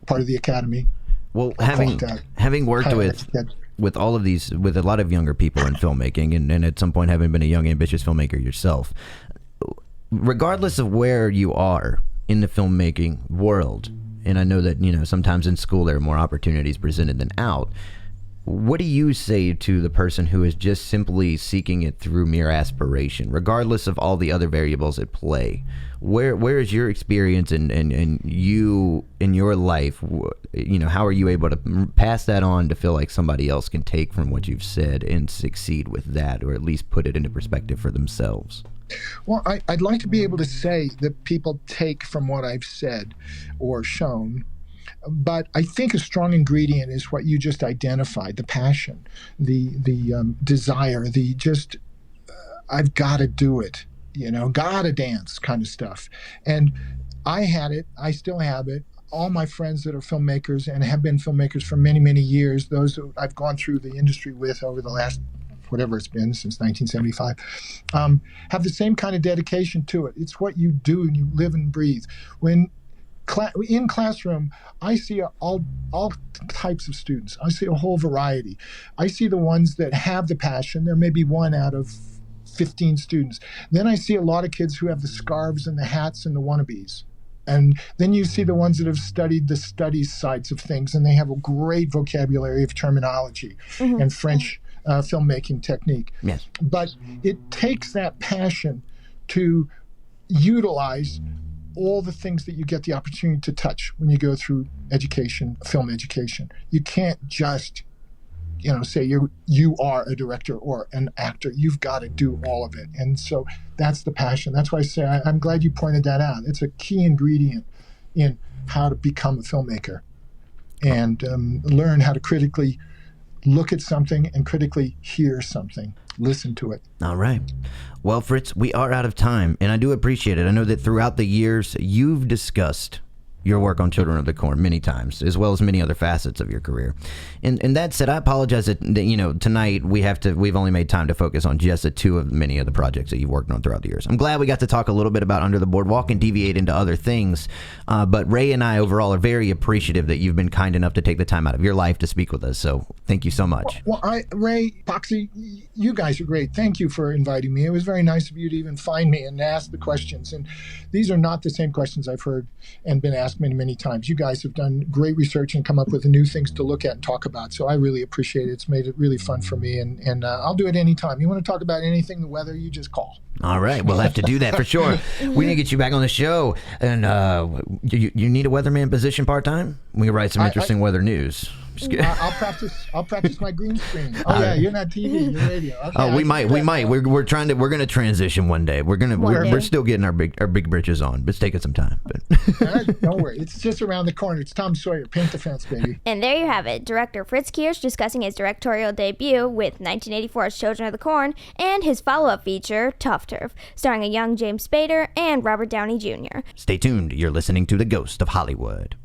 Part of the academy. Well, having worked with all of these, with a lot of younger people in filmmaking, and at some point having been a young, ambitious filmmaker yourself, regardless of where you are in the filmmaking world, and I know that, sometimes in school there are more opportunities presented than out, what do you say to the person who is just simply seeking it through mere aspiration, regardless of all the other variables at play? Where is your experience and you in your life? How are you able to pass that on to feel like somebody else can take from what you've said and succeed with that, or at least put it into perspective for themselves? Well, I'd like to be able to say that people take from what I've said or shown. But I think a strong ingredient is what you just identified: the passion, the desire, the just I've got to do it, got to dance kind of stuff. And I had it. I still have it. All my friends that are filmmakers and have been filmmakers for many, many years, those who I've gone through the industry with over the last whatever it's been since 1975, have the same kind of dedication to it. It's what you do and you live and breathe. In classroom, I see all types of students. I see a whole variety. I see the ones that have the passion. There may be one out of 15 students. Then I see a lot of kids who have the scarves and the hats and the wannabes. And then you see the ones that have studied the studies sides of things, and they have a great vocabulary of terminology and French filmmaking technique. Yes. But it takes that passion to utilize all the things that you get the opportunity to touch when you go through education, film education. You can't just, say you are a director or an actor. You've got to do all of it. And so that's the passion. That's why I say I'm glad you pointed that out. It's a key ingredient in how to become a filmmaker. and learn how to critically look at something and critically hear something, listen to it. All right. Well, Fritz, we are out of time, and I do appreciate it. I know that throughout the years, you've discussed your work on Children of the Corn many times, as well as many other facets of your career. And that said, I apologize that tonight we've only made time to focus on just the two of many of the projects that you've worked on throughout the years. I'm glad we got to talk a little bit about Under the Boardwalk and deviate into other things. But Ray and I overall are very appreciative that you've been kind enough to take the time out of your life to speak with us. So thank you so much. Well, Ray, Poxy, you guys are great. Thank you for inviting me. It was very nice of you to even find me and ask the questions. And these are not the same questions I've heard and been asked many times. You guys have done great research and come up with new things to look at and talk about. So I really appreciate it. It's made it really fun for me. And I'll do it anytime. You want to talk about anything, the weather, you just call. All right. We'll have to do that for sure. We need to get you back on the show. And you need a weatherman position part-time? We can write some interesting weather news. I'll practice my green screen. Oh yeah, you're not TV, you're radio. Okay, oh, we might. We're gonna transition one day. We're still getting our big britches on, but it's taking some time. But don't worry, it's just around the corner. It's Tom Sawyer, paint the fence, baby. And there you have it, director Fritz Kiersch discussing his directorial debut with 1984's Children of the Corn and his follow-up feature Tuff Turf, starring a young James Spader and Robert Downey Jr. Stay tuned. You're listening to The Ghost of Hollywood.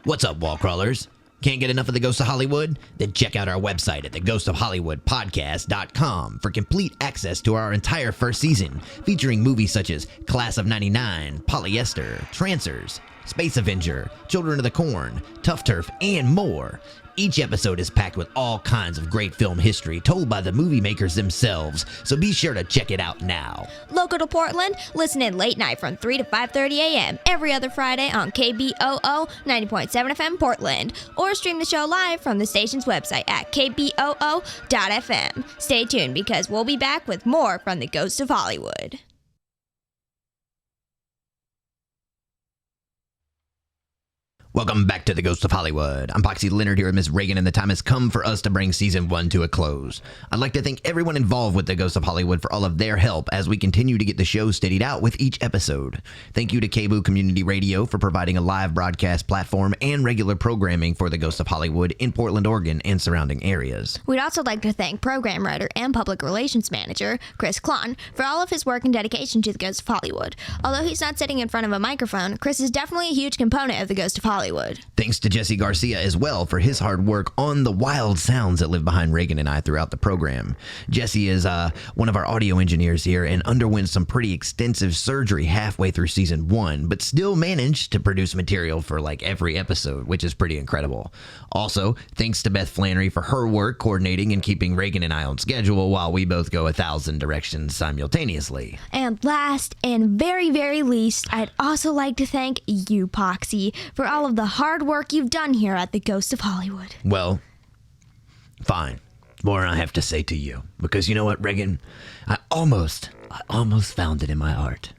What's up, wall crawlers? Can't get enough of The Ghost of Hollywood? Then check out our website at theghostofhollywoodpodcast.com for complete access to our entire first season, featuring movies such as Class of 99, Polyester, Trancers, Space Avenger, Children of the Corn, Tuff Turf, and more. Each episode is packed with all kinds of great film history told by the movie makers themselves, so be sure to check it out now. Local to Portland, listen in late night from 3 to 5:30 a.m. every other Friday on KBOO 90.7 FM Portland, or stream the show live from the station's website at kboo.fm. Stay tuned because we'll be back with more from The Ghost of Hollywood. Welcome back to The Ghost of Hollywood. I'm Poxy Leonard here with Miss Ragan, and the time has come for us to bring Season 1 to a close. I'd like to thank everyone involved with The Ghost of Hollywood for all of their help as we continue to get the show steadied out with each episode. Thank you to KBOO Community Radio for providing a live broadcast platform and regular programming for The Ghost of Hollywood in Portland, Oregon, and surrounding areas. We'd also like to thank program writer and public relations manager Chris Klon for all of his work and dedication to The Ghost of Hollywood. Although he's not sitting in front of a microphone, Chris is definitely a huge component of The Ghost of Hollywood. Thanks to Jesse Garcia as well for his hard work on the wild sounds that live behind Reagan and I throughout the program. Jesse is one of our audio engineers here and underwent some pretty extensive surgery halfway through Season 1, but still managed to produce material for like every episode, which is pretty incredible. Also, thanks to Beth Flannery for her work coordinating and keeping Reagan and I on schedule while we both go 1,000 directions simultaneously. And last and very, very least, I'd also like to thank you, Poxy, for all of the hard work you've done here at The Ghost of Hollywood. Well, fine. More than I have to say to you. Because you know what, Reagan? I almost found it in my heart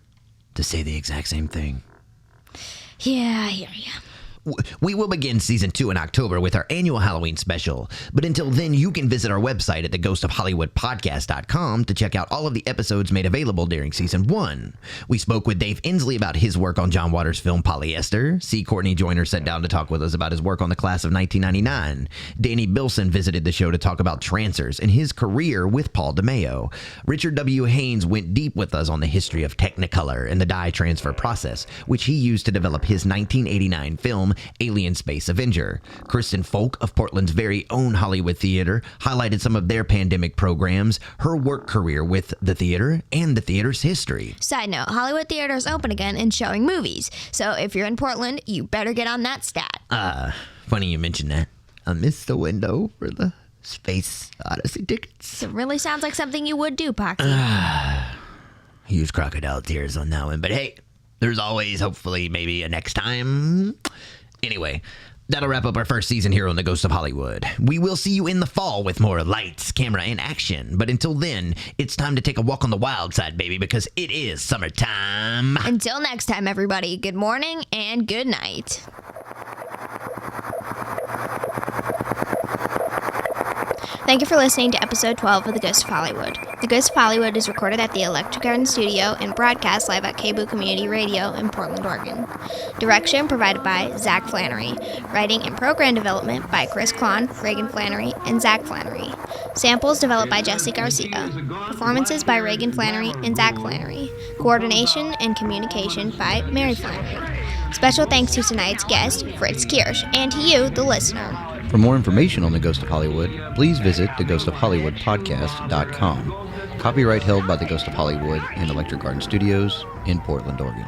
to say the exact same thing. Yeah, I hear ya. We will begin Season 2 in October with our annual Halloween special, but until then, you can visit our website at theghostofhollywoodpodcast.com to check out all of the episodes made available during Season 1. We spoke with Dave Inslee about his work on John Waters' film Polyester. C. Courtney Joyner sat down to talk with us about his work on the Class of 1999. Danny Bilson visited the show to talk about Trancers and his career with Paul DeMeo. Richard W. Haynes went deep with us on the history of Technicolor and the dye transfer process, which he used to develop his 1989 film Alien Space Avenger. Kristen Folk of Portland's very own Hollywood Theater highlighted some of their pandemic programs, her work career with the theater, and the theater's history. Side note, Hollywood Theater is open again and showing movies, so if you're in Portland, you better get on that stat. Funny you mention that. I missed the window for the Space Odyssey tickets. It really sounds like something you would do, Poxy. Huge crocodile tears on that one, but hey, there's always, hopefully, maybe a next time. Anyway, that'll wrap up our first season here on The Ghost of Hollywood. We will see you in the fall with more lights, camera, and action. But until then, it's time to take a walk on the wild side, baby, because it is summertime. Until next time, everybody, good morning and good night. Thank you for listening to episode 12 of The Ghost of Hollywood. The Ghost of Hollywood is recorded at the Electric Garden Studio and broadcast live at KBOO Community Radio in Portland, Oregon. Direction provided by Zach Flannery. Writing and program development by Chris Klon, Reagan Flannery, and Zach Flannery. Samples developed by Jesse Garcia. Performances by Reagan Flannery and Zach Flannery. Coordination and communication by Mary Flannery. Special thanks to tonight's guest, Fritz Kiersch, and to you, the listener. For more information on the Ghost of Hollywood, please visit theghostofhollywoodpodcast.com. Copyright held by the Ghost of Hollywood and Electric Garden Studios in Portland, Oregon.